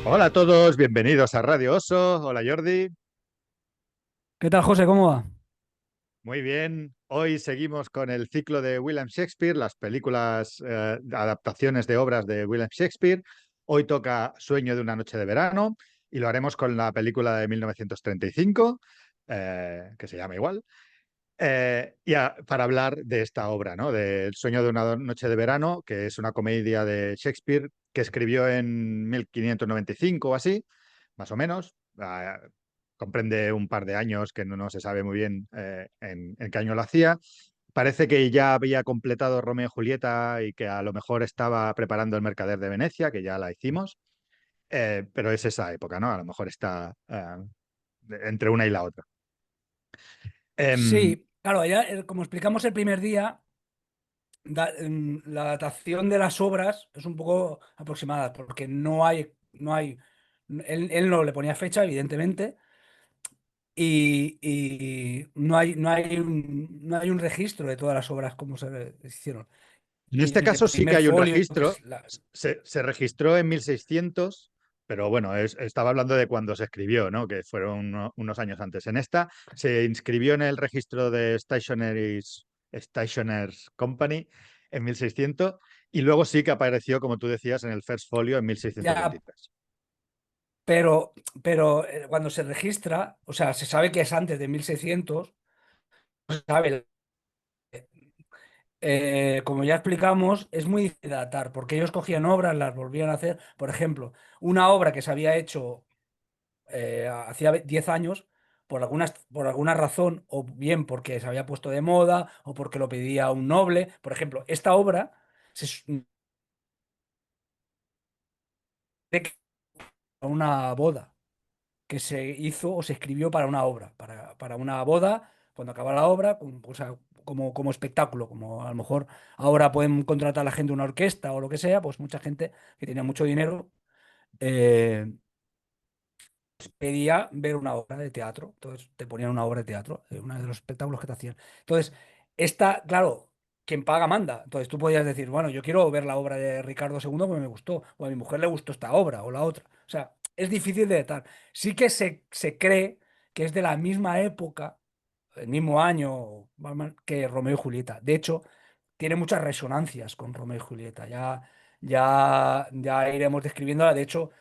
Hola a todos, bienvenidos a Radio Oso. Hola Jordi. ¿Qué tal, José? ¿Cómo va? Muy bien. Hoy seguimos con el ciclo de William Shakespeare, las películas, adaptaciones de obras de William Shakespeare. Hoy toca Sueño de una noche de verano y lo haremos con la película de 1935, que se llama igual. Para hablar de esta obra, ¿no? Del Sueño de una noche de verano, que es una comedia de Shakespeare que escribió en 1595 o así, más o menos. Comprende un par de años que no se sabe muy bien en qué año lo hacía. Parece que ya había completado Romeo y Julieta y que a lo mejor estaba preparando El Mercader de Venecia, que ya la hicimos, pero es esa época, ¿no? A lo mejor está entre una y la otra. Em, Sí, claro, ya como explicamos el primer día, la datación de las obras es un poco aproximada, porque no hay, él no le ponía fecha, evidentemente, y no hay un registro de todas las obras como se hicieron. En Y este desde el caso sí que primer hay un folio, que registro. es la... Se registró en 1600, pero bueno, estaba hablando de cuando se escribió, ¿no? Que fueron unos años antes. En esta se inscribió en el registro de Stationers Company en 1600 y luego sí que apareció, como tú decías, en el First Folio en Ya, 1623. pero cuando se registra, o sea, se sabe que es antes de 1600, se sabe. Como ya explicamos, es muy difícil de datar, porque ellos cogían obras, las volvían a hacer. Por ejemplo, una obra que se había hecho hacía 10 años, por alguna razón, o bien porque se había puesto de moda, o porque lo pedía un noble. Por ejemplo, esta obra cree que era una boda que se hizo o se escribió para una obra, para una boda, cuando acaba la obra, o sea, como espectáculo, como a lo mejor ahora pueden contratar a la gente una orquesta o lo que sea, pues mucha gente que tiene mucho dinero eh, pedía ver una obra de teatro, entonces te ponían una obra de teatro, uno de los espectáculos que te hacían. Entonces, claro, quien paga manda, entonces tú podías decir, bueno, yo quiero ver la obra de Ricardo II porque me gustó, o a mi mujer le gustó esta obra o la otra. O sea, es difícil de tal. Sí que se cree que es de la misma época, el mismo año que Romeo y Julieta. De hecho, tiene muchas resonancias con Romeo y Julieta. Ya iremos describiéndola. De hecho,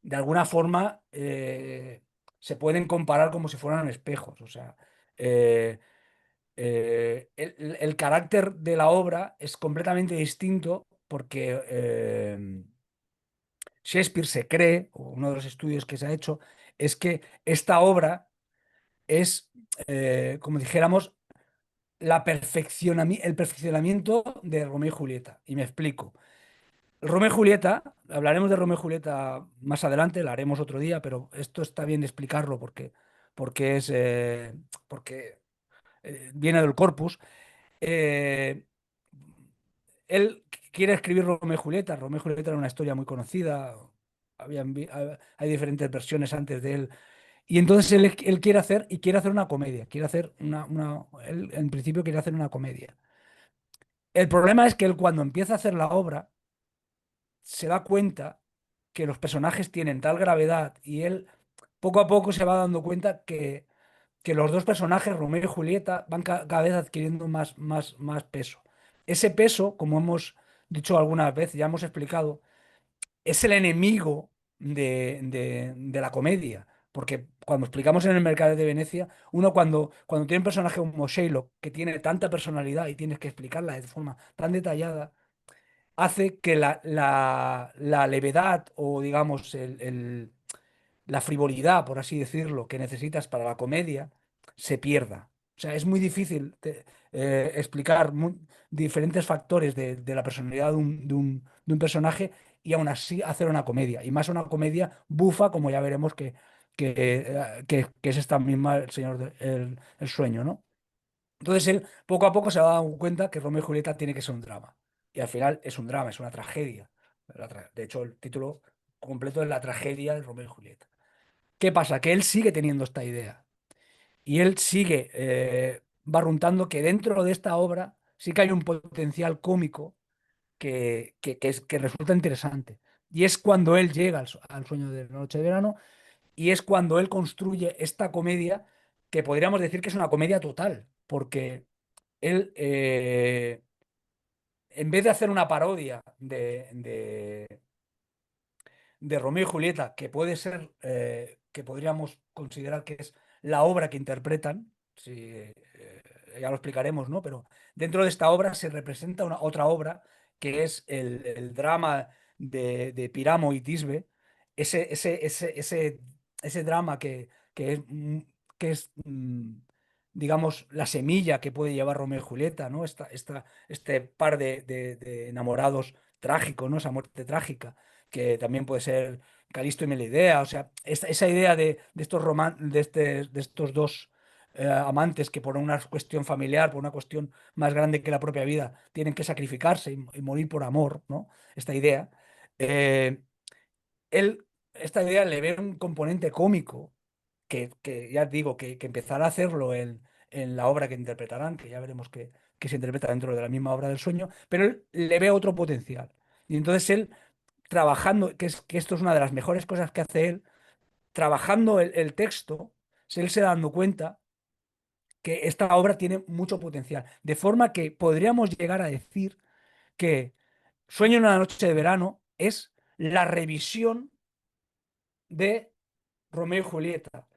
de alguna forma se pueden comparar como si fueran espejos. O sea, eh, el carácter de la obra es completamente distinto porque Shakespeare se cree, o uno de los estudios que se ha hecho, es que esta obra es, como dijéramos, el perfeccionamiento de Romeo y Julieta. Y me explico. Romeo y Julieta, hablaremos de Romeo y Julieta más adelante, la haremos otro día, pero esto está bien de explicarlo porque porque viene del corpus. Eh, Él quiere escribir Romeo y Julieta. Romeo y Julieta era una historia muy conocida. Hay diferentes versiones antes de él. Y entonces él quiere hacer una comedia. Él en principio quiere hacer una comedia. El problema es que él cuando empieza a hacer la obra se da cuenta que los personajes tienen tal gravedad y él poco a poco se va dando cuenta que los dos personajes, Romeo y Julieta, van cada vez adquiriendo más peso. Ese peso, como hemos dicho algunas veces, ya hemos explicado, es el enemigo de la comedia. Porque cuando explicamos en el Mercader de Venecia, uno cuando tiene un personaje como Shylock, que tiene tanta personalidad y tienes que explicarla de forma tan detallada, hace que la levedad o digamos la frivolidad, por así decirlo, que necesitas para la comedia se pierda. O sea, es muy difícil explicar diferentes factores de la personalidad de un personaje y aún así hacer una comedia. Y más una comedia bufa, como ya veremos que es esta misma el sueño, ¿no? Entonces él poco a poco se va dando cuenta que Romeo y Julieta tiene que ser un drama. Y al final es un drama, es una tragedia. De hecho, el título completo es La tragedia de Romeo y Julieta. ¿Qué pasa? Que él sigue teniendo esta idea. Y él sigue barruntando que dentro de esta obra sí que hay un potencial cómico que resulta interesante. Y es cuando él llega al sueño de la noche de verano y es cuando él construye esta comedia que podríamos decir que es una comedia total, porque él, en vez de hacer una parodia de Romeo y Julieta, que puede ser, que podríamos considerar que es la obra que interpretan, si, ya lo explicaremos, ¿no? Pero dentro de esta obra se representa otra obra que es el drama de Piramo y Tisbe, ese drama que es, digamos, la semilla que puede llevar Romeo y Julieta, ¿no? Este par de enamorados trágico, ¿no? Esa muerte trágica que también puede ser Calisto y Melidea, o sea, esa idea de estos dos amantes que por una cuestión familiar, por una cuestión más grande que la propia vida, tienen que sacrificarse y morir por amor, ¿no? Esta idea, eh, él, esta idea le ve un componente cómico que ya digo, que empezará a hacerlo en la obra que interpretarán, que ya veremos que se interpreta dentro de la misma obra del sueño, pero él le ve otro potencial. Y entonces él trabajando, que esto es una de las mejores cosas que hace él, trabajando el texto, él se dando cuenta que esta obra tiene mucho potencial. De forma que podríamos llegar a decir que Sueño en una noche de verano es la revisión de Romeo y Julieta.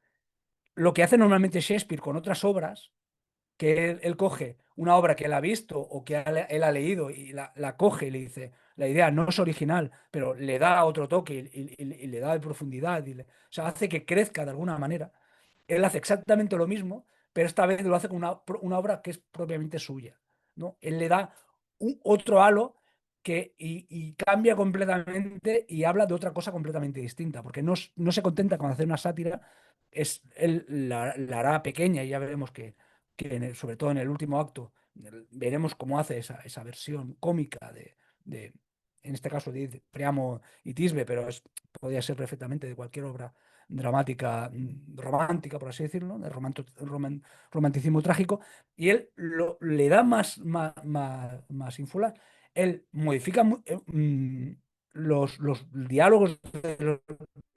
Lo que hace normalmente Shakespeare con otras obras, que él coge una obra que él ha visto o que él ha leído y la coge y le dice, la idea no es original, pero le da otro toque y le da de profundidad, o sea, hace que crezca de alguna manera. Él hace exactamente lo mismo, pero esta vez lo hace con una obra que es propiamente suya, ¿no? Él le da otro halo y cambia completamente y habla de otra cosa completamente distinta, porque no se contenta con hacer una sátira, él la hará pequeña y ya veremos que sobre todo en el último acto veremos cómo hace esa versión cómica en este caso, de Priamo y Tisbe, pero podría ser perfectamente de cualquier obra dramática, romántica, por así decirlo, de romanticismo trágico, y él le da más ínfulas. Él modifica los diálogos de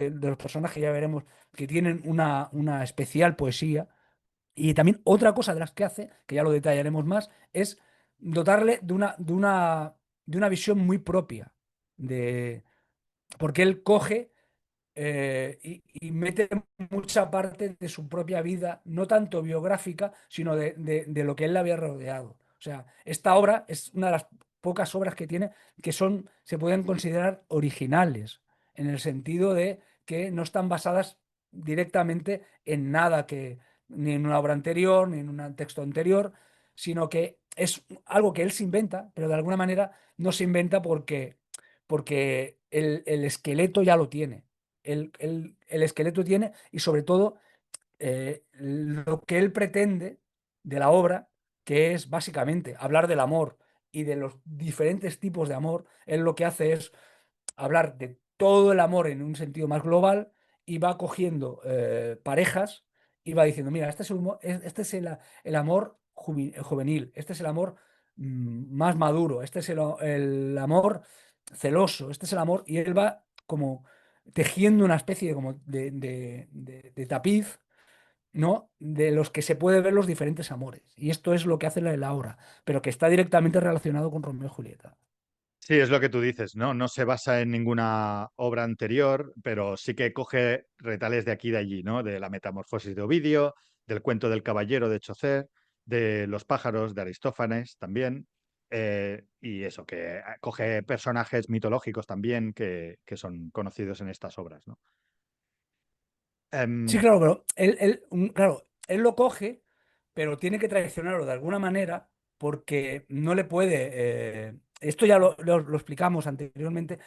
los personajes, ya veremos, que tienen una especial poesía y también otra cosa de las que hace, que ya lo detallaremos más, es dotarle de una visión muy propia. Porque él coge y mete mucha parte de su propia vida, no tanto biográfica, sino de lo que él le había rodeado. O sea, esta obra es una de las pocas obras que tiene que se pueden considerar originales, en el sentido de que no están basadas directamente en nada ni en una obra anterior, ni en un texto anterior, sino que es algo que él se inventa, pero de alguna manera no se inventa porque el esqueleto ya lo tiene. El esqueleto tiene y sobre todo lo que él pretende de la obra, que es básicamente hablar del amor y de los diferentes tipos de amor, él lo que hace es hablar de todo el amor en un sentido más global y va cogiendo parejas y va diciendo, mira, este es el amor juvenil, este es el amor más maduro, este es el amor celoso, este es el amor, y él va como tejiendo una especie de tapiz, ¿no? De los que se puede ver los diferentes amores. Y esto es lo que hace la obra, pero que está directamente relacionado con Romeo y Julieta. Sí, es lo que tú dices, ¿no? No se basa en ninguna obra anterior, pero sí que coge retales de aquí y de allí, ¿no? De la Metamorfosis de Ovidio, del cuento del caballero de Chaucer, de los pájaros de Aristófanes también, y eso, que coge personajes mitológicos también que son conocidos en estas obras, ¿no? Sí, Em, claro, pero claro, él lo coge, pero tiene que traicionarlo de alguna manera porque no le puede. Esto ya lo explicamos anteriormente.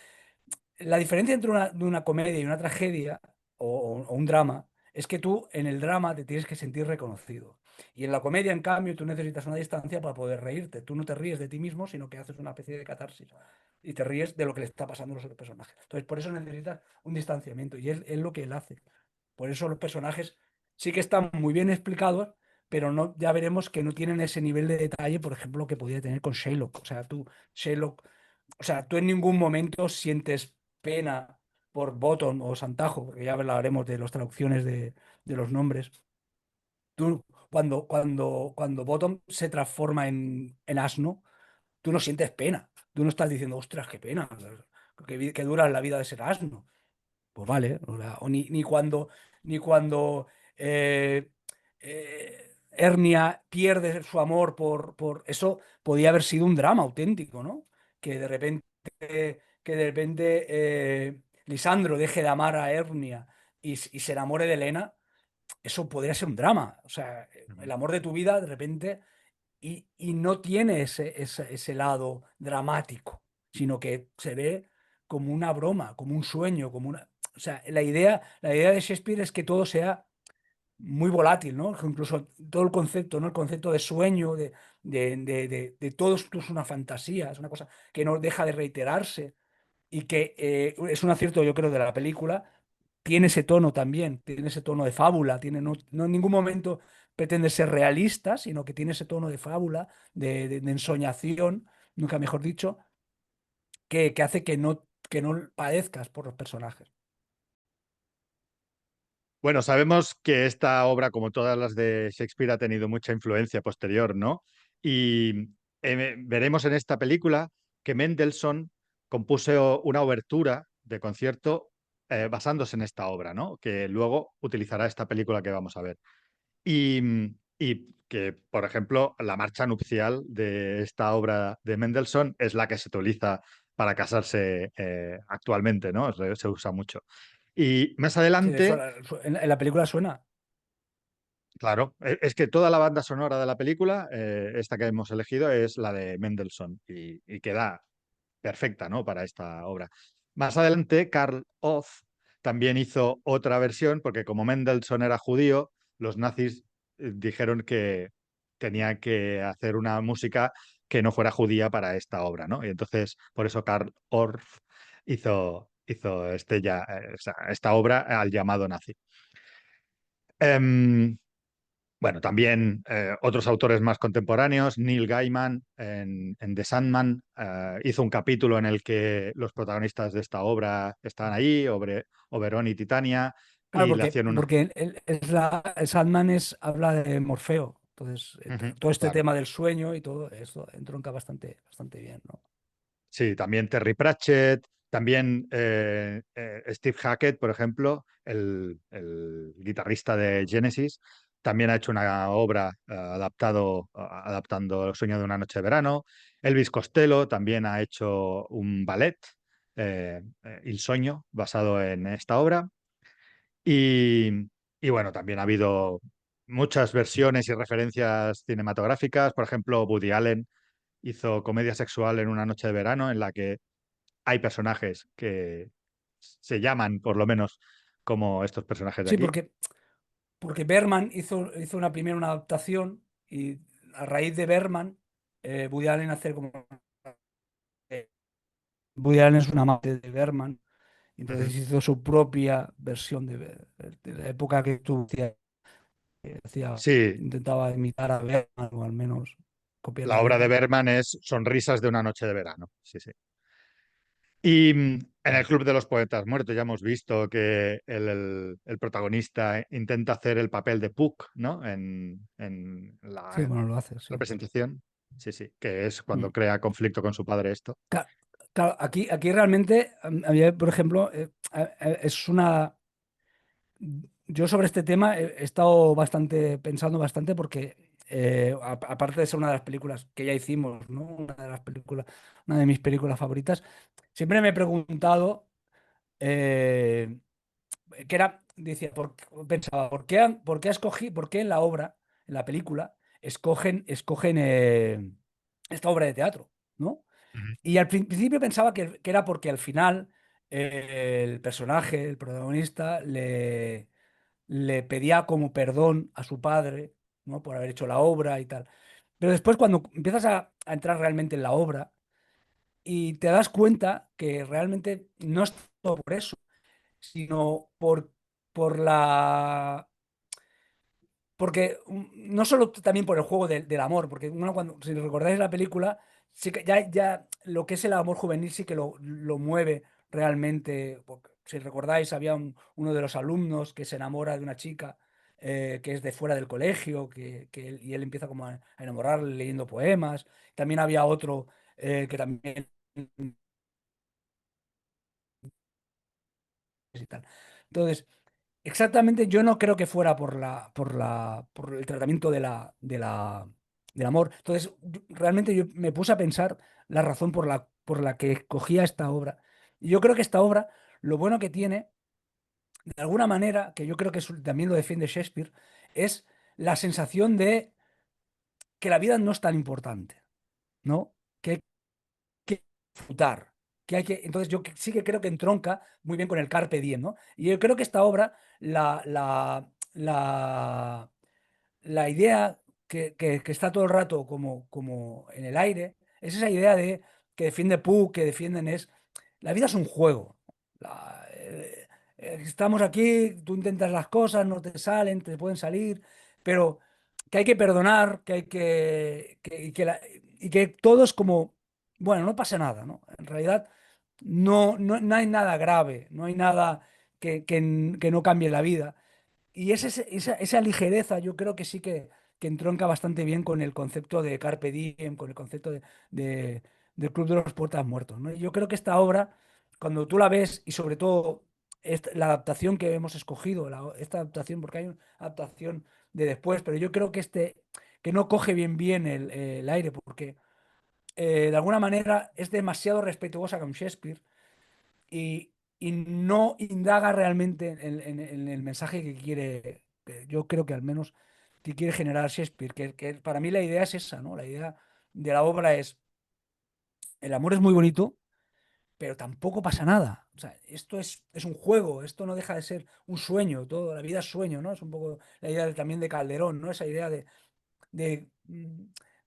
La diferencia entre de una comedia y una tragedia o un drama es que tú en el drama te tienes que sentir reconocido. Y en la comedia, en cambio, tú necesitas una distancia para poder reírte. Tú no te ríes de ti mismo, sino que haces una especie de catarsis. Y te ríes de lo que le está pasando a los otros personajes. Entonces, por eso necesitas un distanciamiento. Y es lo que él hace. Por eso los personajes sí que están muy bien explicados, pero no, ya veremos que no tienen ese nivel de detalle, por ejemplo, que podía tener con Sherlock. O sea, tú en ningún momento sientes pena por Bottom o Santajo, porque ya hablaremos de las traducciones de los nombres. Tú, cuando Bottom se transforma en asno, tú no sientes pena. Tú no estás diciendo, ostras, qué pena, que dura la vida de ser asno. Pues vale, o ni cuando eh, Hermia pierde su amor por eso, podía haber sido un drama auténtico, ¿no? Que de repente, que de repente Lisandro deje de amar a Hermia y se enamore de Elena, eso podría ser un drama. O sea, el amor de tu vida de repente y no tiene ese lado dramático, sino que se ve como una broma, como un sueño, como una... O sea, la idea de Shakespeare es que todo sea muy volátil, ¿no? Que incluso todo el concepto, ¿no? El concepto de sueño, de todo esto es una fantasía, es una cosa que no deja de reiterarse y que es un acierto, yo creo, de la película. Tiene ese tono también, tiene ese tono de fábula, no en ningún momento pretende ser realista, sino que tiene ese tono de fábula, de ensoñación, nunca mejor dicho, que hace que no padezcas por los personajes. Bueno, sabemos que esta obra, como todas las de Shakespeare, ha tenido mucha influencia posterior, ¿no? Y veremos en esta película que Mendelssohn compuso una obertura de concierto basándose en esta obra, ¿no? Que luego utilizará esta película que vamos a ver. Y que, por ejemplo, la marcha nupcial de esta obra de Mendelssohn es la que se utiliza para casarse actualmente, ¿no? Se usa mucho. Y más Sí, de hecho, adelante, en la película suena. claro, es que toda la banda sonora de la película, esta que hemos elegido, es la de Mendelssohn y queda perfecta, ¿no? Para esta obra. Más adelante, Karl Off también hizo otra versión, porque como Mendelssohn era judío, los nazis dijeron que tenía que hacer una música que no fuera judía para esta obra, ¿no? Y entonces, por eso Karl Orff hizo o sea, esta obra al llamado nazi. Em, bueno, también otros autores más contemporáneos, Neil Gaiman en The Sandman, hizo un capítulo en el que los protagonistas de esta obra estaban ahí, Oberón y Titania, Claro, y le porque, hacían una... porque el Sandman habla de Morfeo. Entonces, Ujú, todo este claro. tema del sueño y todo esto entronca bastante bien, ¿no? Sí, también Terry Pratchett, también Steve Hackett, por ejemplo, el guitarrista de Genesis, también ha hecho una obra adaptando El sueño de una noche de verano. Elvis Costello también ha hecho un ballet, Il Sogno, basado en esta obra. Y, y bueno, también ha habido muchas versiones y referencias cinematográficas. Por ejemplo, Woody Allen hizo Comedia sexual en una noche de verano, en la que hay personajes que se llaman, por lo menos, como estos personajes de Sí, aquí. porque Berman hizo una adaptación y a raíz de Berman, Woody Allen hacer como... eh, Woody Allen es un amante de Berman, y Ujú. entonces hizo su propia versión de la época que tú Sí, intentaba imitar a Berman o al menos copiar la la obra de idea. Berman es Sonrisas de una noche de verano. Sí, sí. Y en el Club de los Poetas Muertos ya hemos visto que el protagonista intenta hacer el papel de Puck, ¿no? En Sí, la bueno, lo hace, sí. representación. Sí, sí, que es cuando Mm. crea conflicto con su padre esto. Claro, aquí realmente, había, por ejemplo, es una... Yo sobre este tema he estado pensando bastante porque, aparte de ser una de las películas que ya hicimos, ¿no? Una de mis películas favoritas, siempre me he preguntado, eh, decía, pensaba, ¿por qué en la obra, en la película, escogen esta obra de teatro, ¿no? Ujú. Y al principio pensaba que era porque al final el personaje, el protagonista, le pedía como perdón a su padre, ¿no? Por haber hecho la obra y tal. Pero después cuando empiezas a entrar realmente en la obra y te das cuenta que realmente no es todo por eso, sino por la... Porque no solo también por el juego del amor, porque uno cuando, si recordáis la película, sí que ya lo que es el amor juvenil sí que lo mueve, realmente, porque, si recordáis, había uno de los alumnos que se enamora de una chica que es de fuera del colegio, y él empieza como a enamorarle leyendo poemas. También había otro que también y tal. Entonces, exactamente, yo no creo que fuera por el tratamiento del amor. Entonces, realmente yo me puse a pensar la razón por la que escogía esta obra. Y yo creo que esta obra, lo bueno que tiene, de alguna manera, que yo creo que también lo defiende Shakespeare, es la sensación de que la vida no es tan importante, ¿no? Que hay que disfrutar. Entonces sí que creo que entronca muy bien con el Carpe Diem, ¿no? Y yo creo que esta obra, la, la idea que está todo el rato como en el aire, es esa idea que defiende Puck, que defienden la vida es un juego. Estamos aquí, tú intentas las cosas, no te salen, te pueden salir, pero que hay que perdonar, y que todo es como, bueno, no pasa nada, ¿no? En realidad no hay nada grave, no hay nada que no cambie la vida. Y esa ligereza yo creo que sí que entronca bastante bien con el concepto de Carpe Diem, con el concepto de- del Club de los Poetas Muertos, ¿no? Y yo creo que esta obra, cuando tú la ves, y sobre todo la adaptación que hemos escogido, esta adaptación, porque hay una adaptación de después, pero yo creo que no coge bien el aire, porque de alguna manera es demasiado respetuosa con Shakespeare y no indaga realmente en el mensaje que yo creo que al menos que quiere generar Shakespeare, que para mí la idea es esa, ¿no? La idea de la obra es, el amor es muy bonito, pero tampoco pasa nada. O sea, esto es un juego, esto no deja de ser un sueño, todo, la vida es sueño, ¿no? Es un poco la idea también de Calderón, ¿no? Esa idea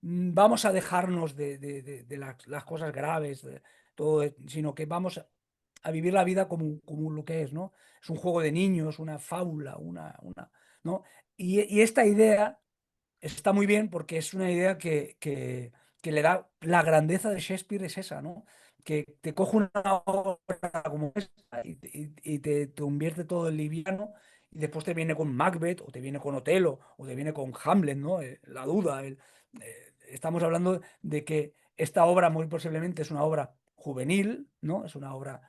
vamos a dejarnos de las cosas graves, todo, sino que vamos a vivir la vida como lo que es, ¿no? Es un juego de niños, una fábula, ¿no? Y esta idea está muy bien porque es una idea que le da la grandeza de Shakespeare, es esa, ¿no? Que te coge una obra como esta y te convierte todo en liviano y después te viene con Macbeth o te viene con Otelo o te viene con Hamlet, ¿no? La duda. Estamos hablando de que esta obra muy posiblemente es una obra juvenil, ¿no? Es una obra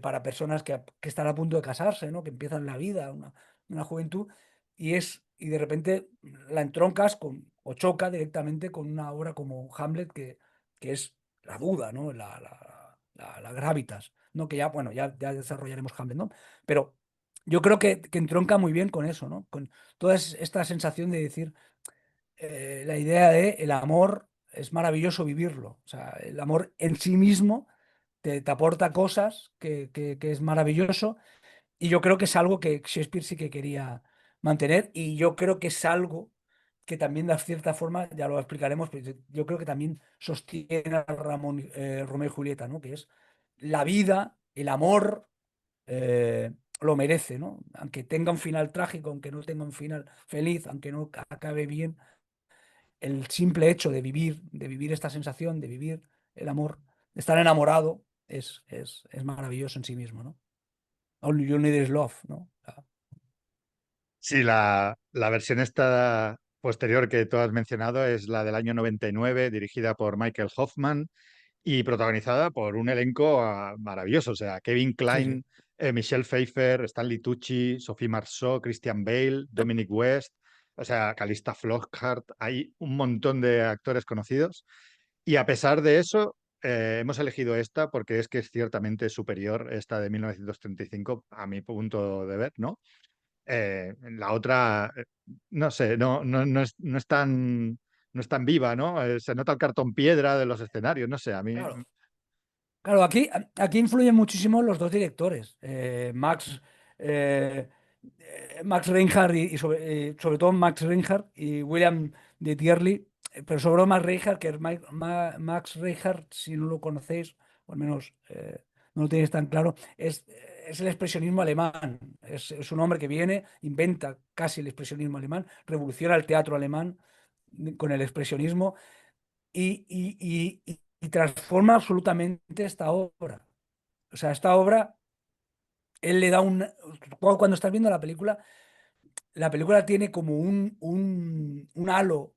para personas que están a punto de casarse, ¿no? Que empiezan la vida, una juventud y de repente la entroncas o choca directamente con una obra como Hamlet, que es la duda, ¿no? La gravitas, ¿no? Que ya, bueno, ya desarrollaremos Hamlet, ¿no? Pero yo creo que entronca muy bien con eso, ¿no? Con toda esta sensación de decir, la idea de el amor es maravilloso vivirlo. O sea, el amor en sí mismo te aporta cosas que es maravilloso y yo creo que es algo que Shakespeare sí que quería mantener y yo creo que es algo que también de cierta forma, ya lo explicaremos, pero yo creo que también sostiene a Romeo y Julieta, ¿no? Que es la vida, el amor, lo merece, ¿no? Aunque tenga un final trágico, aunque no tenga un final feliz, aunque no acabe bien, el simple hecho de vivir esta sensación, de vivir el amor, de estar enamorado, es maravilloso en sí mismo, ¿no? All you need is love, ¿no? Sí, la versión esta posterior que tú has mencionado es la del año 99, dirigida por Michael Hoffman y protagonizada por un elenco maravilloso. O sea, Kevin Sí, sí. Kline, Michelle Pfeiffer, Stanley Tucci, Sophie Marceau, Christian Bale, Dominic West, o sea, Calista Flockhart. Hay un montón de actores conocidos. Y a pesar de eso, hemos elegido esta porque es que es ciertamente superior, esta de 1935, a mi punto de ver, ¿no? La otra, no sé, no es tan viva, ¿no? Se nota el cartón piedra de los escenarios, no sé, a mí. Claro. Claro, aquí influyen muchísimo los dos directores, eh, Max Reinhardt sobre todo Max Reinhardt y William de Tierley, pero sobre todo Max Reinhardt, que es Max Reinhardt, si no lo conocéis, o al menos no lo tenéis tan claro, es el expresionismo alemán. Es un hombre que viene, inventa casi el expresionismo alemán, revoluciona el teatro alemán con el expresionismo y transforma absolutamente esta obra. O sea, esta obra, él le da un... Cuando estás viendo la película tiene como un halo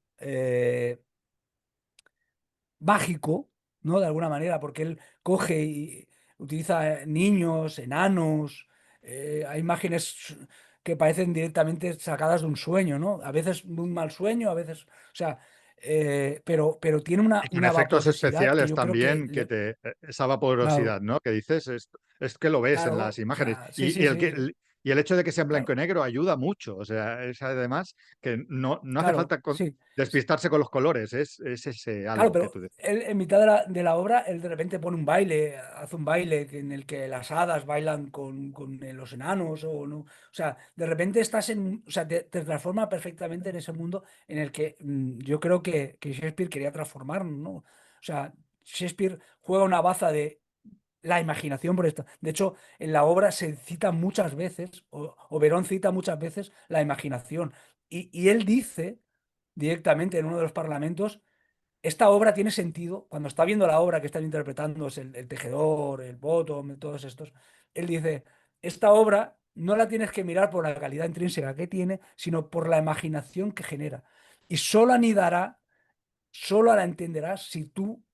mágico, ¿no? De alguna manera, porque él coge y utiliza niños, enanos, hay imágenes que parecen directamente sacadas de un sueño, ¿no? A veces de un mal sueño, a veces, o sea, pero tiene Y con una efectos vaporosidad que especiales yo creo que, también, esa claro, vaporosidad, ¿no? Que dices, es que lo ves en las claro, o imágenes. sea, sí, Y, sí, y sí, y el hecho de que sea en blanco y claro, negro ayuda mucho. O sea, es además que no hace claro, falta sí. despistarse con los colores, es ese Claro, algo que pero tú dices. él en mitad de la obra, él de repente pone un baile, hace un baile en el que las hadas bailan con los enanos o no. O sea, de repente estás o sea, te transforma perfectamente en ese mundo en el que yo creo que Shakespeare quería transformarnos, ¿no? O sea, Shakespeare juega una baza de la imaginación por esto. De hecho, en la obra se cita muchas veces, o Verón cita muchas veces la imaginación. Y él dice directamente en uno de los parlamentos esta obra tiene sentido, cuando está viendo la obra que están interpretando, es el tejedor, el bottom, todos estos, él dice, esta obra no la tienes que mirar por la calidad intrínseca que tiene, sino por la imaginación que genera. Y solo anidará, solo la entenderás si tú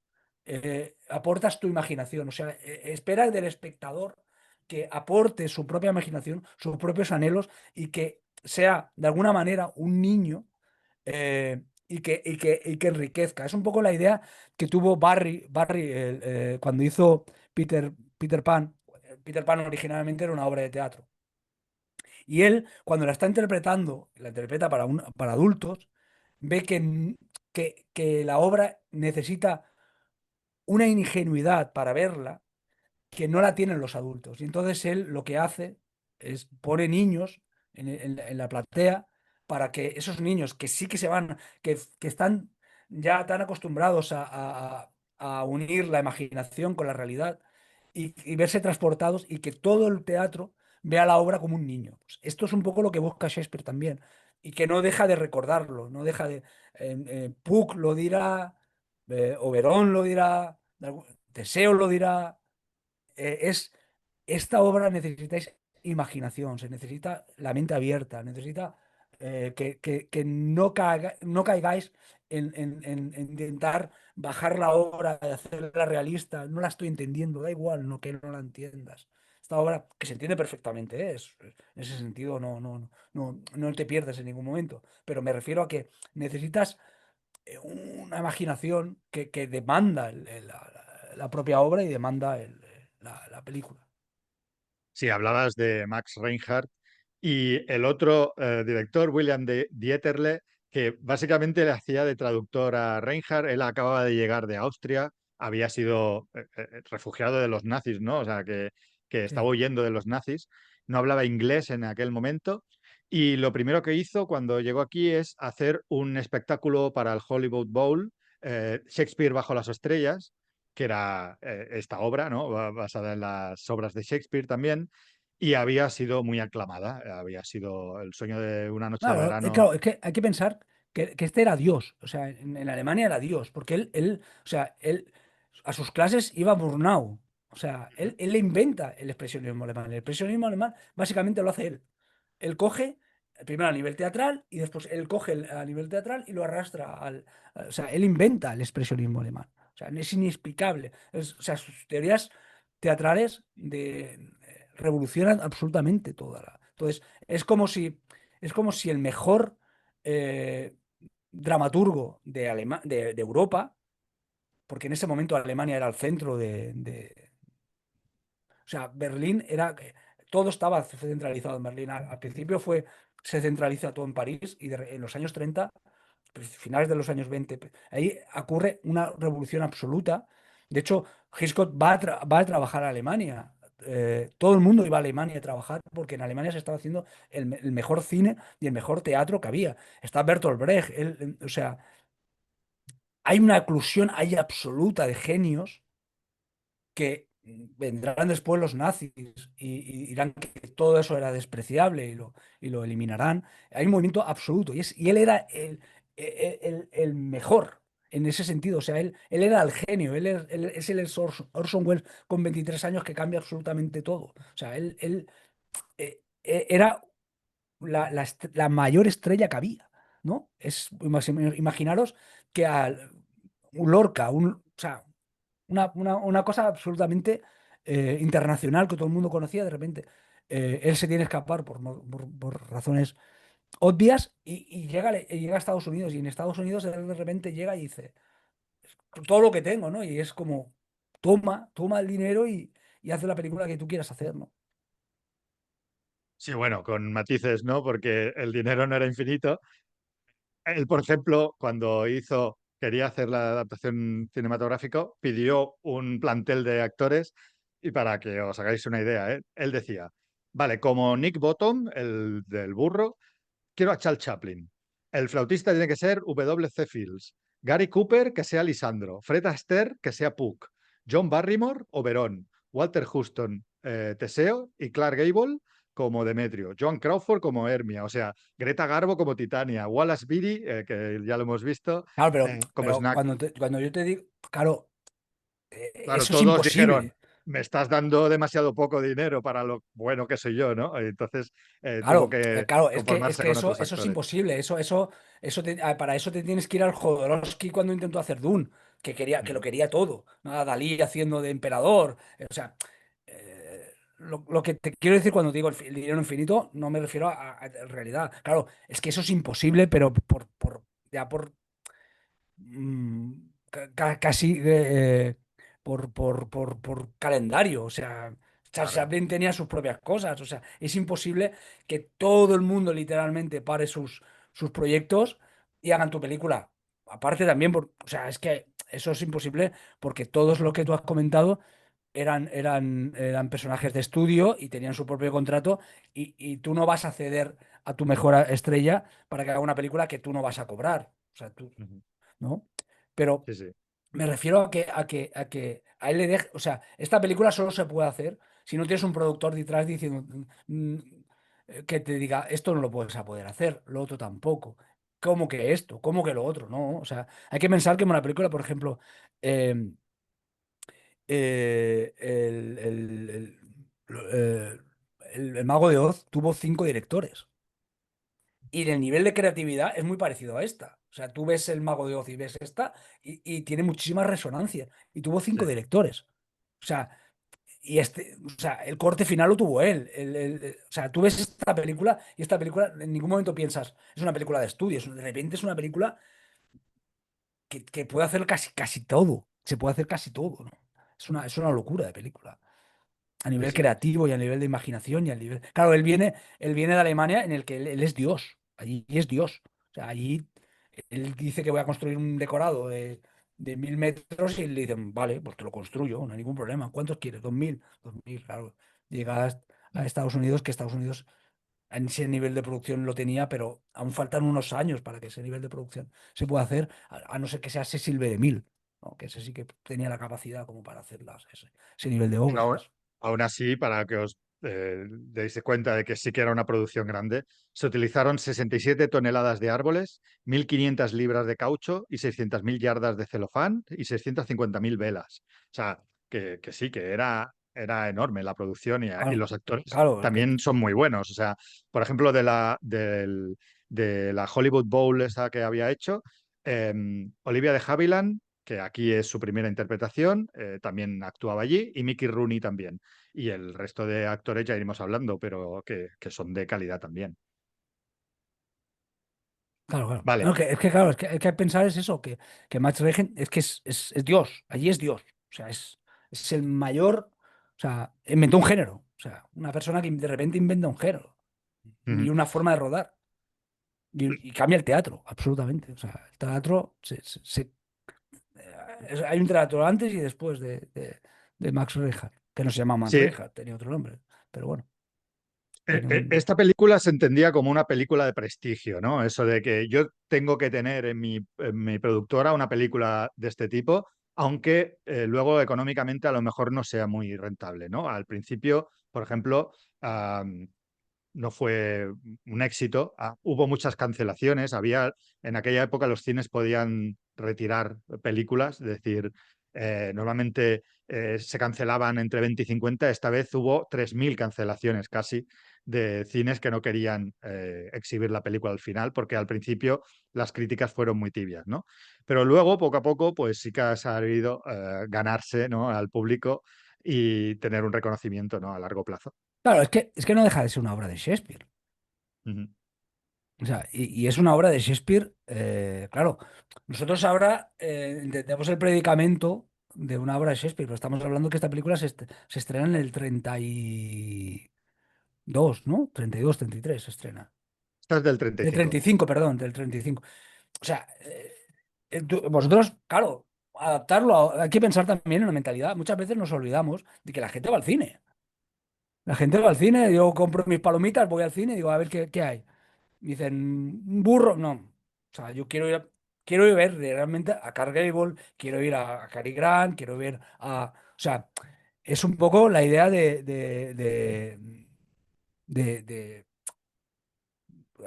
aportas tu imaginación. O sea, espera del espectador que aporte su propia imaginación, sus propios anhelos y que sea de alguna manera un niño y que enriquezca. Es un poco la idea que tuvo Barry cuando hizo Peter Pan. Peter Pan originalmente era una obra de teatro. Y él, cuando la está interpretando, la interpreta para adultos, ve que la obra necesita una ingenuidad para verla que no la tienen los adultos. Y entonces él lo que hace es pone niños en la platea para que esos niños que sí que se van, que están ya tan acostumbrados a unir la imaginación con la realidad y verse transportados y que todo el teatro vea la obra como un niño. Pues esto es un poco lo que busca Shakespeare también y que no deja de recordarlo, no deja de... Puck lo dirá, Oberón lo dirá, Teseo lo dirá, es esta obra necesitáis imaginación, se necesita la mente abierta, necesita que no caigáis en intentar bajar la obra, de hacerla realista. No la estoy entendiendo, da igual no que no la entiendas. Esta obra que se entiende perfectamente, en ese sentido no te pierdes en ningún momento, pero me refiero a que necesitas una imaginación que demanda la propia obra y demanda la película. Sí, hablabas de Max Reinhardt y el otro director, William Dieterle, que básicamente le hacía de traductor a Reinhardt. Él acababa de llegar de Austria, había sido refugiado de los nazis, ¿no? O sea, que estaba Sí. huyendo de los nazis, no hablaba inglés en aquel momento. Y lo primero que hizo cuando llegó aquí es hacer un espectáculo para el Hollywood Bowl, Shakespeare bajo las estrellas, que era esta obra, ¿no? Basada en las obras de Shakespeare también, y había sido muy aclamada. Había sido El sueño de una noche de Claro, verano. claro, es que hay que pensar que este era Dios, o sea, en Alemania era Dios, porque o sea, él a sus clases iba a Murnau, o sea, Ujú. él le inventa el expresionismo alemán. El expresionismo alemán básicamente lo hace él. Él coge primero a nivel teatral y después él coge a nivel teatral y lo arrastra o sea, él inventa el expresionismo alemán. O sea, es inexplicable. O sea, sus teorías teatrales revolucionan absolutamente toda la. Entonces, es como si el mejor eh, dramaturgo de Europa, porque en ese momento Alemania era el centro o sea, Berlín era. Todo estaba centralizado en Berlín. Al principio se centraliza todo en París y en los años 30, finales de los años 20, ahí ocurre una revolución absoluta. De hecho, Hitchcock va a trabajar a Alemania. Todo el mundo iba a Alemania a trabajar porque en Alemania se estaba haciendo el mejor cine y el mejor teatro que había. Está Bertolt Brecht. O sea, hay una eclusión ahí absoluta de genios que vendrán después los nazis y dirán que todo eso era despreciable y lo eliminarán. Hay un movimiento absoluto y él era el mejor. en ese sentido. O sea, él era el genio, es el Orson Welles con 23 años que cambia absolutamente todo. O sea, él era la mayor estrella que había, ¿no? Imaginaros que un Lorca, o sea, una cosa absolutamente internacional que todo el mundo conocía, de repente él se tiene que escapar por razones obvias y llega a Estados Unidos y en Estados Unidos él de repente llega y dice, todo lo que tengo, ¿no? Y es como, toma el dinero y haz la película que tú quieras hacer, ¿no? Sí, bueno, con matices, ¿no? Porque el dinero no era infinito. Él, por ejemplo, cuando quería hacer la adaptación cinematográfica, pidió un plantel de actores y para que os hagáis una idea, ¿eh? Él decía, vale, como Nick Bottom, el del burro, quiero a Charles Chaplin. El flautista tiene que ser W.C. Fields. Gary Cooper, que sea Lisandro. Fred Astaire, que sea Puck. John Barrymore, Oberón. Walter Huston, Teseo. Y Clark Gable como Demetrio. Joan Crawford como Hermia. O sea, Greta Garbo como Titania. Wallace Beery, que ya lo hemos visto, Claro, como pero Snack. cuando yo te digo, claro, Claro, eso es todos dijeron, imposible. me estás dando demasiado poco dinero para lo bueno que soy yo, ¿no? Entonces tuvo Claro, que claro, es conformarse que con otros eso es actores. imposible. Para eso te tienes que ir al Jodorowsky cuando intentó hacer Dune, que lo Ujú. quería todo. ¿No? A Dalí haciendo de emperador. O sea, lo que te quiero decir cuando digo el dinero infinito, no me refiero a realidad. Claro, es que eso es imposible, pero ya por casi por calendario. O sea, Charles Claro. Chaplin tenía sus propias cosas. O sea, es imposible que todo el mundo literalmente pare sus proyectos y hagan tu película. Aparte también, o sea, es que eso es imposible porque todos lo que tú has comentado eran personajes de estudio y tenían su propio contrato y tú no vas a ceder a tu mejor estrella para que haga una película que tú no vas a cobrar. O sea, tú, Ujú. ¿no? Pero Sí, sí. me refiero a él le deje, o sea, esta película solo se puede hacer si no tienes un productor detrás diciendo que te diga, esto no lo puedes a poder hacer, lo otro tampoco. ¿Cómo que esto? ¿Cómo que lo otro? No, o sea, hay que pensar que en una película, por ejemplo, eh, eh, el, el- el- eh, el Mago de Oz tuvo 5 directores. Y el nivel de creatividad es muy parecido a esta. O sea, tú ves El Mago de Oz y ves esta y tiene muchísima resonancia. Y tuvo Sí. 5 directores. O sea, o sea, el corte final lo tuvo él. O sea, tú ves esta película y esta película en ningún momento piensas, es una película de estudios. De repente es una película que puede hacer casi todo. Se puede hacer casi todo, ¿no? Es una locura de película a Sí, nivel sí. creativo y a nivel de imaginación y a nivel. Claro, él viene de Alemania en el que él es Dios. Allí es Dios. O sea, allí él dice que voy a construir un decorado de 1000 metros y le dicen, vale, pues te lo construyo, no hay ningún problema. ¿Cuántos quieres? 2000. 2000, claro. Llegas a Estados Unidos, que Estados Unidos en ese nivel de producción lo tenía, pero aún faltan unos años para que ese nivel de producción se pueda hacer, a no ser que sea Cecil B. DeMille, ¿no? Que ese sí que tenía la capacidad como para hacer ese nivel de Pero obras. aún así, para que os deis cuenta de que sí que era una producción grande, se utilizaron 67 toneladas de árboles, 1.500 libras de caucho y 600.000 yardas de celofán y 650.000 velas. O sea, que sí, que era enorme la producción y Claro, los actores claro, también son muy buenos. O sea, por ejemplo, de la Hollywood Bowl esa que había hecho, Olivia de Havilland, que aquí es su primera interpretación, también actuaba allí, y Mickey Rooney también. Y el resto de actores ya iremos hablando, pero que son de calidad también. claro, claro. Vale. No, claro, es que pensar es eso, que Max Regen es que es Dios, allí es Dios. O sea, es el mayor, o sea, inventó un género. O sea, una persona que de repente inventa un género y Ujú. una forma de rodar. Y cambia el teatro, absolutamente. O sea, el teatro hay un teatro antes y después de Max Reinhardt, que no se llama Max Sí, Reinhardt, tenía otro nombre. Pero bueno, tenía esta película se entendía como una película de prestigio, ¿no? Eso de que yo tengo que tener en mi productora una película de este tipo, aunque luego económicamente a lo mejor no sea muy rentable, ¿no? Al principio, por ejemplo, no fue un éxito. Hubo muchas cancelaciones. En aquella época los cines podían retirar películas, es decir, normalmente se cancelaban entre 20 y 50. Esta vez hubo 3.000 cancelaciones casi de cines que no querían exhibir la película al final, porque al principio las críticas fueron muy tibias, ¿no? Pero luego, poco a poco, pues sí que ha sabido ganarse, ¿no?, al público y tener un reconocimiento, ¿no?, a largo plazo. Claro, es que no deja de ser una obra de Shakespeare. Ujú. O sea, y es una obra de Shakespeare, claro. Nosotros ahora entendemos el predicamento de una obra de Shakespeare, pero estamos hablando que esta película se estrena en el 32, ¿no? 32, 33 se estrena. Esta es del treinta y Del treinta cinco. y cinco, perdón, del 35. O sea, vosotros, claro, adaptarlo, hay que pensar también en la mentalidad. Muchas veces nos olvidamos de que la gente va al cine. La gente va al cine, yo compro mis palomitas, voy al cine y digo, a ver qué hay. Dicen, un burro, no. O sea, yo quiero ir a ver realmente a Clark Gable, quiero ir a Cary Grant, quiero ver a. O sea, es un poco la idea de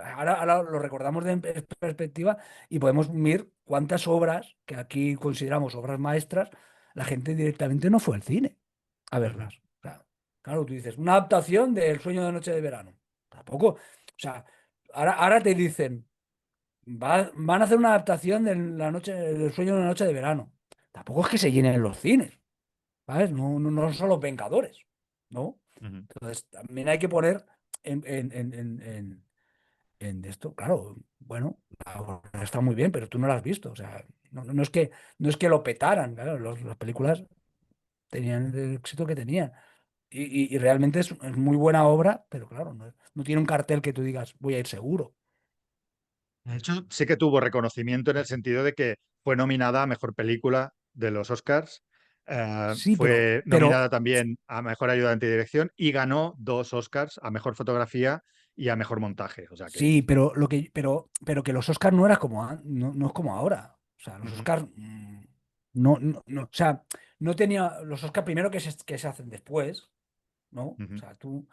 ahora lo recordamos de en perspectiva y podemos ver cuántas obras que aquí consideramos obras maestras, la gente directamente no fue al cine a Ujú, verlas. O sea, claro, tú dices, una adaptación del Sueño de Noche de Verano. Tampoco. O sea, ahora te dicen, van a hacer una adaptación de la noche, del Sueño de una Noche de Verano. Tampoco es que se llenen los cines, ¿sabes? No son los Vengadores, ¿no? ujú. Entonces, también hay que poner en esto, claro, bueno, ahora está muy bien, pero tú no lo has visto. O sea, no es que lo petaran, claro, las películas tenían el éxito que tenían. Y realmente es muy buena obra, pero claro, no tiene un cartel que tú digas, voy a ir seguro. De hecho, sí que tuvo reconocimiento en el sentido de que fue nominada a Mejor Película de los Oscars, Sí, fue pero nominada también a Mejor Ayudante de Dirección y ganó 2 Oscars a Mejor Fotografía y a Mejor Montaje. O sea que... sí, pero que los Oscars no era como, no es como ahora. O sea, los Ujú, Oscars o sea, no tenía los Oscars primero que se hacen después. ¿No? O ujú, sea, tú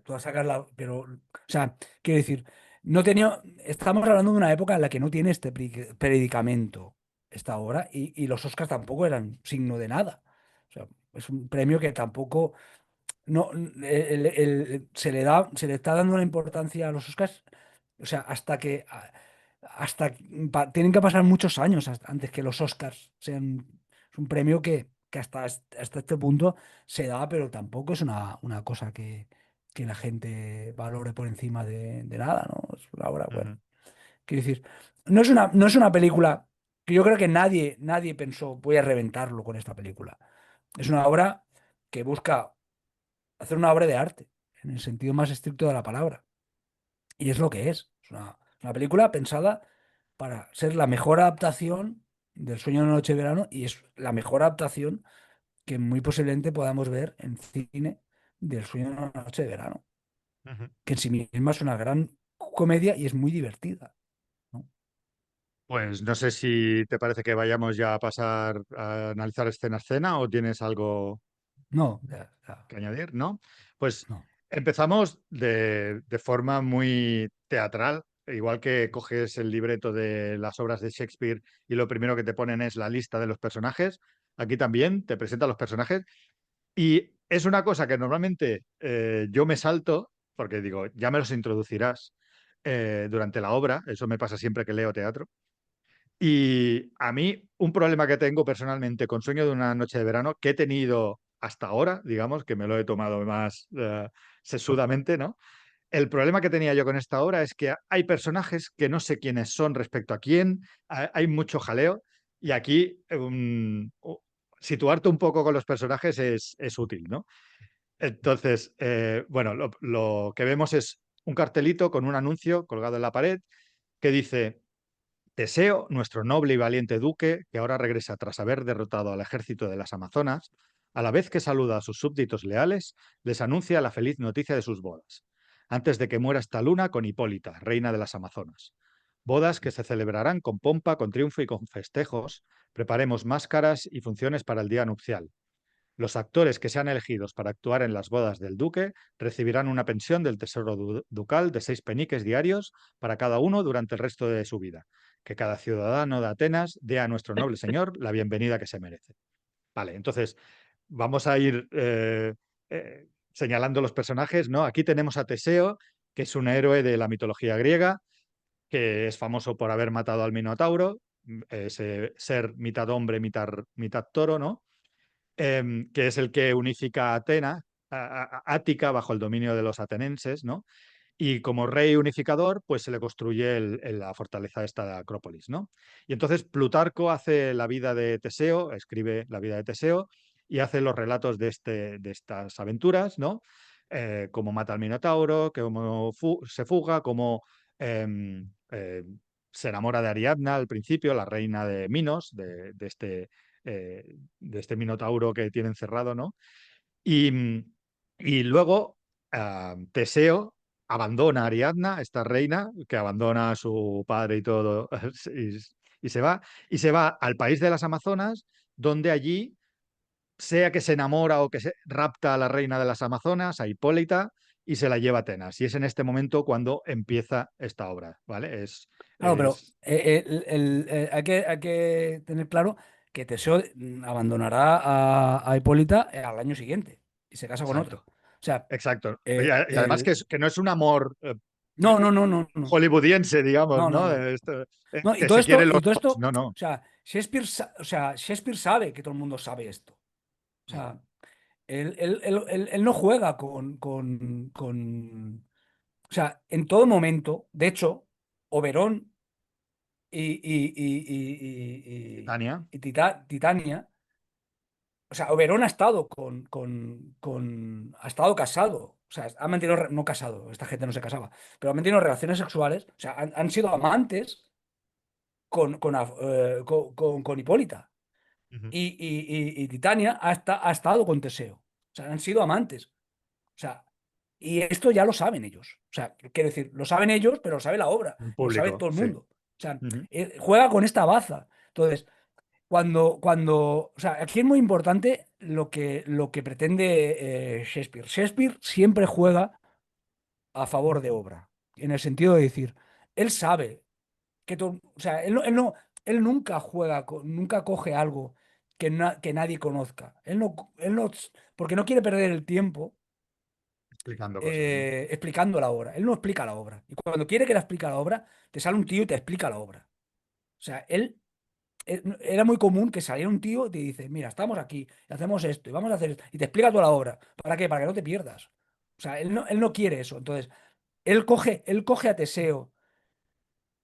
vas a sacar la. Pero, o sea, quiero decir, no tenía. Estamos hablando de una época en la que no tiene este predicamento esta obra y los Oscars tampoco eran signo de nada. O sea, es un premio que tampoco. No, se le está dando una importancia a los Oscars, o sea, tienen que pasar muchos años antes que los Oscars sean es un premio que hasta este punto se da, pero tampoco es una cosa que la gente valore por encima de nada, ¿no? Es una obra, bueno, ujú. quiero decir, no es una película que yo creo que nadie pensó, voy a reventarlo con esta película. Es una obra que busca hacer una obra de arte, en el sentido más estricto de la palabra. Y es lo que es. Es una película pensada para ser la mejor adaptación del Sueño de una Noche de Verano y es la mejor adaptación que muy posiblemente podamos ver en cine del Sueño de una Noche de Verano, Ujú. que en sí misma es una gran comedia y es muy divertida, ¿no? Pues no sé si te parece que vayamos ya a pasar a analizar escena a escena o tienes algo No, ya, ya, que añadir, ¿no? Pues no. empezamos de forma muy teatral, igual que coges el libreto de las obras de Shakespeare y lo primero que te ponen es la lista de los personajes. Aquí también te presentan los personajes y es una cosa que normalmente yo me salto, porque digo, ya me los introducirás durante la obra, eso me pasa siempre que leo teatro. Y a mí, un problema que tengo personalmente con Sueño de una noche de verano, que he tenido hasta ahora, digamos, que me lo he tomado más sesudamente, ¿no? El problema que tenía yo con esta obra es que hay personajes que no sé quiénes son respecto a quién, hay mucho jaleo, y aquí situarte un poco con los personajes es útil, ¿no? Entonces, bueno, lo que vemos es un cartelito con un anuncio colgado en la pared que dice: Teseo, nuestro noble y valiente duque, que ahora regresa tras haber derrotado al ejército de las Amazonas, a la vez que saluda a sus súbditos leales, les anuncia la feliz noticia de sus bodas, antes de que muera esta luna con Hipólita, reina de las Amazonas. Bodas que se celebrarán con pompa, con triunfo y con festejos. Preparemos máscaras y funciones para el día nupcial. Los actores que sean elegidos para actuar en las bodas del duque recibirán una pensión del tesoro ducal de 6 peniques diarios para cada uno durante el resto de su vida. Que cada ciudadano de Atenas dé a nuestro noble señor la bienvenida que se merece. Vale, entonces vamos a ir señalando los personajes, ¿no? Aquí tenemos a Teseo, que es un héroe de la mitología griega, que es famoso por haber matado al Minotauro, ese ser mitad hombre, mitad toro, ¿no? Que es el que unifica a Atenas, Ática, bajo el dominio de los atenienses, ¿no? Y como rey unificador, pues se le construye la fortaleza esta de Acrópolis, ¿no? Y entonces Plutarco hace la vida de Teseo, escribe la vida de Teseo y hace los relatos de estas aventuras, ¿no? Cómo mata al Minotauro, cómo se fuga, cómo se enamora de Ariadna al principio, la reina de Minos, de este Minotauro que tiene encerrado, ¿no? Y luego Teseo abandona a Ariadna, esta reina, que abandona a su padre y todo, y, y se va, y se va al país de las Amazonas, donde allí, sea que se enamora o que se rapta a la reina de las Amazonas, a Hipólita, y se la lleva a Atenas. Y es en este momento cuando empieza esta obra, ¿vale? Claro, pero Es hay que tener claro que Teseo abandonará a Hipólita al año siguiente y se casa con otra. exacto, O sea, exacto. eh, Y además el... que no es un amor no, no, no, no, no, hollywoodiense, digamos, no, no, ¿no? no. No, Que se quieren los y todo dos. esto, No, o no. sea, o sea, Shakespeare sabe que todo el mundo sabe esto. O Mm. sea, él no juega o sea, en todo momento, de hecho, Oberón Titania. y Titania, o sea, Oberón ha estado ha estado casado, o sea, ha mantenido, no casado, esta gente no se casaba, pero ha mantenido relaciones sexuales, o sea, han sido amantes con Hipólita. Ujú. Y Titania ha estado con Teseo, o sea, han sido amantes. O sea, y esto ya lo saben ellos. O sea, quiero decir, lo saben ellos, pero lo sabe la obra, En y lo sabe público, todo el sí. mundo. O sea, Ujú. juega con esta baza. Entonces, o sea, aquí es muy importante lo que pretende Shakespeare. Shakespeare siempre juega a favor de obra, en el sentido de decir, él sabe que todo, o sea, él nunca juega, nunca coge algo que nadie conozca. Él no, porque no quiere perder el tiempo Explicando cosas, ¿no? explicando la obra. Él no explica la obra. Y cuando quiere que la explique la obra, te sale un tío y te explica la obra. O sea, era muy común que saliera un tío y te dice, mira, estamos aquí, y hacemos esto, y vamos a hacer esto, y te explica toda la obra. ¿Para qué? Para que no te pierdas. O sea, él no quiere eso. Entonces, él coge a Teseo,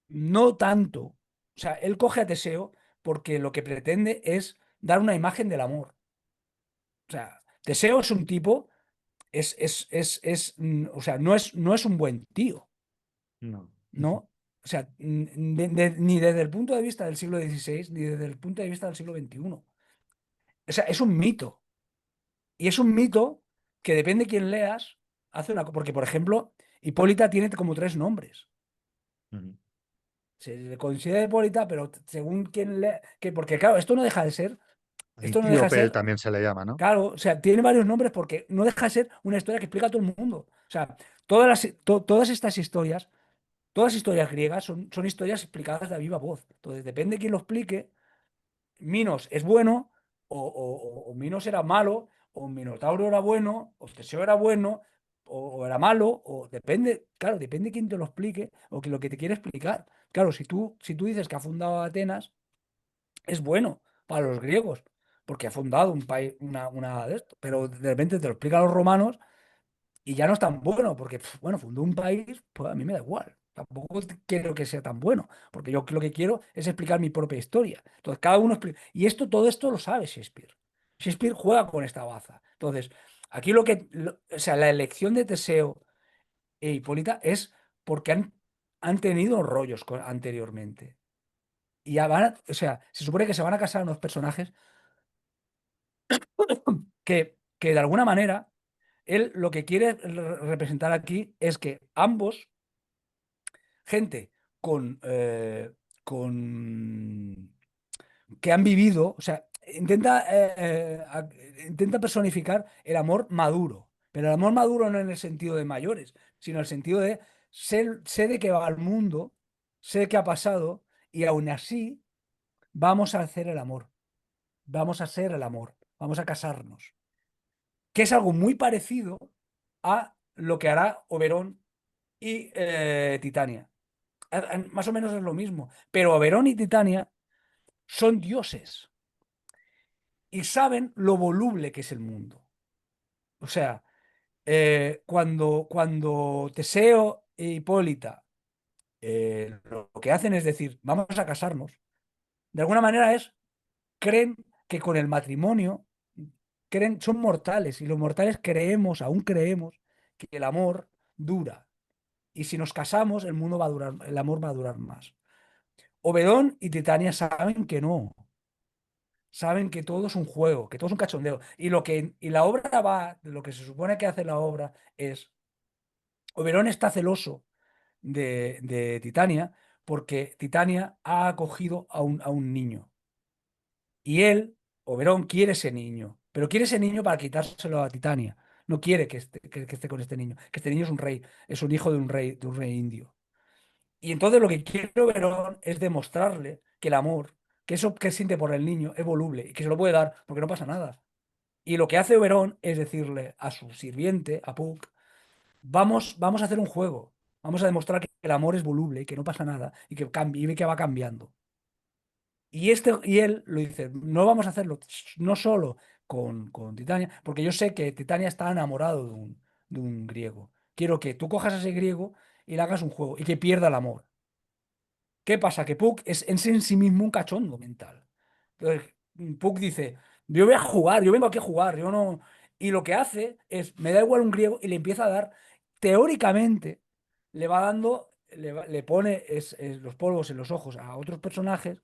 no tanto. O sea, él coge a Teseo porque lo que pretende es dar una imagen del amor. O sea, Teseo es un tipo, o sea, no es un buen tío. No. ¿No? O sea, ni desde el punto de vista del siglo XVI, ni desde el punto de vista del siglo XXI. O sea, es un mito. Y es un mito que depende de quién leas, hace una. Porque, por ejemplo, Hipólita tiene como tres nombres. Ujú. Se le considera Hipólita, pero según quién lea. Porque, claro, esto no deja de ser. Esto no deja de Antíope ser. también se le llama, ¿no? Claro, o sea, tiene varios nombres porque no deja de ser una historia que explica a todo el mundo. O sea, todas estas historias. Todas las historias griegas son historias explicadas de a viva voz. Entonces, depende de quién lo explique. Minos es bueno, o Minos era malo, o Minotauro era bueno, o Teseo era bueno, o era malo, o depende, claro, depende de quién te lo explique o que lo que te quiere explicar. Claro, si tú dices que ha fundado Atenas, es bueno para los griegos, porque ha fundado un país, una de esto, pero de repente te lo explican los romanos y ya no es tan bueno, porque, bueno, fundó un país, pues a mí me da igual. Tampoco quiero que sea tan bueno, porque yo lo que quiero es explicar mi propia historia. Entonces, cada uno explica. Y todo esto lo sabe Shakespeare. Shakespeare juega con esta baza. Entonces, aquí o sea, la elección de Teseo e Hipólita es porque han tenido rollos anteriormente. Y ya o sea, se supone que se van a casar unos personajes que de alguna manera, él lo que quiere representar aquí es que ambos gente con, con que han vivido, o sea, intenta personificar el amor maduro, pero el amor maduro no en el sentido de mayores, sino en el sentido de sé de qué va el mundo, sé qué ha pasado y aún así vamos a hacer el amor, vamos a ser el amor, vamos a casarnos, que es algo muy parecido a lo que hará Oberón y Titania. Más o menos es lo mismo, pero Oberón y Titania son dioses y saben lo voluble que es el mundo. O sea, cuando Teseo e Hipólita lo que hacen es decir, vamos a casarnos, de alguna manera creen que con el matrimonio, son mortales y los mortales aún creemos que el amor dura. Y si nos casamos, el mundo va a durar, el amor va a durar más. Obedón y Titania saben que no, saben que todo es un juego, que todo es un cachondeo. Y la obra lo que se supone que hace la obra es, Oberón está celoso de Titania porque Titania ha acogido a un niño. Y él, Oberón, quiere ese niño, pero quiere ese niño para quitárselo a Titania. No quiere que esté con este niño, que este niño es un rey, es un hijo de un rey indio. Y entonces lo que quiere Oberón es demostrarle que el amor, que eso que siente por el niño es voluble y que se lo puede dar porque no pasa nada. Y lo que hace Oberón es decirle a su sirviente, a Puck, vamos a hacer un juego, vamos a demostrar que el amor es voluble y que no pasa nada y que cambia y que va cambiando. Y él lo dice, no vamos a hacerlo no solo con Titania, porque yo sé que Titania está enamorado de un griego. Quiero que tú cojas a ese griego y le hagas un juego y que pierda el amor. ¿Qué pasa? Que Puck es en sí mismo un cachondo mental. Entonces, Puck dice, yo voy a jugar, yo vengo aquí a jugar, yo no... Y lo que hace es, me da igual un griego y le empieza a dar, teóricamente, le va dando, le pone los polvos en los ojos a otros personajes.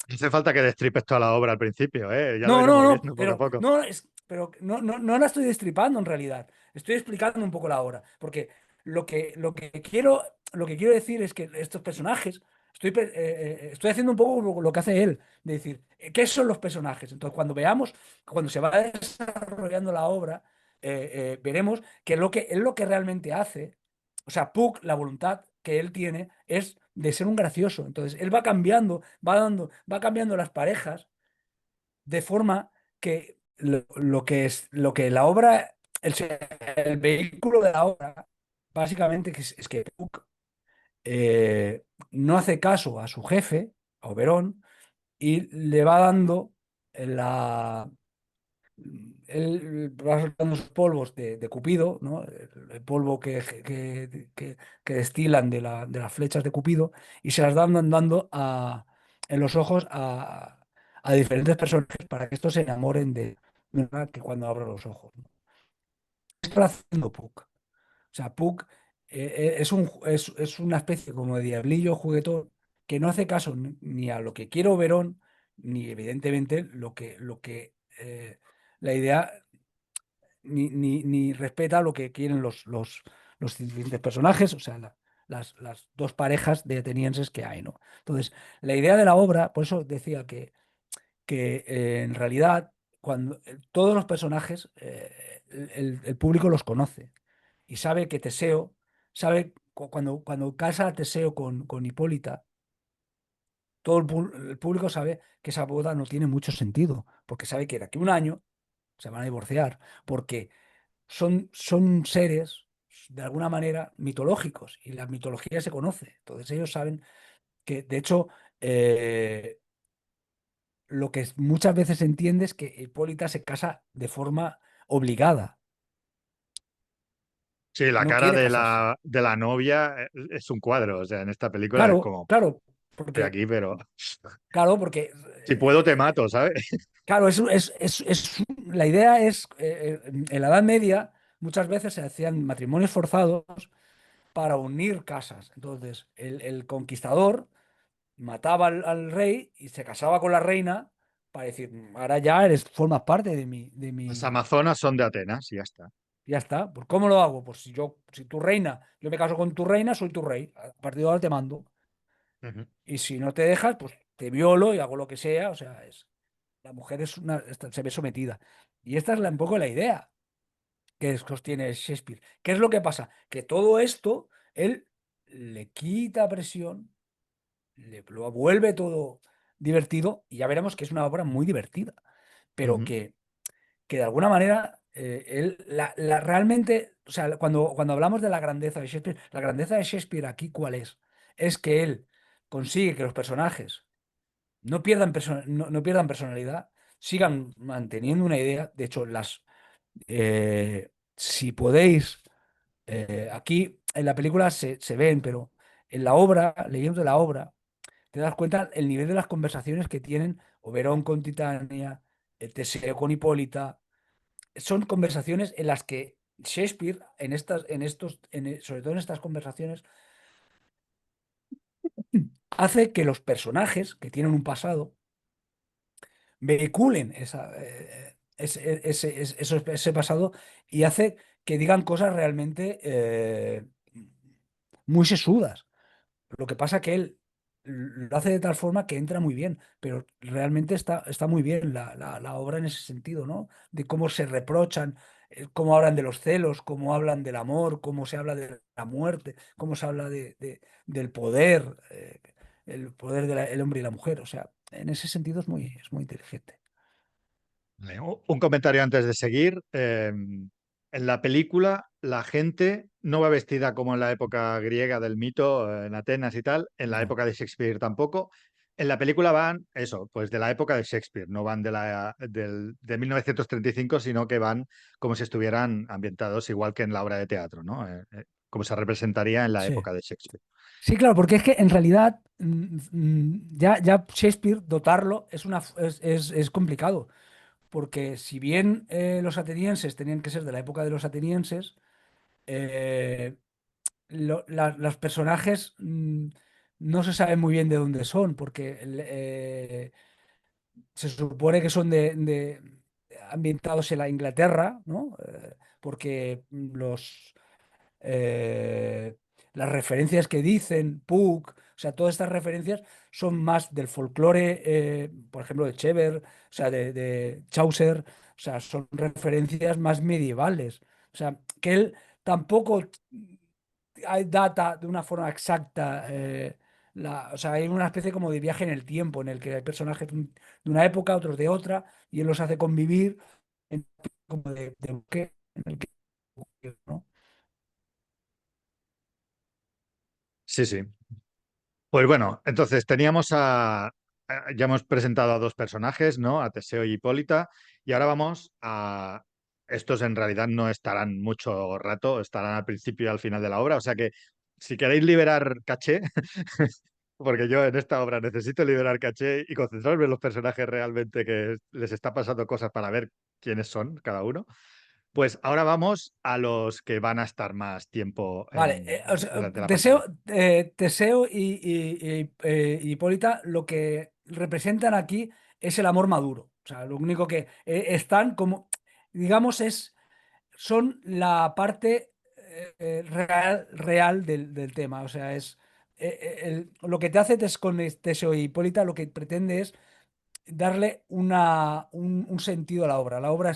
No hace falta que destripes toda la obra al principio, ¿eh? Ya lo No, no, iremos no, viendo poco a poco. pero no la estoy destripando en realidad. Estoy explicando un poco la obra. Porque lo que quiero decir es que estos personajes, estoy haciendo un poco lo que hace él, de decir, ¿qué son los personajes? Entonces, cuando se va desarrollando la obra, veremos que él lo que realmente hace, o sea, Puck, la voluntad que él tiene es de ser un gracioso. Entonces, él va cambiando, va cambiando las parejas de forma que lo que la obra, el vehículo de la obra, básicamente es que Puck no hace caso a su jefe, a Oberón, y le va dando la. Él va soltando los polvos de Cupido, ¿no? El polvo que destilan de las flechas de Cupido y se las dan dando en los ojos a diferentes personajes para que estos se enamoren de ¿verdad? Que cuando abro los ojos, ¿no? ¿Qué está haciendo Puck? O sea, Puck es una especie como de diablillo juguetón que no hace caso ni a lo que quiere Oberón, ni evidentemente la idea ni respeta lo que quieren los diferentes personajes, o sea, las dos parejas de atenienses que hay, ¿no? Entonces, la idea de la obra, por eso decía que en realidad, cuando todos los personajes, el público los conoce y sabe que Teseo, cuando casa a Teseo con Hipólita, todo el público sabe que esa boda no tiene mucho sentido, porque sabe que de aquí a un año se van a divorciar, porque son seres, de alguna manera, mitológicos y la mitología se conoce. Entonces ellos saben que, de hecho, lo que muchas veces se entiende es que Hipólita se casa de forma obligada, Sí, la no cara quiere de casarse. la novia es un cuadro. O sea, en esta película es Claro, como, claro, estoy porque, aquí, pero claro, porque, si puedo te mato, ¿sabes? claro, la idea es, en la Edad Media muchas veces se hacían matrimonios forzados para unir casas. Entonces, el conquistador mataba al rey y se casaba con la reina para decir, ahora ya formas parte Las de mi. amazonas son de Atenas y ya está. Ya está. ¿Pues cómo lo hago? Pues si tu reina, yo me caso con tu reina, soy tu rey. A partir de ahora te mando. Ujú. Y si no te dejas, pues te violo y hago lo que sea. O sea, es. la mujer se ve sometida. Y esta es un poco la idea que sostiene Shakespeare. ¿Qué es lo que pasa? Que todo esto, él le quita presión, lo vuelve todo divertido y ya veremos que es una obra muy divertida, pero Ujú, que de alguna manera él realmente, o sea, cuando hablamos de la grandeza de Shakespeare, la grandeza de Shakespeare aquí, ¿cuál es? Es que él consigue que los personajes no pierdan personalidad, sigan manteniendo una idea. De hecho, si podéis, aquí en la película se ven, pero en la obra, leyendo la obra, te das cuenta el nivel de las conversaciones que tienen Oberón con Titania, Teseo con Hipólita. Son conversaciones en las que Shakespeare, sobre todo en estas conversaciones, hace que los personajes que tienen un pasado vehiculen ese pasado y hace que digan cosas realmente muy sesudas. Lo que pasa que él lo hace de tal forma que entra muy bien, pero realmente está muy bien la obra en ese sentido, ¿no? De cómo se reprochan, cómo hablan de los celos, cómo hablan del amor, cómo se habla de la muerte, cómo se habla del poder, el poder del hombre y la mujer. O sea, en ese sentido es muy inteligente. vale. Un comentario antes de seguir. En la película, la gente no va vestida como en la época griega del mito, en Atenas y tal. En la No. época de Shakespeare tampoco. En la película van, eso, pues de la época de Shakespeare, no van de 1935, sino que van como si estuvieran ambientados igual que en la obra de teatro, ¿no? Como se representaría en la Sí. época de Shakespeare. Sí, claro, porque es que en realidad ya Shakespeare dotarlo es complicado, porque si bien los atenienses tenían que ser de la época de los atenienses, eh, los personajes no se sabe muy bien de dónde son, porque se supone que son ambientados en la Inglaterra, ¿no? Porque eh, las referencias que dicen, Puck, o sea, todas estas referencias son más del folclore, por ejemplo, de Chever, o sea, de Chaucer, o sea, son referencias más medievales. O sea, que él tampoco hay data de una forma exacta. O sea, hay una especie como de viaje en el tiempo en el que hay personajes de una época, otros de otra, y él los hace convivir en, como de buque en el que, ¿no? Sí, sí. Pues bueno, entonces ya hemos presentado a dos personajes, ¿no? A Teseo y Hipólita, y ahora vamos a, estos en realidad no estarán mucho rato, estarán al principio y al final de la obra, o sea que si queréis liberar caché, porque yo en esta obra necesito liberar caché y concentrarme en los personajes realmente que les está pasando cosas para ver quiénes son cada uno, pues ahora vamos a los que van a estar más tiempo Vale, o sea, durante la pantalla. Teseo y Hipólita lo que representan aquí es el amor maduro. O sea, lo único que están como, digamos, son la parte real del tema. O sea, lo que te hace con Teseo y Hipólita, lo que pretende es darle un sentido a la obra. ¿La obra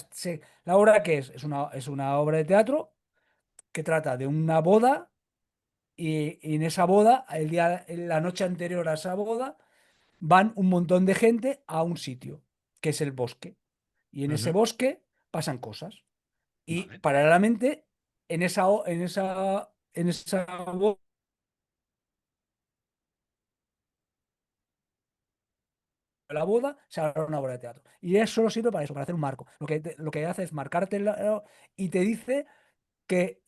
qué es? Es una obra de teatro que trata de una boda y en esa boda, en la noche anterior a esa boda, van un montón de gente a un sitio, que es el bosque. Y en ese Ujú. bosque pasan cosas. Y Vale. paralelamente, en esa la boda se hará una obra de teatro. Y eso solo sirve para eso, para hacer un marco. Lo que hace es marcarte y te dice que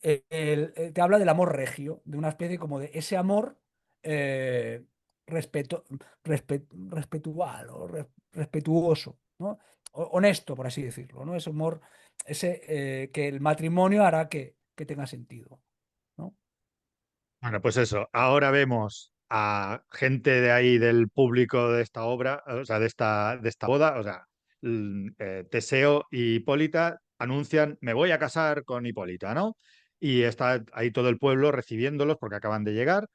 te habla del amor regio, de una especie como de ese amor eh, respeto, respetual o respetuoso, ¿no? Honesto, por así decirlo, ¿no? Ese amor, que el matrimonio hará que tenga sentido, ¿no? Bueno, pues eso, ahora vemos a gente de ahí del público de esta obra, o sea, de esta boda, o sea, Teseo y Hipólita anuncian, me voy a casar con Hipólita, ¿no? Y está ahí todo el pueblo recibiéndolos porque acaban de llegar,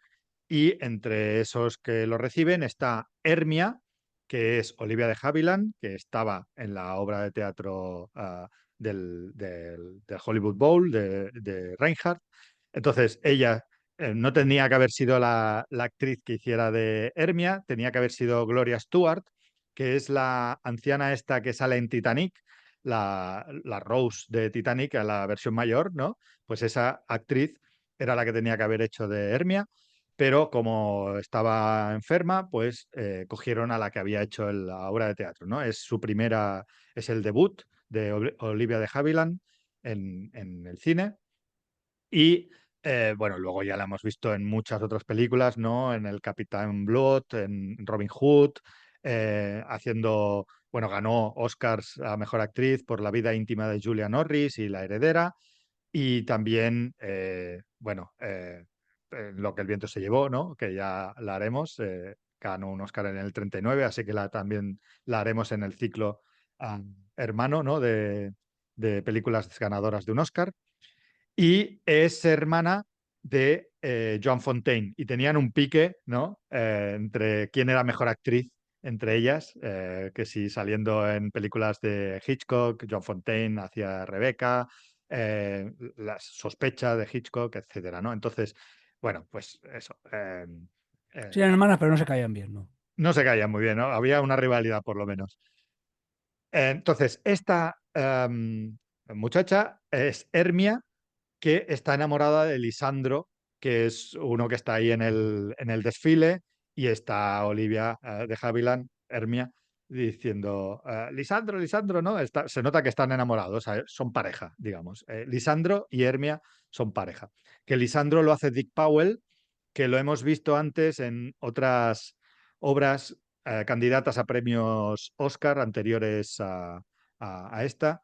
y entre esos que los reciben está Hermia, que es Olivia de Havilland, que estaba en la obra de teatro del Hollywood Bowl de Reinhardt. Entonces, ella no tenía que haber sido la actriz que hiciera de Hermia, tenía que haber sido Gloria Stewart, que es la anciana esta que sale en Titanic, la Rose de Titanic, a la versión mayor, ¿no? Pues esa actriz era la que tenía que haber hecho de Hermia, pero como estaba enferma, pues cogieron a la que había hecho la obra de teatro, ¿no? Es el debut de Olivia de Havilland en el cine y bueno, luego ya la hemos visto en muchas otras películas, ¿no? En El Capitán Blood, en Robin Hood, bueno, ganó Oscars a Mejor Actriz por La vida íntima de Julia Norris y La heredera, y también, bueno, en Lo que el viento se llevó, ¿no? Que ya la haremos, ganó un Oscar en el 39, así que también la haremos en el ciclo ah, hermano, ¿no? De películas ganadoras de un Oscar y es hermana de Joan Fontaine. Y tenían un pique, ¿no? Entre quién era mejor actriz entre ellas, que si saliendo en películas de Hitchcock, Joan Fontaine hacía Rebecca, la sospecha de Hitchcock, etcétera, ¿no? Entonces, bueno, pues eso. Sí, eran hermanas, pero no se caían bien, ¿no? No se caían muy bien, ¿no? Había una rivalidad por lo menos. Entonces, esta muchacha es Hermia, que está enamorada de Lisandro, que es uno que está ahí en el desfile, y está Olivia de Havilland, Hermia, diciendo, Lisandro, Lisandro, ¿no? Se nota que están enamorados, son pareja, digamos. Lisandro y Hermia son pareja. Que Lisandro lo hace Dick Powell, que lo hemos visto antes en otras obras candidatas a premios Oscar anteriores a esta,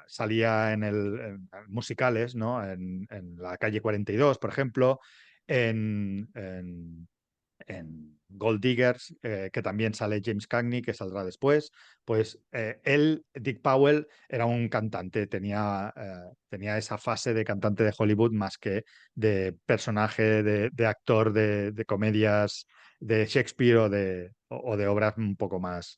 salía en musicales, ¿no? En La calle 42, por ejemplo, en Gold Diggers, que también sale James Cagney, que saldrá después. Pues él, Dick Powell, era un cantante, tenía esa fase de cantante de Hollywood más que de personaje, de actor de comedias de Shakespeare o de obras un poco más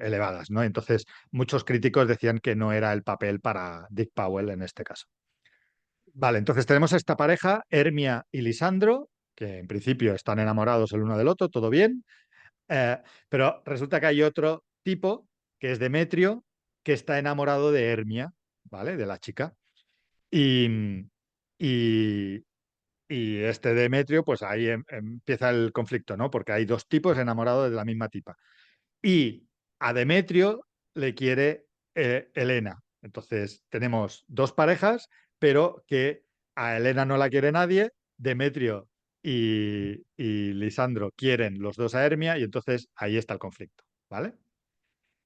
elevadas, ¿no? Entonces, muchos críticos decían que no era el papel para Dick Powell en este caso. Vale, entonces tenemos a esta pareja, Hermia y Lisandro, que en principio están enamorados el uno del otro, todo bien, eh, pero resulta que hay otro tipo, que es Demetrio, que está enamorado de Hermia, ¿vale? De la chica. Y, y, y este Demetrio, pues ahí empieza el conflicto, ¿no? Porque hay dos tipos enamorados de la misma tipa. Y a Demetrio le quiere Elena. Entonces tenemos dos parejas, pero que a Elena no la quiere nadie, Demetrio y Lisandro quieren los dos a Hermia y entonces ahí está el conflicto, ¿vale?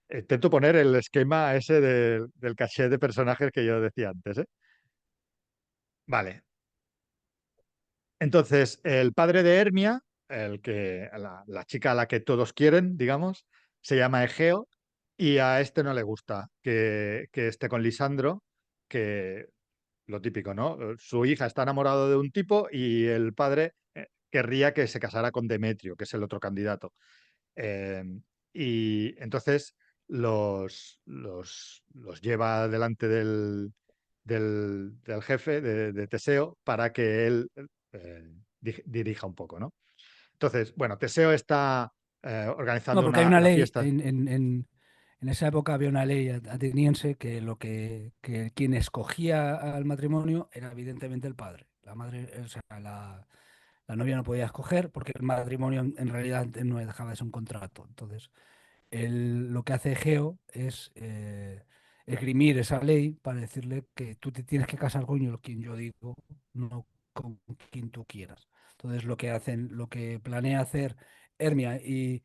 Intento poner el esquema ese del caché de personajes que yo decía antes, ¿eh? Vale, entonces, el padre de Hermia, la chica a la que todos quieren, digamos, se llama Egeo y a este no le gusta que esté con Lisandro, que lo típico, ¿no? Su hija está enamorado de un tipo y el padre querría que se casara con Demetrio, que es el otro candidato. Eh, y entonces los lleva delante del jefe de Teseo para que él eh, dirija un poco, ¿no? Entonces, bueno, Teseo está No, organizando porque hay una la ley, fiesta. en esa época había una ley ateniense que que quien escogía al matrimonio era evidentemente el padre. La madre, o sea, la novia no podía escoger porque el matrimonio en realidad no dejaba de ser un contrato. Entonces, lo que hace Egeo es esgrimir esa ley para decirle que tú te tienes que casar con quien yo digo, no con quien tú quieras. Entonces, lo que planea hacer Hermia y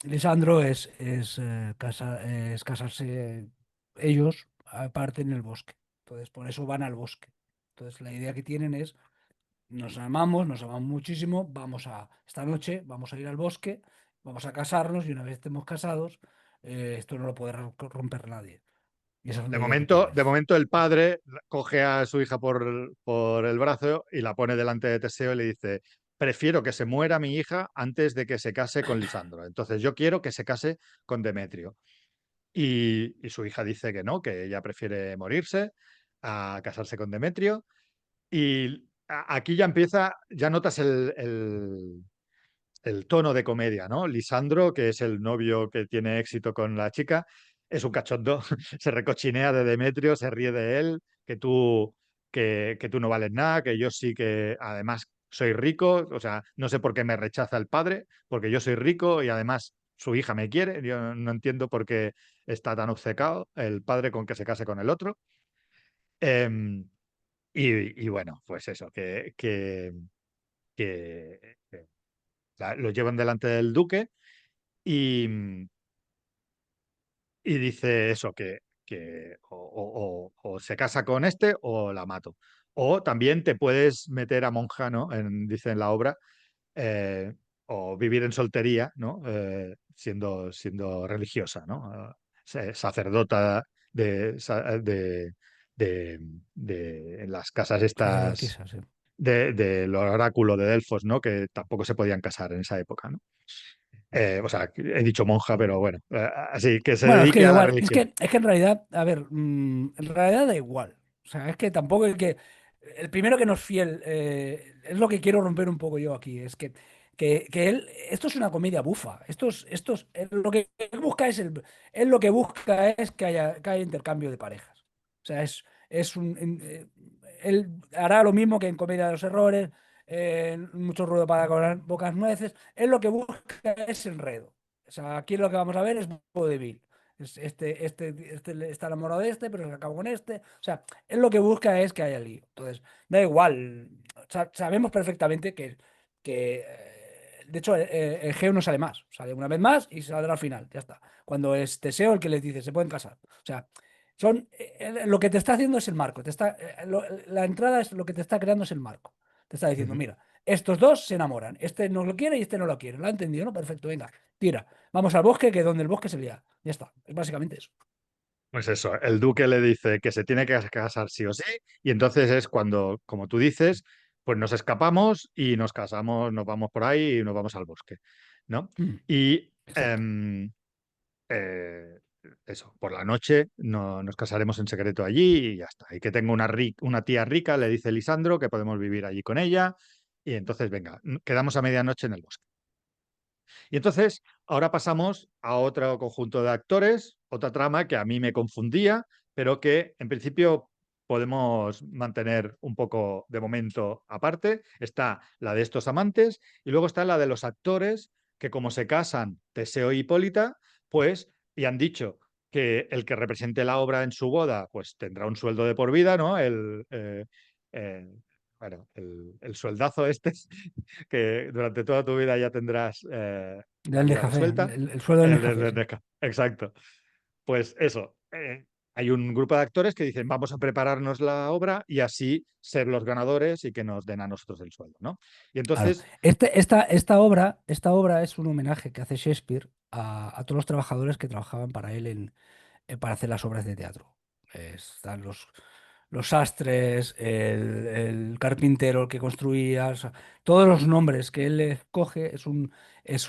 Lisandro es casarse ellos aparte en el bosque. Entonces, por eso van al bosque. Entonces, la idea que tienen es, nos amamos muchísimo, esta noche vamos a ir al bosque, vamos a casarnos y una vez estemos casados, esto no lo puede romper nadie. Y esa es la idea que tienen. De momento el padre coge a su hija por el brazo y la pone delante de Teseo y le dice, prefiero que se muera mi hija antes de que se case con Lisandro. Entonces yo quiero que se case con Demetrio. Y su hija dice que no, que ella prefiere morirse a casarse con Demetrio. Y aquí ya empieza, ya notas el tono de comedia, ¿no? Lisandro, que es el novio que tiene éxito con la chica, es un cachondo, se recochinea de Demetrio, se ríe de él, que tú no vales nada, que yo sí que además soy rico, o sea, no sé por qué me rechaza el padre, porque yo soy rico y además su hija me quiere, yo no entiendo por qué está tan obcecado el padre con que se case con el otro. Em, y bueno, pues eso, que lo llevan delante del duque y, y dice eso, que o se casa con este o la mato. O también te puedes meter a monja, ¿no? Dice en la obra, eh, o vivir en soltería, ¿no? Siendo religiosa, ¿no? Sacerdota de, de, en las casas estas Sacerdotisa, sí. del oráculo de Delfos, ¿no? Que tampoco se podían casar en esa época, ¿no? O sea, he dicho monja, pero bueno, así que se Bueno, es que dedique a la igual, religión. es que en realidad, a ver, en realidad da igual. O sea, es que tampoco el que. El primero que nos fiel, es lo que quiero romper un poco yo aquí, es que él, esto es una comedia bufa. Lo que busca él lo que busca es que haya intercambio de parejas. O sea, él hará lo mismo que en Comedia de los Errores, mucho ruido para con pocas nueces. Él lo que busca es enredo. O sea, aquí lo que vamos a ver es vodevil. Este está enamorado de este, pero se acaba con este. O sea, él lo que busca es que haya lío. Entonces, da igual. Sabemos perfectamente de hecho, Egeo no sale más. Sale una vez más y saldrá al final. Ya está. Cuando es Teseo el que les dice, se pueden casar. O sea, lo que te está haciendo es el marco. La entrada es lo que te está creando es el marco. Te está diciendo, Ujú. mira, estos dos se enamoran. Este no lo quiere y este no lo quiere. ¿Lo ha entendido, no? Perfecto, venga, tira. Vamos al bosque, que donde el bosque se lía. Ya está. Es básicamente eso. Pues eso, el duque le dice que se tiene que casar sí o sí, y entonces es cuando, como tú dices, pues nos escapamos y nos casamos, nos vamos por ahí y nos vamos al bosque, ¿no? Mm, Y exacto. eh, eso, por la noche nos casaremos en secreto allí y ya está. Y que tengo una tía rica, le dice Lisandro, que podemos vivir allí con ella, y entonces, venga, quedamos a medianoche en el bosque. Y entonces, ahora pasamos a otro conjunto de actores, otra trama que a mí me confundía, pero que en principio podemos mantener un poco de momento aparte. Está la de estos amantes y luego está la de los actores que como se casan Teseo y Hipólita, pues, y han dicho que el que represente la obra en su boda, pues tendrá un sueldo de por vida, ¿no? Eh, bueno, el sueldazo este que durante toda tu vida ya tendrás la Del vida Nescafé, resuelta. el suelo del Nescafé, sí. Exacto. Pues eso, hay un grupo de actores que dicen, vamos a prepararnos la obra y así ser los ganadores y que nos den a nosotros el sueldo, ¿no? Y Claro. entonces, Esta obra es un homenaje que hace Shakespeare a todos los trabajadores que trabajaban para él para hacer las obras de teatro. Están los sastres, el carpintero, el que construía, o sea, todos los nombres que él le coge es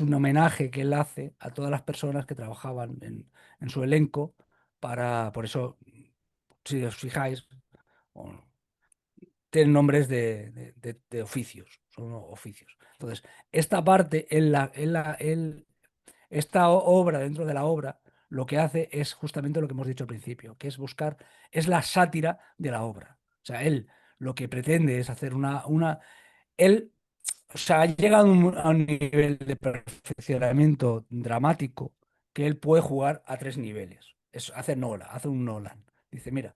un homenaje que él hace a todas las personas que trabajaban en su elenco por eso, si os fijáis, bueno, tienen nombres de oficios, son oficios. Entonces, esta parte, esta obra dentro de la obra, lo que hace es justamente lo que hemos dicho al principio, que es la sátira de la obra. O sea, él lo que pretende es hacer él, o sea, ha llegado a un nivel de perfeccionamiento dramático que él puede jugar a tres niveles. Hace un Nolan. Dice, mira,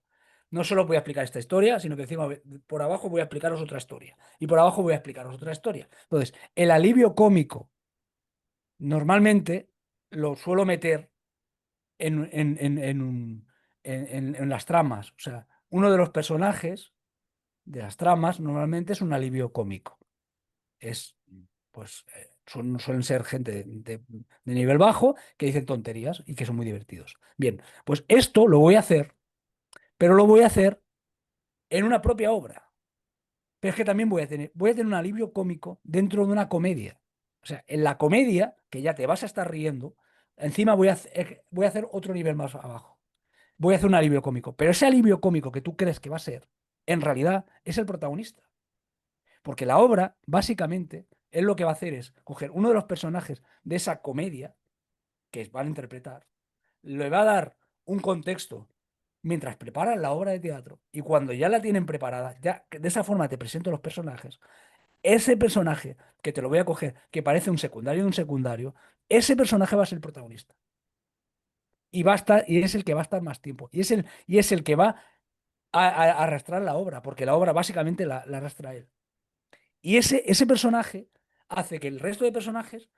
no solo voy a explicar esta historia, sino que encima por abajo voy a explicaros otra historia. Y por abajo voy a explicaros otra historia. Entonces, el alivio cómico normalmente lo suelo meter en las tramas. O sea, uno de los personajes de las tramas normalmente es un alivio cómico. Es, pues, suelen ser gente de nivel bajo que dicen tonterías y que son muy divertidos. Bien, pues esto lo voy a hacer, pero lo voy a hacer en una propia obra. pero es que también voy a tener un alivio cómico dentro de una comedia. O sea, en la comedia, que ya te vas a estar riendo, encima voy a hacer otro nivel más abajo. Voy a hacer un alivio cómico. Pero ese alivio cómico que tú crees que va a ser, en realidad es el protagonista. Porque la obra, básicamente, él lo que va a hacer es coger uno de los personajes de esa comedia que van a interpretar, le va a dar un contexto mientras preparan la obra de teatro y cuando ya la tienen preparada, ya de esa forma te presento los personajes, ese personaje que te lo voy a coger, que parece un secundario de un secundario, ese personaje va a ser el protagonista. Y va a estar, y es el que va a estar más tiempo. Y es el que va a arrastrar la obra, porque la obra básicamente la arrastra él. Y ese personaje hace que el resto de personajes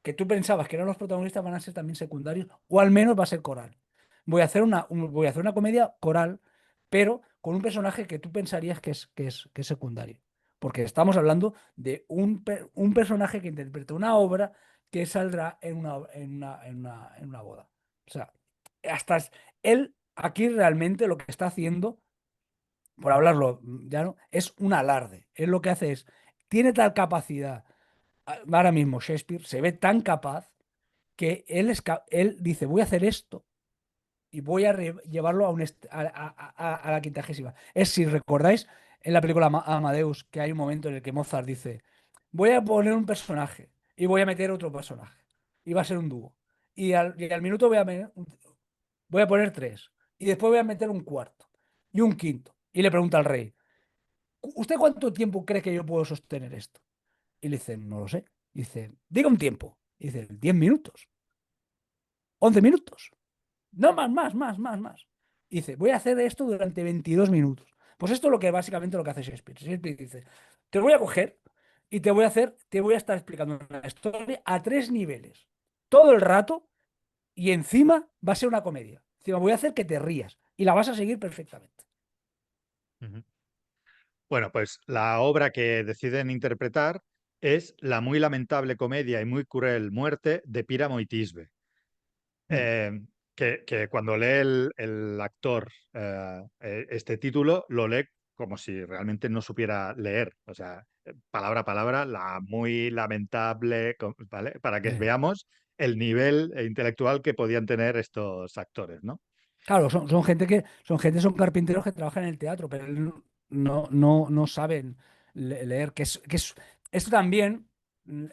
que tú pensabas que eran los protagonistas van a ser también secundarios, o al menos va a ser coral. Voy a hacer una comedia coral, pero con un personaje que tú pensarías que es secundario. Porque estamos hablando de un personaje que interpreta una obra que saldrá en una boda. O sea, hasta él aquí realmente lo que está haciendo por hablarlo ya no, es un alarde. Él lo que hace es, tiene tal capacidad, ahora mismo Shakespeare se ve tan capaz que él dice, voy a hacer esto y voy a llevarlo a la quinta.ª. Es si recordáis en la película Amadeus que hay un momento en el que Mozart dice, voy a poner un personaje y voy a meter otro personaje y va a ser un dúo. Y al minuto voy a poner tres y después voy a meter un cuarto y un quinto. Y le pregunta al rey, ¿usted cuánto tiempo cree que yo puedo sostener esto? Y le dicen, no lo sé. Y dice, diga un tiempo. Y dice, 10 minutos, 11 minutos. No, más. Y dice, voy a hacer esto durante 22 minutos. Pues esto es básicamente lo que hace Shakespeare. Shakespeare dice, te voy a coger y te voy a estar explicando una historia a tres niveles. Todo el rato y encima va a ser una comedia. Encima voy a hacer que te rías y la vas a seguir perfectamente. Ujú. Bueno, pues la obra que deciden interpretar es la muy lamentable comedia y muy cruel muerte de Píramo y Tisbe. Mm. Eh, que cuando lee el actor este título, lo lee como si realmente no supiera leer. O sea, palabra a palabra, la muy lamentable, ¿vale? Para que Eh, veamos el nivel intelectual que podían tener estos actores, ¿no? Claro, son carpinteros que trabajan en el teatro, pero no saben leer. Esto también,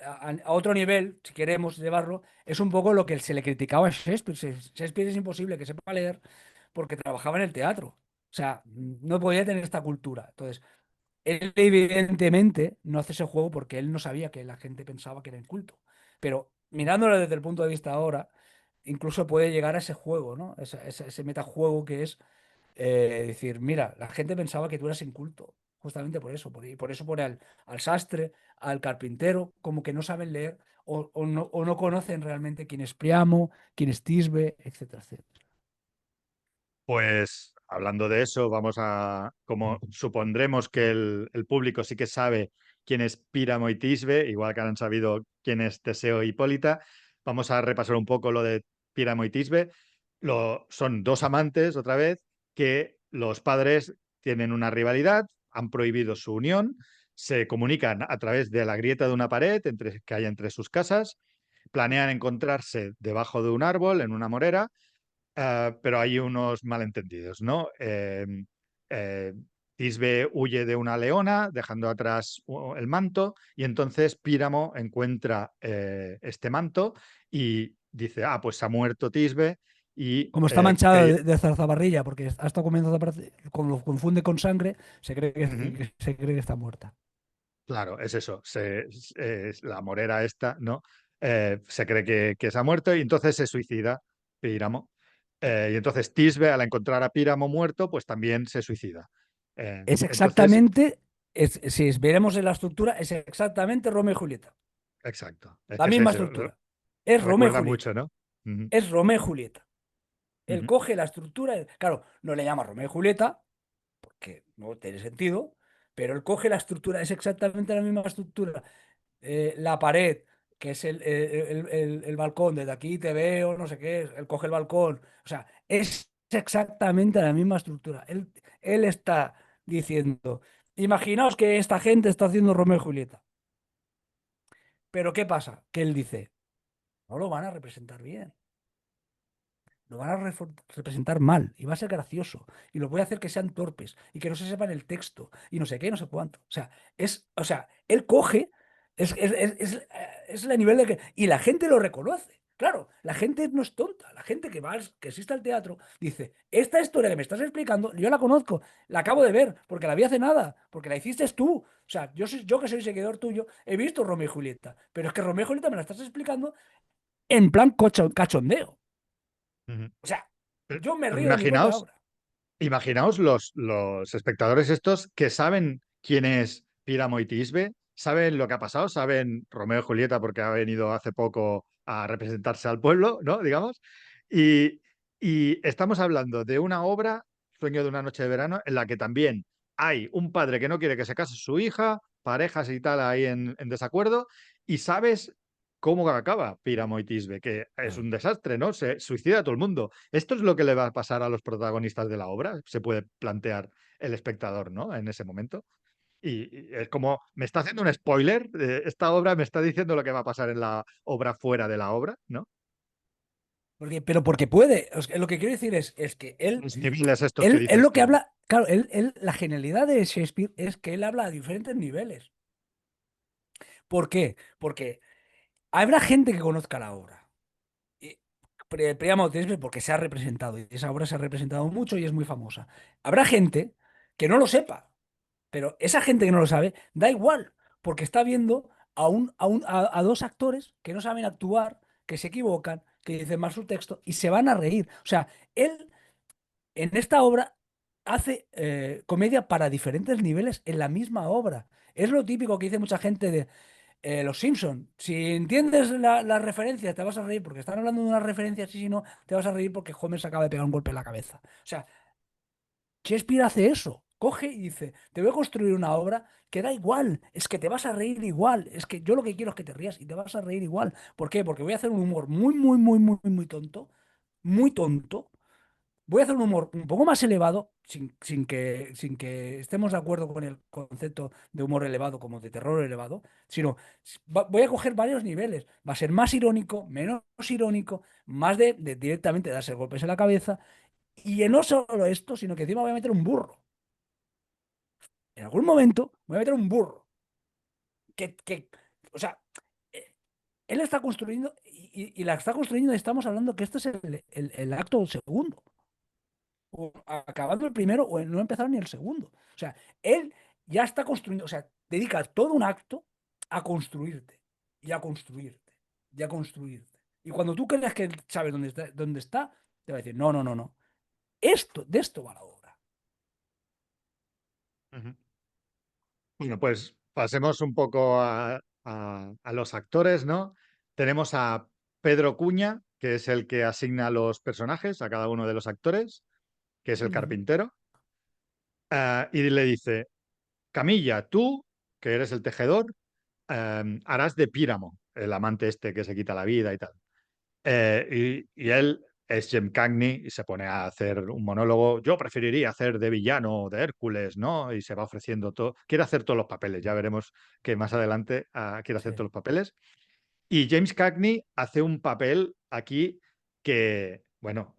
a otro nivel, si queremos llevarlo, es un poco lo que se le criticaba a Shakespeare. Shakespeare es imposible que sepa leer porque trabajaba en el teatro. O sea, no podía tener esta cultura. Entonces, él evidentemente no hace ese juego porque él no sabía que la gente pensaba que era inculto. Pero mirándolo desde el punto de vista ahora, incluso puede llegar a ese juego, ¿no? Ese metajuego que es decir, mira, la gente pensaba que tú eras inculto, justamente por eso. Y por eso pone al sastre, al carpintero, como que no saben leer o no conocen realmente quién es Priamo, quién es Tisbe, etcétera, etcétera. Pues hablando de eso, como supondremos que el público sí que sabe quién es Píramo y Tisbe, igual que han sabido quién es Teseo y Hipólita, vamos a repasar un poco lo de Píramo y Tisbe. Son dos amantes, otra vez, que los padres tienen una rivalidad, han prohibido su unión, se comunican a través de la grieta de una pared que hay entre sus casas, planean encontrarse debajo de un árbol, en una morera. Pero hay unos malentendidos, ¿no? Eh, Tisbe huye de una leona, dejando atrás el manto, y entonces Píramo encuentra este manto y dice, ah, pues ha muerto Tisbe, y Como está manchada de zarzabarrilla, porque ha estado comiendo zarzabarrilla, como lo confunde con sangre, se cree que, Ujú. se cree que está muerta. Claro, es eso. La morera esta, ¿no? Se cree que se ha muerto y entonces se suicida Píramo. Y entonces Tisbe, al encontrar a Píramo muerto, pues también se suicida. Es Entonces, exactamente, si veremos en la estructura, es exactamente Romeo y Julieta. exacto. Es La que es misma eso. estructura. Es Romeo y Recuerda Julieta. mucho, ¿no? Ujú, Es Romeo y Julieta. Él ujú. coge la estructura, claro, no le llama Romeo y Julieta, porque no tiene sentido, pero él coge la estructura, es exactamente la misma estructura. La pared, que es el balcón, desde aquí te veo, no sé qué, él coge el balcón, o sea, es exactamente la misma estructura. Él está diciendo. Imaginaos que esta gente está haciendo Romeo y Julieta. Pero ¿qué pasa? Que él dice, no lo van a representar bien. Lo van a representar mal y va a ser gracioso y lo voy a hacer que sean torpes y que no se sepan el texto y no sé qué, no sé cuánto. O sea, él coge, es el nivel de que... Y la gente lo reconoce. Claro, la gente no es tonta. La gente que va, que existe al teatro, dice, esta historia que me estás explicando, yo la conozco, la acabo de ver, porque la vi hace nada, porque la hiciste tú. O sea, yo que soy seguidor tuyo, he visto Romeo y Julieta, pero es que Romeo y Julieta me la estás explicando en plan cachondeo. Ujú. O sea, Pero yo me pero río de mi propia imaginaos, obra. imaginaos los espectadores estos que saben quién es Píramo y Tisbe, saben lo que ha pasado, saben Romeo y Julieta porque ha venido hace poco a representarse al pueblo, ¿no? Digamos. Y, y estamos hablando de una obra, Sueño de una noche de verano, en la que también hay un padre que no quiere que se case su hija, parejas y tal ahí en desacuerdo, y sabes cómo acaba Píramo y Tisbe, que es Claro. un desastre, ¿no? Se suicida a todo el mundo. Esto es lo que le va a pasar a los protagonistas de la obra, se puede plantear el espectador, ¿no? En ese momento. Y es como, me está haciendo un spoiler, esta obra me está diciendo lo que va a pasar en la obra fuera de la obra, ¿no? Pero porque puede. Lo que quiero decir es que Los niveles estos que él dices lo que tú. habla, claro, la genialidad de Shakespeare es que él habla a diferentes niveles. ¿Por qué? Porque habrá gente que conozca la obra. Y, Príamo de Tesbe porque se ha representado, y esa obra se ha representado mucho y es muy famosa. Habrá gente que no lo sepa. Pero esa gente que no lo sabe, da igual, porque está viendo a dos actores que no saben actuar, que se equivocan, que dicen mal su texto y se van a reír. O sea, él en esta obra hace comedia para diferentes niveles en la misma obra. Es lo típico que dice mucha gente de Los Simpson. Si entiendes la referencia, te vas a reír porque están hablando de una referencia, así, si no, te vas a reír porque Homer se acaba de pegar un golpe en la cabeza. O sea, Shakespeare hace eso. Coge y dice, te voy a construir una obra que da igual, es que te vas a reír igual, es que yo lo que quiero es que te rías y te vas a reír igual. ¿Por qué? Porque voy a hacer un humor muy, muy, muy, muy, muy tonto, muy tonto. Voy a hacer un humor un poco más elevado, sin que estemos de acuerdo con el concepto de humor elevado como de terror elevado, sino voy a coger varios niveles. Va a ser más irónico, menos irónico, más de directamente darse golpes en la cabeza. Y no solo esto, sino que encima voy a meter un burro. En algún momento voy a meter un burro. O sea, eh, él está construyendo y la está construyendo. Y estamos hablando que este es el acto segundo. O acabando el primero o no empezaron ni el segundo. O sea, él ya está construyendo. O sea, dedica todo un acto a construirte y a construirte y a construirte. Y cuando tú creas que él sabe dónde está, te va a decir, no, no, no, no. De esto va la obra. Ujú. Bueno, pues pasemos un poco a los actores, ¿no? Tenemos a Pedro Cuña, que es el que asigna los personajes a cada uno de los actores, que es el Ujú, carpintero, y le dice, Camilla, tú, que eres el tejedor, harás de Píramo, el amante este que se quita la vida y tal. Y él es Jim Cagney y se pone a hacer un monólogo. Yo preferiría hacer de villano, de Hércules, ¿no? Y se va ofreciendo todo. Quiere hacer todos los papeles. Ya veremos que más adelante quiere hacer sí. todos los papeles. Y James Cagney hace un papel aquí que, bueno,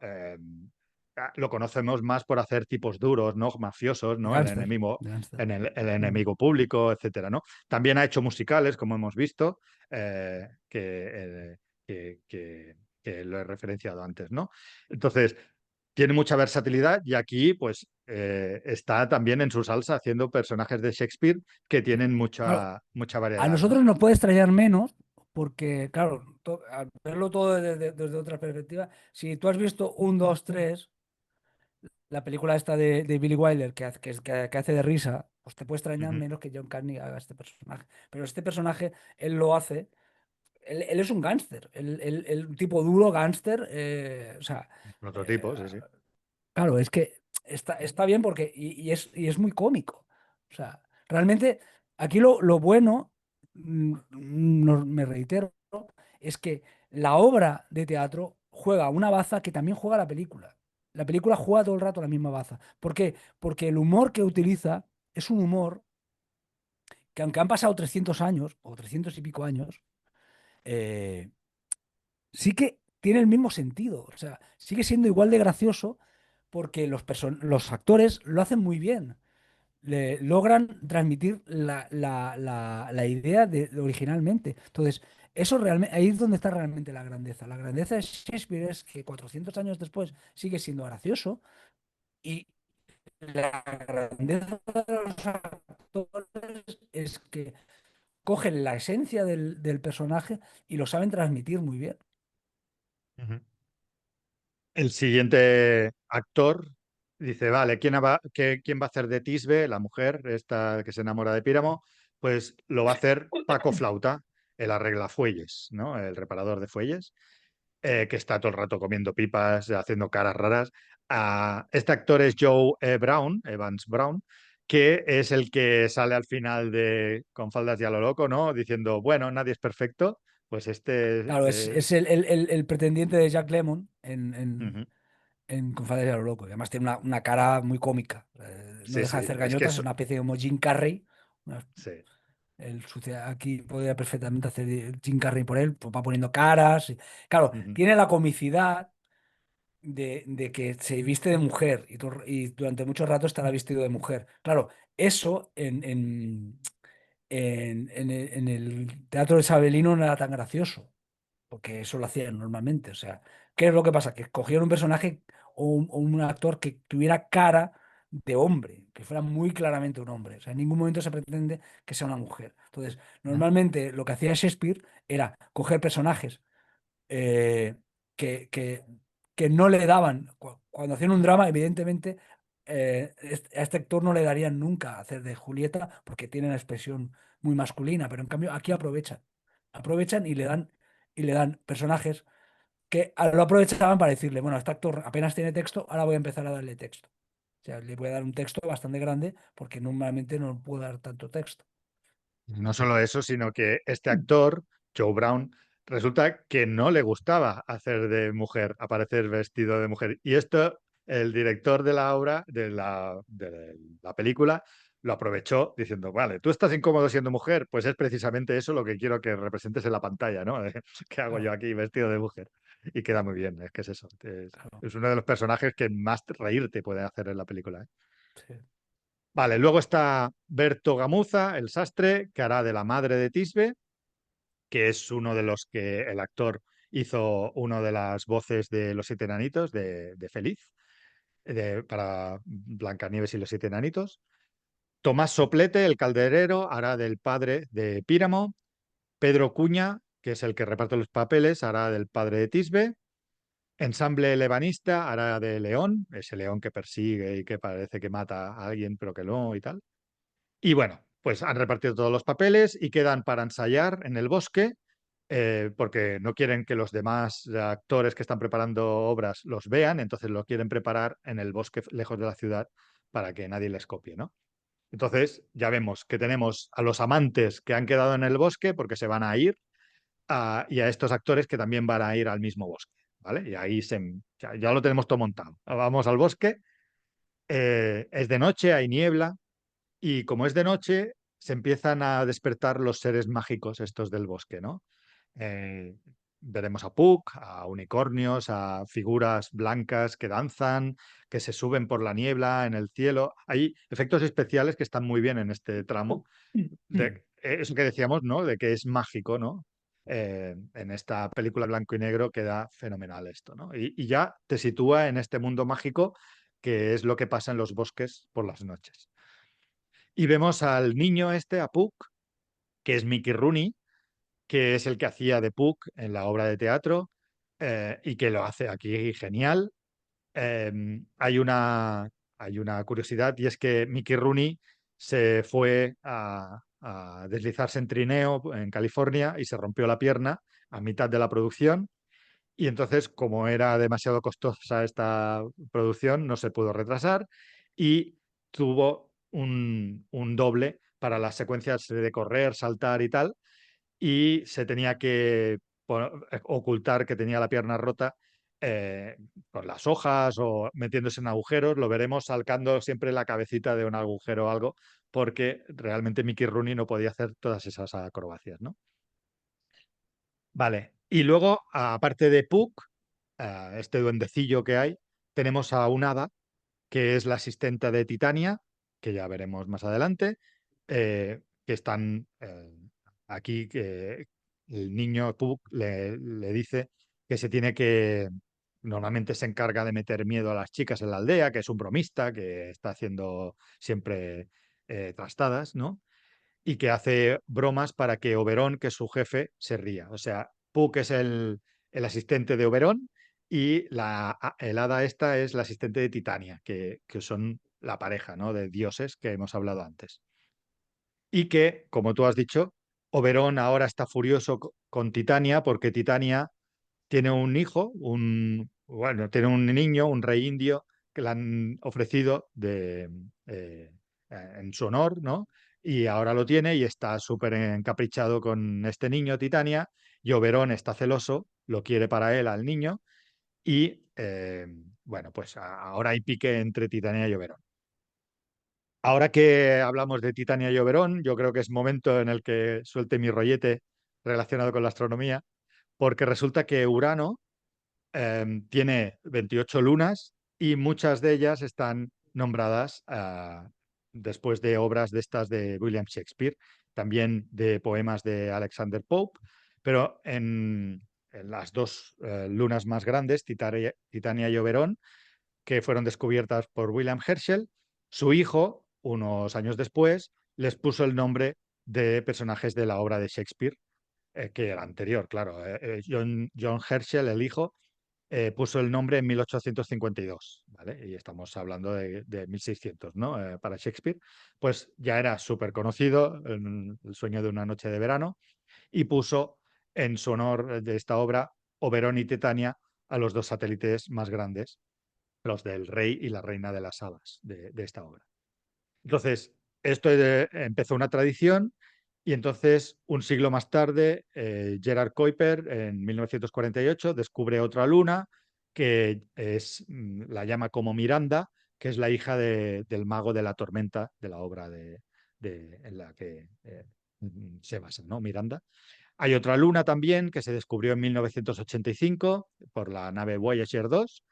lo conocemos más por hacer tipos duros, ¿no? Mafiosos, De ¿no? gánster, de gánster. El Mm. enemigo público, etcétera, ¿no? También ha hecho musicales, como hemos visto, que lo he referenciado antes, ¿no? Entonces, tiene mucha versatilidad y aquí, pues, está también en su salsa haciendo personajes de Shakespeare que Sí. tienen Claro, mucha a variedad, ¿no? nosotros nos puede extrañar menos porque, claro, al verlo todo desde otra perspectiva, si tú has visto un 2 3 la película esta de Billy Wilder que hace de risa, pues te puede extrañar Ujú. menos que John Carney haga este personaje. Pero este personaje, él lo hace, él es un gángster, un tipo duro gángster, o sea, eh, Prototipo, sí, sí. claro, es que está bien porque y es muy cómico. O sea, realmente aquí lo bueno, me reitero, es que la obra de teatro juega una baza que también juega la película. La película juega todo el rato la misma baza. ¿Por qué? Porque el humor que utiliza es un humor que aunque han pasado 300 años, o 300 y pico años, eh, sí que tiene el mismo sentido. O sea, sigue siendo igual de gracioso porque los actores lo hacen muy bien. Logran transmitir la idea originalmente. Entonces, eso realmente, ahí es donde está realmente la grandeza. La grandeza de Shakespeare es que 400 años después sigue siendo gracioso y la grandeza de los actores es que cogen la esencia del personaje y lo saben transmitir muy bien. Ujú. El siguiente actor dice, vale, ¿quién va a hacer de Tisbe, la mujer, esta que se enamora de Píramo? Pues lo va a hacer Paco Flauta, el arreglafuelles, ¿no? El reparador de fuelles, que está todo el rato comiendo pipas, haciendo caras raras. Este actor es Joe Brown, Evans Brown, que es el que sale al final de Con faldas y a lo loco, ¿no? Diciendo, bueno, nadie es perfecto. Pues este... Claro, es el pretendiente de Jack Lemmon ujú. en Confades a lo loco. Y además tiene una cara muy cómica. No Sí, deja de sí, hacer es que gañotas, es una especie como Jim Carrey. sí. Aquí podría perfectamente hacer Jim Carrey por él, pues va poniendo caras. Claro, Ujú. tiene la comicidad de que se viste de mujer y durante mucho rato estará vestido de mujer. Claro, eso en el teatro de Sabelino no era tan gracioso porque eso lo hacían normalmente. O sea, ¿qué es lo que pasa? Que cogieron un personaje o un actor que tuviera cara de hombre, que fuera muy claramente un hombre. O sea, en ningún momento se pretende que sea una mujer. Entonces, normalmente lo que hacía Shakespeare era coger personajes eh, que, que, que no le daban, cuando hacían un drama, evidentemente, a este actor no le darían nunca hacer de Julieta porque tiene una expresión muy masculina, pero en cambio aquí aprovechan y le dan personajes que lo aprovechaban para decirle, bueno, este actor apenas tiene texto, ahora voy a empezar a darle texto. O sea, le voy a dar un texto bastante grande porque normalmente no puedo dar tanto texto. No solo eso, sino que este Mm. actor, Joe Brown, resulta que no le gustaba hacer de mujer, aparecer vestido de mujer. Y esto, el director de la obra, de la película, lo aprovechó diciendo, vale, tú estás incómodo siendo mujer, pues es precisamente eso lo que quiero que representes en la pantalla, ¿no? ¿Qué hago yo Claro, aquí vestido de mujer? Y queda muy bien, es que es eso. Es, claro, es uno de los personajes que más reírte puede hacer en la película, ¿eh? sí. Vale, luego está Berto Gamuza, el sastre, que hará de la madre de Tisbe, que es uno de los que el actor hizo una de las voces de Los Siete Enanitos, de Feliz, para Blancanieves y los Siete Enanitos. Tomás Soplete, el calderero, hará del padre de Píramo. Pedro Cuña, que es el que reparte los papeles, hará del padre de Tisbe. Ensamble Lebanista hará de León, ese león que persigue y que parece que mata a alguien, pero que no y tal. Y bueno, pues han repartido todos los papeles y quedan para ensayar en el bosque, porque no quieren que los demás actores que están preparando obras los vean, entonces lo quieren preparar en el bosque lejos de la ciudad para que nadie les copie, ¿no? Entonces ya vemos que tenemos a los amantes que han quedado en el bosque porque se van a ir, y a estos actores que también van a ir al mismo bosque, ¿vale? Y ahí ya lo tenemos todo montado. Vamos al bosque, es de noche, hay niebla, y como es de noche, se empiezan a despertar los seres mágicos estos del bosque, ¿no? Eh, Veremos a Puck, a unicornios, a figuras blancas que danzan, que se suben por la niebla en el cielo. Hay efectos especiales que están muy bien en este tramo. Mm. Eso que decíamos, ¿no? De que es mágico, ¿no? En esta película blanco y negro queda fenomenal esto, ¿no? Y ya te sitúa en este mundo mágico que es lo que pasa en los bosques por las noches. Y vemos al niño este, a Puck, que es Mickey Rooney, que es el que hacía de Puck en la obra de teatro, y que lo hace aquí genial. Eh, hay una, hay una curiosidad y es que Mickey Rooney se fue a deslizarse en trineo en California y se rompió la pierna a mitad de la producción. Y entonces, como era demasiado costosa esta producción, no se pudo retrasar y tuvo un doble para las secuencias de correr, saltar y tal, y se tenía que ocultar que tenía la pierna rota, con las hojas o metiéndose en agujeros. Lo veremos salcando siempre la cabecita de un agujero o algo porque realmente Mickey Rooney no podía hacer todas esas acrobacias, ¿no? Vale. Y luego, aparte de Puck, este duendecillo que hay, tenemos a un hada, que es la asistente de Titania, que ya veremos más adelante, que están aquí, que el niño Puck le dice que se tiene que, normalmente se encarga de meter miedo a las chicas en la aldea, que es un bromista, que está haciendo siempre trastadas, ¿no? Y que hace bromas para que Oberón, que es su jefe, se ría. O sea, Puck es el asistente de Oberón y el hada esta es la asistente de Titania, que son la pareja, ¿no? De dioses que hemos hablado antes. Y que, como tú has dicho, Oberón ahora está furioso con Titania porque Titania tiene un hijo, bueno, tiene un niño, un rey indio, que le han ofrecido en su honor, ¿no? Y ahora lo tiene y está súper encaprichado con este niño, Titania, y Oberón está celoso, lo quiere para él al niño, y bueno, pues ahora hay pique entre Titania y Oberón. Ahora que hablamos de Titania y Oberón, yo creo que es momento en el que suelte mi rollete relacionado con la astronomía, porque resulta que Urano tiene 28 lunas y muchas de ellas están nombradas después de obras de estas de William Shakespeare, también de poemas de Alexander Pope, pero en las dos lunas más grandes, Titania y Oberón, que fueron descubiertas por William Herschel, su hijo, unos años después, les puso el nombre de personajes de la obra de Shakespeare, que era anterior, claro. John Herschel, el hijo, puso el nombre en 1852, ¿vale? Y estamos hablando de 1600, ¿no? Para Shakespeare, pues ya era súper conocido, El sueño de una noche de verano, y puso en su honor de esta obra Oberón y Titania a los dos satélites más grandes, los del rey y la reina de las hadas de esta obra. Entonces, esto empezó una tradición y entonces, un siglo más tarde, Gerard Kuiper, en 1948, descubre otra luna que la llama como Miranda, que es la hija del mago de la tormenta de la obra en la que se basa, ¿no? Miranda. Hay otra luna también que se descubrió en 1985 por la nave Voyager 2,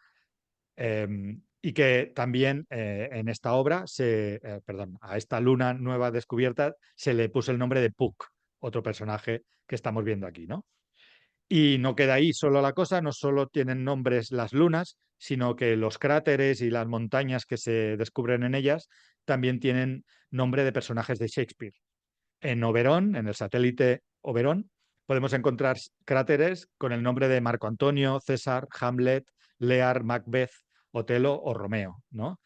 y que también en esta obra, perdón, a esta luna nueva descubierta se le puso el nombre de Puck, otro personaje que estamos viendo aquí, ¿no? Y no queda ahí solo la cosa, no solo tienen nombres las lunas, sino que los cráteres y las montañas que se descubren en ellas también tienen nombre de personajes de Shakespeare. En Oberón, en el satélite Oberón, podemos encontrar cráteres con el nombre de Marco Antonio, César, Hamlet, Lear, Macbeth, Otelo o Romeo, ¿no?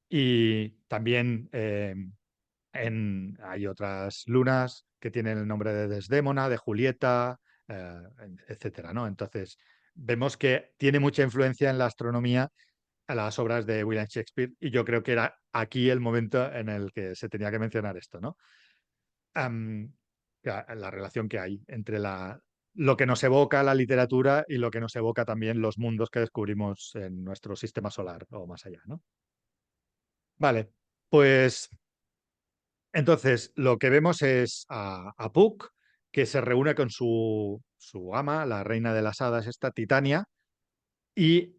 Y también hay otras lunas que tienen el nombre de Desdémona, de Julieta, eh, etcétera, ¿no? Entonces, vemos que tiene mucha influencia en la astronomía a las obras de William Shakespeare y yo creo que era aquí el momento en el que se tenía que mencionar esto, ¿no? am, la relación que hay entre lo que nos evoca la literatura y lo que nos evoca también los mundos que descubrimos en nuestro sistema solar o más allá, ¿no? Vale, pues entonces lo que vemos es a Puck, que se reúne con su ama, la reina de las hadas, esta Titania, y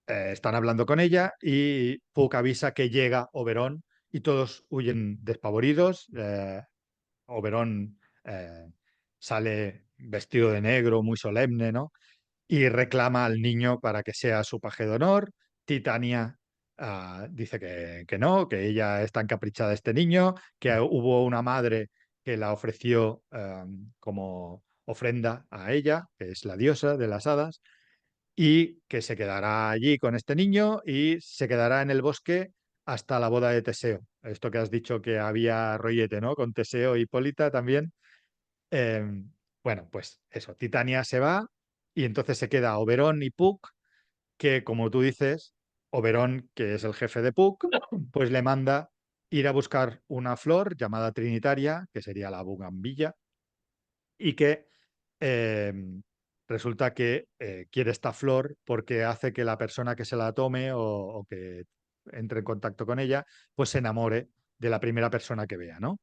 están hablando con ella y Puck avisa que llega Oberón y todos huyen despavoridos. Oberón sale vestido de negro, muy solemne, ¿no? Y reclama al niño para que sea su paje de honor. Titania dice que no, que ella está encaprichada de este niño, que hubo una madre que la ofreció como ofrenda a ella, que es la diosa de las hadas, y que se quedará allí con este niño y se quedará en el bosque hasta la boda de Teseo. Esto que has dicho que había rollete, ¿no? Con Teseo y Hipólita también. Eh, bueno, pues eso, Titania se va y entonces se queda Oberón y Puck, que como tú dices, Oberón, que es el jefe de Puck, pues le manda ir a buscar una flor llamada Trinitaria, que sería la bugambilla, y que eh, resulta que quiere esta flor porque hace que la persona que se la tome o que entre en contacto con ella, pues se enamore de la primera persona que vea, ¿no?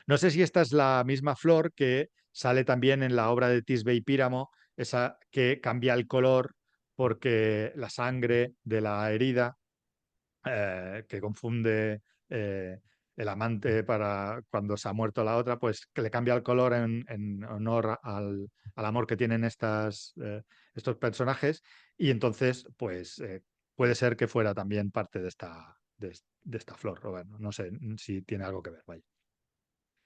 No sé si esta es la misma flor que sale también en la obra de Tisbe y Píramo, esa que cambia el color porque la sangre de la herida que confunde el amante para cuando se ha muerto la otra, pues que le cambia el color en honor al amor que tienen estos personajes y entonces pues puede ser que fuera también parte de esta flor. O bueno, no sé si tiene algo que ver, vaya.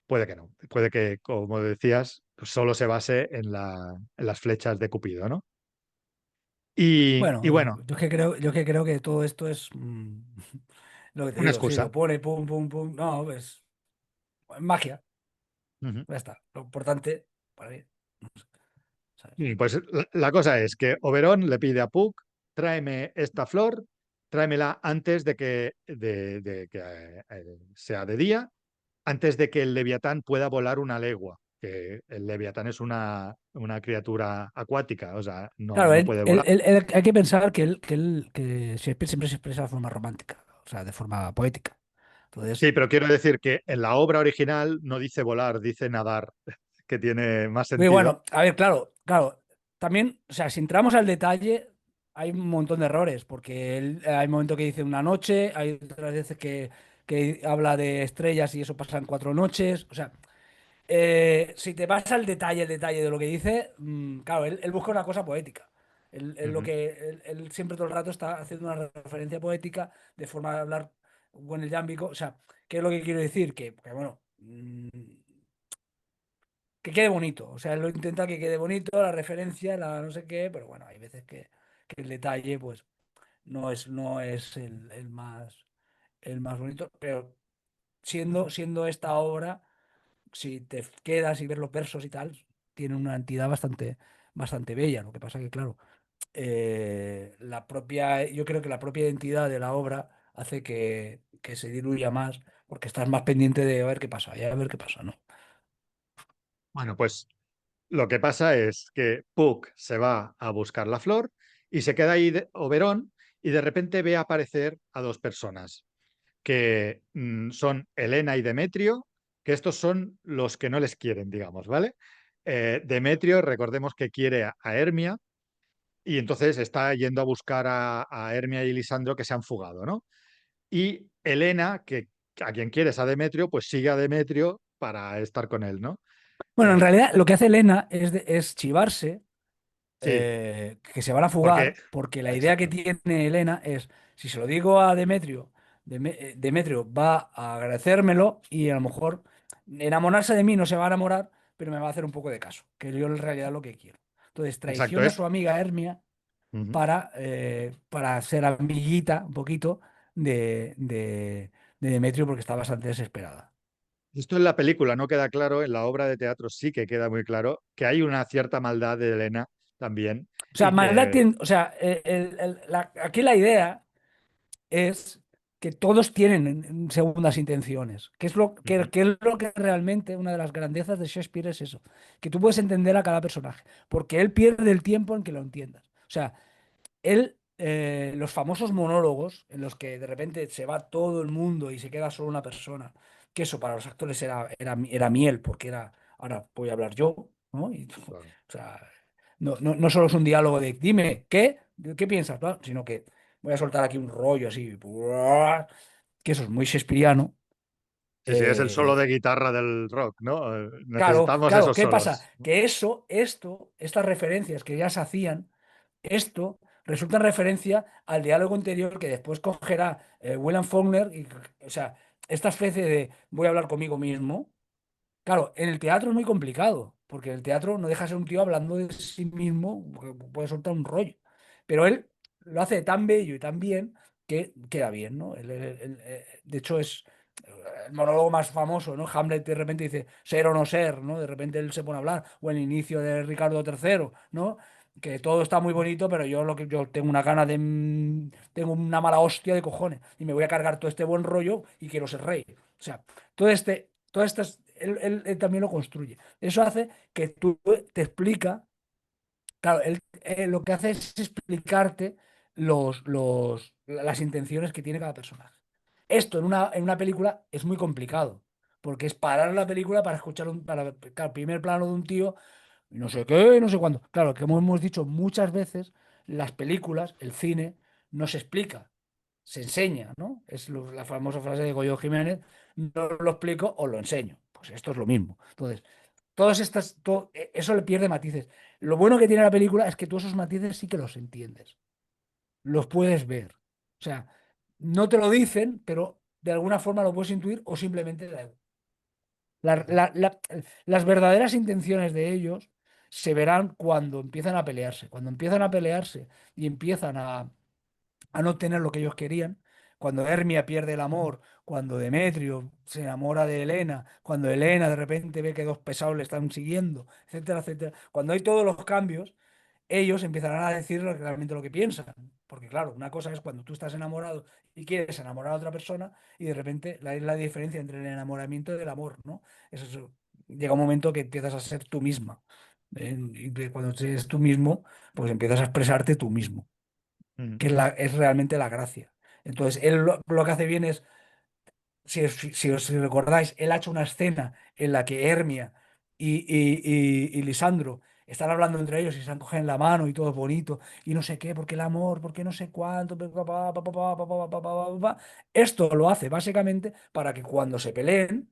Puede que no, puede que, como decías, pues solo se base en las flechas de Cupido, ¿no? Y bueno, Yo es que creo que todo esto es lo que te una digo, sí, excusa. lo pone, pum, pum, pum. No, es magia, Ujú. ya está. Lo importante para mí, ¿sabes? Pues la cosa es que Oberón le pide a Puck, tráeme esta flor, tráemela antes de que sea de día, antes de que el Leviatán pueda volar una legua, que el Leviatán es una criatura acuática, o sea, no, Claro, no puede volar. hay que pensar que Shakespeare siempre se expresa de forma romántica, o sea, de forma poética. Entonces, Sí, pero quiero decir que en la obra original no dice volar, dice nadar, que tiene más muy sentido. bueno, a ver, claro, claro. También, o sea, si entramos al detalle, hay un montón de errores, porque hay un momento que dice una noche, hay otras veces que habla de estrellas y eso pasa en 4 noches. O sea, si te vas al detalle, el detalle de lo que dice, claro, él busca una cosa poética. Ujú. Él siempre todo el rato está haciendo una referencia poética de forma de hablar con el yámbico. O sea, ¿qué es lo que quiero decir? Que bueno, que quede bonito. O sea, él lo intenta que quede bonito, la referencia, la no sé qué, pero bueno, hay veces que el detalle, pues, no es el más bonito. Pero siendo esta obra, si te quedas y ves los versos y tal, tiene una entidad bastante bella. Lo que pasa que, claro, yo creo que la propia identidad de la obra hace que se diluya más, porque estás más pendiente de a ver qué pasa, y a ver qué pasa, ¿no? Bueno, pues lo que pasa es que Puck se va a buscar la flor y se queda ahí Oberón y de repente ve aparecer a dos personas que son Helena y Demetrio, que estos son los que no les quieren, digamos, ¿vale? Demetrio, recordemos que quiere a Hermia y entonces está yendo a buscar a Hermia y Lisandro que se han fugado, ¿no? Y Helena, que a quien quiere es a Demetrio, pues sigue a Demetrio para estar con él, ¿no? Bueno, en realidad lo que hace Elena es chivarse, Sí, que se van a porque... fugar, porque la idea que Exacto, tiene Elena es, si se lo digo a Demetrio, Demetrio va a agradecérmelo y a lo mejor enamorarse de mí no se va a enamorar, pero me va a hacer un poco de caso, que yo en realidad lo que quiero. Entonces exacto, traiciona a su amiga Hermia Ujú. para ser amiguita un poquito de Demetrio porque está bastante desesperada. Esto en la película no queda claro, en la obra de teatro sí que queda muy claro que hay una cierta maldad de Elena también O sea, y maldad que... o sea, aquí la idea es que todos tienen segundas intenciones. Ujú. Que es lo que realmente una de las grandezas de Shakespeare es eso, que tú puedes entender a cada personaje, porque él pierde el tiempo en que lo entiendas. O sea, los famosos monólogos en los que de repente se va todo el mundo y se queda solo una persona, que eso para los actores era miel, porque ahora voy a hablar yo, ¿no? Claro. O sea, no solo es un diálogo de dime, ¿qué piensas? ¿No? Sino que voy a soltar aquí un rollo así, ¡buah! Que eso es muy shakespeariano. Sí, sí, es el solo de Eh, guitarra del rock, ¿no? claro, Necesitamos claro, esos ¿qué pasa? solos. Que estas referencias que ya se hacían, esto resulta en referencia al diálogo anterior que después cogerá William Faulkner, o sea, esta especie de voy a hablar conmigo mismo. Claro, en el teatro es muy complicado, porque el teatro no deja de ser un tío hablando de sí mismo, porque puede soltar un rollo. Pero él lo hace tan bello y tan bien que queda bien, ¿no? De hecho, es el monólogo más famoso, ¿no? Hamlet de repente dice ser o no ser, ¿no? De repente él se pone a hablar, o el inicio de Ricardo III, ¿no? Que todo está muy bonito, pero yo tengo una gana tengo una mala hostia de cojones y me voy a cargar todo este buen rollo y quiero ser rey. O sea, todas estas, él también lo construye. Eso hace que tú te explica, claro, él lo que hace es explicarte las intenciones que tiene cada personaje. Esto en una película es muy complicado, porque es parar la película para escuchar claro, primer plano de un tío, y no sé qué, no sé cuándo. Claro, como hemos dicho muchas veces, las películas, el cine, no se explica, se enseña, ¿no? Es la famosa frase de Goyo Jiménez, no lo explico, os lo enseño. Pues esto es lo mismo. Entonces, todas estas, eso le pierde matices. Lo bueno que tiene la película es que tú esos matices sí que los entiendes, los puedes ver. O sea, no te lo dicen, pero de alguna forma lo puedes intuir o simplemente Ujú, las verdaderas intenciones de ellos se verán cuando empiezan a pelearse. Cuando empiezan a pelearse y empiezan a no tener lo que ellos querían, cuando Hermia pierde el amor, cuando Demetrio se enamora de Helena, cuando Helena de repente ve que dos pesados le están siguiendo, etcétera, etcétera. Cuando hay todos los cambios, ellos empezarán a decir realmente lo que piensan. Porque claro, una cosa es cuando tú estás enamorado y quieres enamorar a otra persona y de repente la diferencia entre el enamoramiento y el amor, ¿no? Eso, llega un momento que empiezas a ser tú misma. Y cuando eres tú mismo, pues empiezas a expresarte tú mismo, ujú, que es realmente la gracia. Entonces, él lo que hace bien es si os recordáis, él ha hecho una escena en la que Hermia y Lisandro están hablando entre ellos y se han cogido la mano y todo bonito y no sé qué, porque el amor, porque no sé cuánto, esto lo hace básicamente para que cuando se peleen,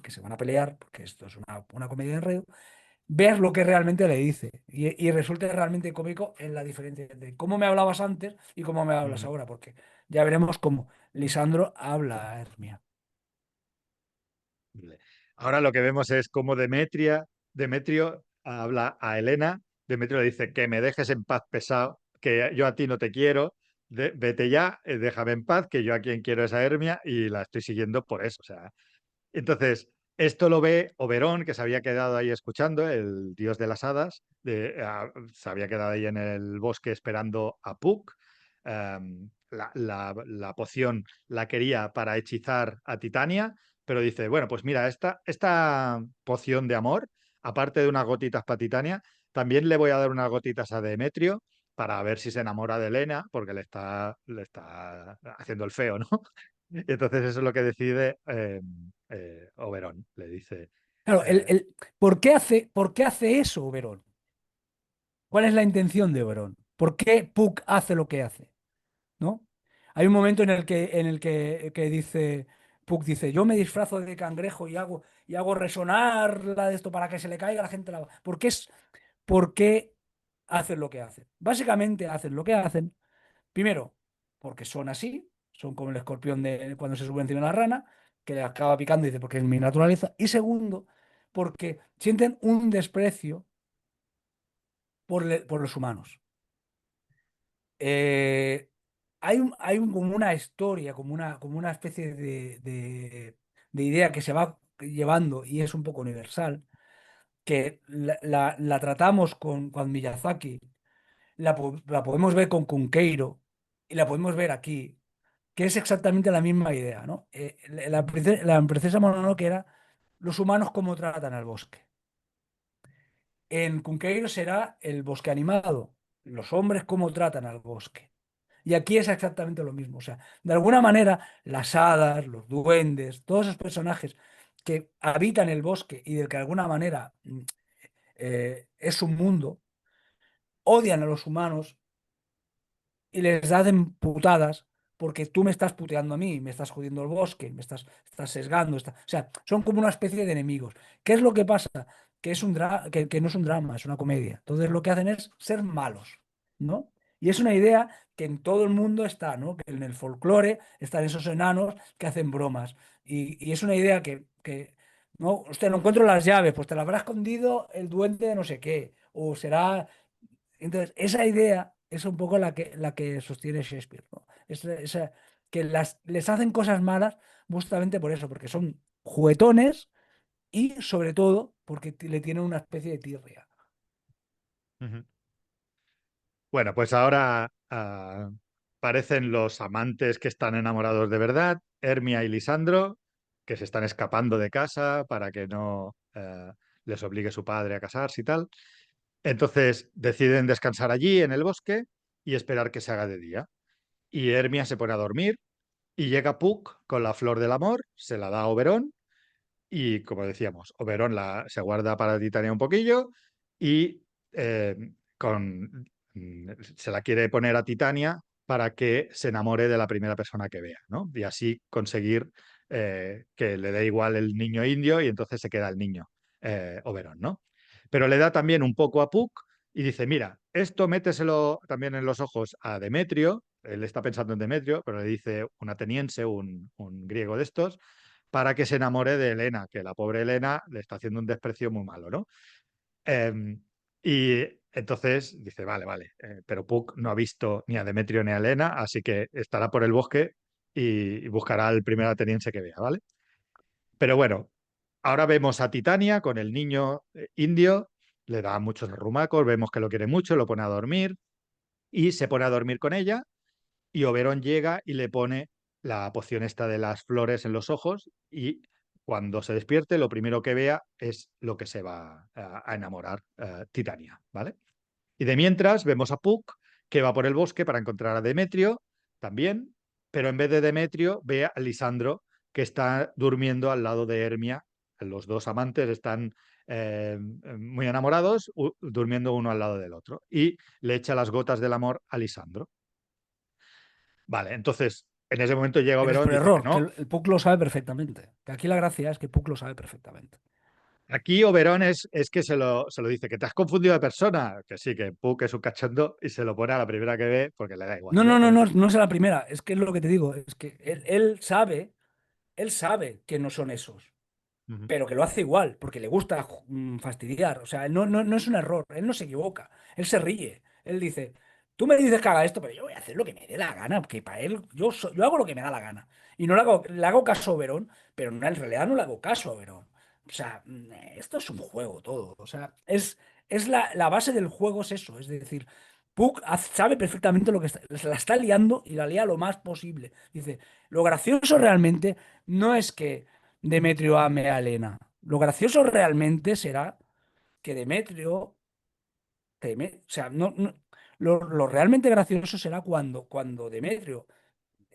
que se van a pelear, porque esto es una comedia de enredo, veas lo que realmente le dice y resulte realmente cómico en la diferencia de cómo me hablabas antes y cómo me hablas ujú. ahora, porque ya veremos cómo Lisandro habla a Hermia. Vale. Ahora lo que vemos es cómo Demetrio habla a Helena. Demetrio le dice que me dejes en paz, pesado, que yo a ti no te quiero, vete ya, déjame en paz, que yo a quien quiero es a Hermia y la estoy siguiendo por eso. O sea, entonces, esto lo ve Oberón, que se había quedado ahí escuchando, el dios de las hadas, se había quedado ahí en el bosque esperando a Puck. La poción la quería para hechizar a Titania, pero dice, bueno, pues mira, esta poción de amor, aparte de unas gotitas para Titania, también le voy a dar unas gotitas a Demetrio para ver si se enamora de Helena, porque le está haciendo el feo, ¿no? Y entonces eso es lo que decide Oberón. Le dice, Claro, eh, por qué hace eso Oberón? ¿Cuál es la intención de Oberón? ¿Por qué Puck hace lo que hace? ¿No? Hay un momento que dice, Puck dice, yo me disfrazo de cangrejo y hago resonar la de esto para que se le caiga a la gente la... ¿Por qué hacen lo que hacen? Básicamente hacen lo que hacen, primero, porque son así, son como el escorpión de cuando se sube encima de la rana, que le acaba picando y dice, porque es mi naturaleza. Y segundo, porque sienten un desprecio por los humanos. Eh, como una historia, como una especie de idea que se va llevando y es un poco universal, que la tratamos con Miyazaki, la podemos ver con Kunkeiro y la podemos ver aquí, que es exactamente la misma idea, ¿no? La princesa Mononoke era los humanos cómo tratan al bosque. En Kunkeiro será el bosque animado, los hombres cómo tratan al bosque. Y aquí es exactamente lo mismo. O sea, de alguna manera, las hadas, los duendes, todos esos personajes que habitan el bosque y del que de alguna manera es un mundo, odian a los humanos y les hacen putadas porque tú me estás puteando a mí, me estás jodiendo el bosque, estás sesgando. O sea, son como una especie de enemigos. ¿Qué es lo que pasa? Que no es un drama, es una comedia. Entonces lo que hacen es ser malos, ¿no? Y es una idea que en todo el mundo está, ¿no? Que en el folclore están esos enanos que hacen bromas. Y es una idea no, usted no encuentro las llaves, pues te las habrá escondido el duende de no sé qué. O será entonces, esa idea es un poco la que sostiene Shakespeare, ¿no? Que les hacen cosas malas justamente por eso, porque son juguetones y sobre todo porque le tienen una especie de tirria. ujú. Bueno, pues ahora parecen los amantes que están enamorados de verdad, Hermia y Lisandro, que se están escapando de casa para que no les obligue su padre a casarse y tal. Entonces deciden descansar allí en el bosque y esperar que se haga de día. Y Hermia se pone a dormir Y llega Puck con la flor del amor, se la da a Oberón y, como decíamos, Oberón se guarda para Titania un poquillo y eh, se la quiere poner a Titania para que se enamore de la primera persona que vea, ¿no? Y así conseguir que le dé igual el niño indio y entonces se queda el niño, Oberón, ¿no? Pero le da también un poco a Puck y dice, mira, esto méteselo también en los ojos a Demetrio, él está pensando en Demetrio, pero le dice un ateniense, un griego de estos, para que se enamore de Helena, que la pobre Helena le está haciendo un desprecio muy malo, ¿no? Eh, y entonces dice, vale, vale, pero Puck no ha visto ni a Demetrio ni a Helena, así que estará por el bosque y buscará al primer ateniense que vea, ¿vale? Pero bueno, ahora vemos a Titania con el niño indio, le da muchos rumacos, vemos que lo quiere mucho, lo pone a dormir y se pone a dormir con ella y Oberón llega y le pone la poción esta de las flores en los ojos y cuando se despierte lo primero que vea es lo que se va a enamorar Titania, ¿vale? Y de mientras vemos a Puck que va por el bosque para encontrar a Demetrio también, pero en vez de Demetrio ve a Lisandro que está durmiendo al lado de Hermia. Los dos amantes están muy enamorados, durmiendo uno al lado del otro. Y le echa las gotas del amor a Lisandro. Vale, entonces en ese momento llega Pero es Oberón, por dice que error, que no. el Puck lo sabe perfectamente. Que aquí la gracia es que Puck lo sabe perfectamente. Aquí Oberón es que se lo dice, que te has confundido de persona. Que sí, que Puck es un cachondo y se lo pone a la primera que ve porque le da igual, No, ¿no? no, no, no, no es la primera. Es que es lo que te digo. Es que él sabe que no son esos, Ujú. pero que lo hace igual, porque le gusta fastidiar. O sea, no es un error, él no se equivoca, él se ríe. Él dice, tú me dices que haga esto, pero yo voy a hacer lo que me dé la gana, porque para él yo hago lo que me da la gana. Y no le hago caso a Verón, pero en realidad no le hago caso a Verón. O sea, esto es un juego todo. O sea, es la base del juego es eso. Es decir, Puck sabe perfectamente lo que la está liando y la lía lo más posible. Dice, lo gracioso realmente no es que Demetrio ame a Helena. Lo gracioso realmente será que Demetrio o sea, lo realmente gracioso será cuando Demetrio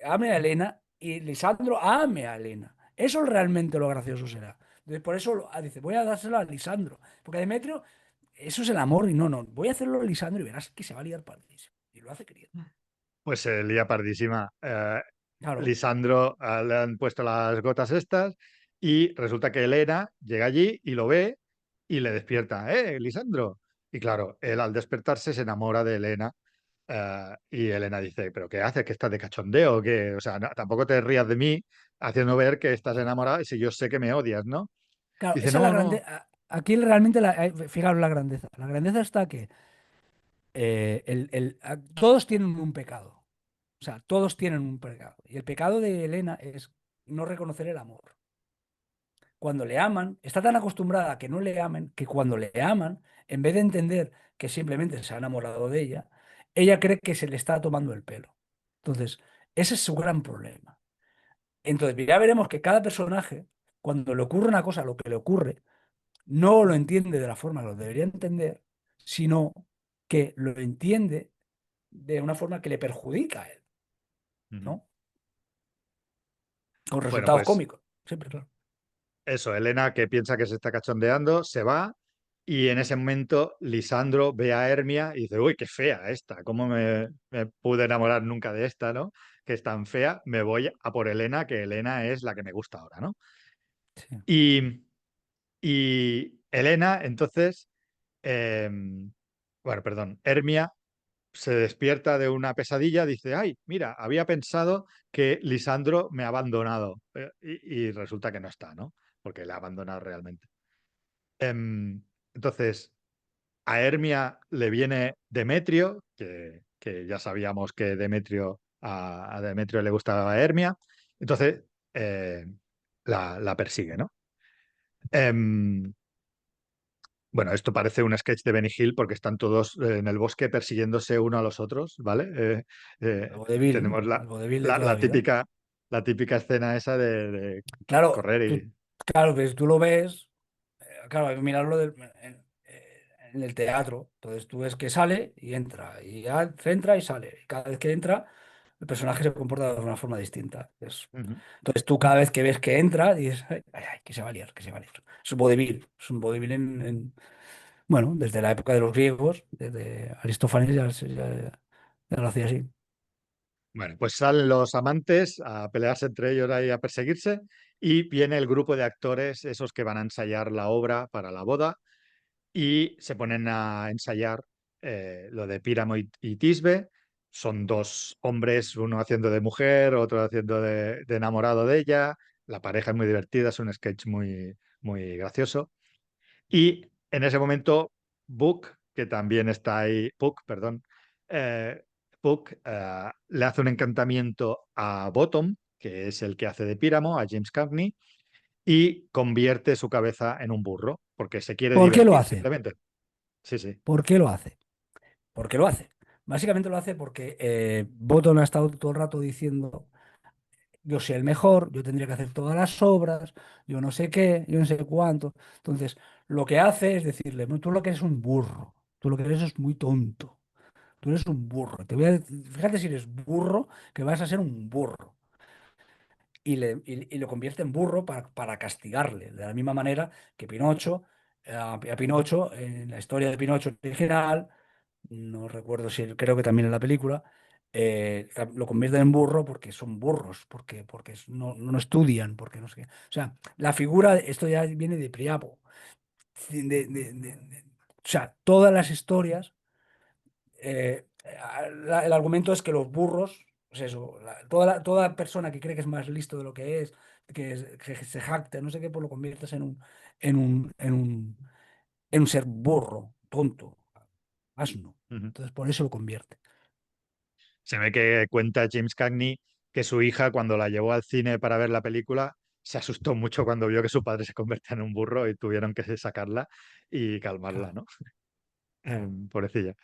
ame a Helena y Lisandro ame a Helena. Eso realmente lo gracioso será. Entonces, por eso dice, voy a dárselo a Lisandro. Porque Demetrio, eso es el amor y no, voy a hacerlo a Lisandro y verás que se va a liar pardísimo. Y lo hace queriendo. Pues se lía pardísima. Claro, Lisandro le han puesto las gotas estas y resulta que Elena llega allí y lo ve y le despierta, Lisandro! Y claro, él al despertarse se enamora de Elena y Elena dice, ¿pero qué haces? ¿Que estás de cachondeo? ¿Qué? O sea, tampoco te rías de mí haciendo ver que estás claro. enamorada si yo sé que me odias, ¿no? Claro, Dice, esa es la no, no. grandeza. Aquí realmente, fijaros la grandeza. La grandeza está que todos tienen un pecado. O sea, todos tienen un pecado. Y el pecado de Elena es no reconocer el amor. Cuando le aman, está tan acostumbrada a que no le amen, que cuando le aman, en vez de entender que simplemente se ha enamorado de ella cree que se le está tomando el pelo. Entonces, ese es su gran problema. Entonces, ya veremos que cada personaje, cuando le ocurre una cosa, lo que le ocurre, no lo entiende de la forma que lo debería entender, sino que lo entiende de una forma que le perjudica a él, Ujú. ¿no? Con Bueno, resultados pues cómicos, siempre, claro. eso, Elena, que piensa que se está cachondeando, se va y en ese momento Lisandro ve a Hermia y dice, uy, qué fea esta, ¿cómo me pude enamorar nunca de esta, ¿no? Que es tan fea, me voy a por Elena, que Elena es la que me gusta ahora, ¿no? Sí. Y, y Elena, entonces, eh, bueno, perdón, Hermia se despierta de una pesadilla, dice, ay, mira, había pensado que Lisandro me ha abandonado y resulta que no está, ¿no? Porque le ha abandonado realmente. Entonces, a Hermia le viene Demetrio, que ya sabíamos que a Demetrio le gustaba a Hermia, entonces eh, la persigue, ¿no? Em, bueno, esto parece un sketch de Benny Hill porque están todos en el bosque persiguiéndose uno a los otros, ¿vale? Tenemos El vodevil de toda la la vida. típica, la típica escena esa de Claro, correr y... claro, que si tú lo ves, claro, hay que mirarlo en el teatro. Entonces tú ves que sale y entra, y entra y sale. Y cada vez que entra, el personaje se comporta de una forma distinta. Ujú. Entonces tú cada vez que ves que entra, dices, ay, ay, ay, que se va a liar, que se va a liar. Es un vodevil, es un vodevil bueno, desde la época de los griegos, desde Aristófanes ya lo hacía así. Bueno, pues salen los amantes a pelearse entre ellos ahí, a perseguirse, y viene el grupo de actores, esos que van a ensayar la obra para la boda, y se ponen a ensayar lo de Píramo y Tisbe. Son dos hombres, uno haciendo de mujer, otro haciendo de enamorado de ella. La pareja es muy divertida, es un sketch muy gracioso. Y en ese momento, Book, que también está ahí, Puck, perdón, eh, Puck le hace un encantamiento a Bottom, que es el que hace de Píramo, a James Cagney, y convierte su cabeza en un burro, porque se quiere ¿Por qué lo divertir, hace? simplemente. Sí, sí. ¿Por qué lo hace? ¿Por qué lo hace? Básicamente lo hace porque Button ha estado todo el rato diciendo, yo soy el mejor, yo tendría que hacer todas las obras, yo no sé qué, yo no sé cuánto. Entonces, lo que hace es decirle, "No, tú lo que eres un burro, tú lo que eres es muy tonto, tú eres un burro. Fíjate si eres burro, que vas a ser un burro. Y lo convierte en burro para castigarle, de la misma manera que Pinocho, a Pinocho, en la historia de Pinocho original, no recuerdo si, creo que también en la película, lo convierten en burro porque son burros, porque no estudian, porque no sé qué. O sea, la figura, esto ya viene de Priapo. O sea, todas las historias, el argumento es que los burros, pues eso, toda persona que cree que es más listo de lo que es, que se jacta, no sé qué, pues lo conviertes en un, en un, en un ser burro, tonto, asno. Ujú. Entonces, por eso lo convierte. Se ve que cuenta James Cagney que su hija, cuando la llevó al cine para ver la película, se asustó mucho cuando vio que su padre se convertía en un burro y tuvieron que sacarla y calmarla, Claro, ¿no? claro. Pobrecilla.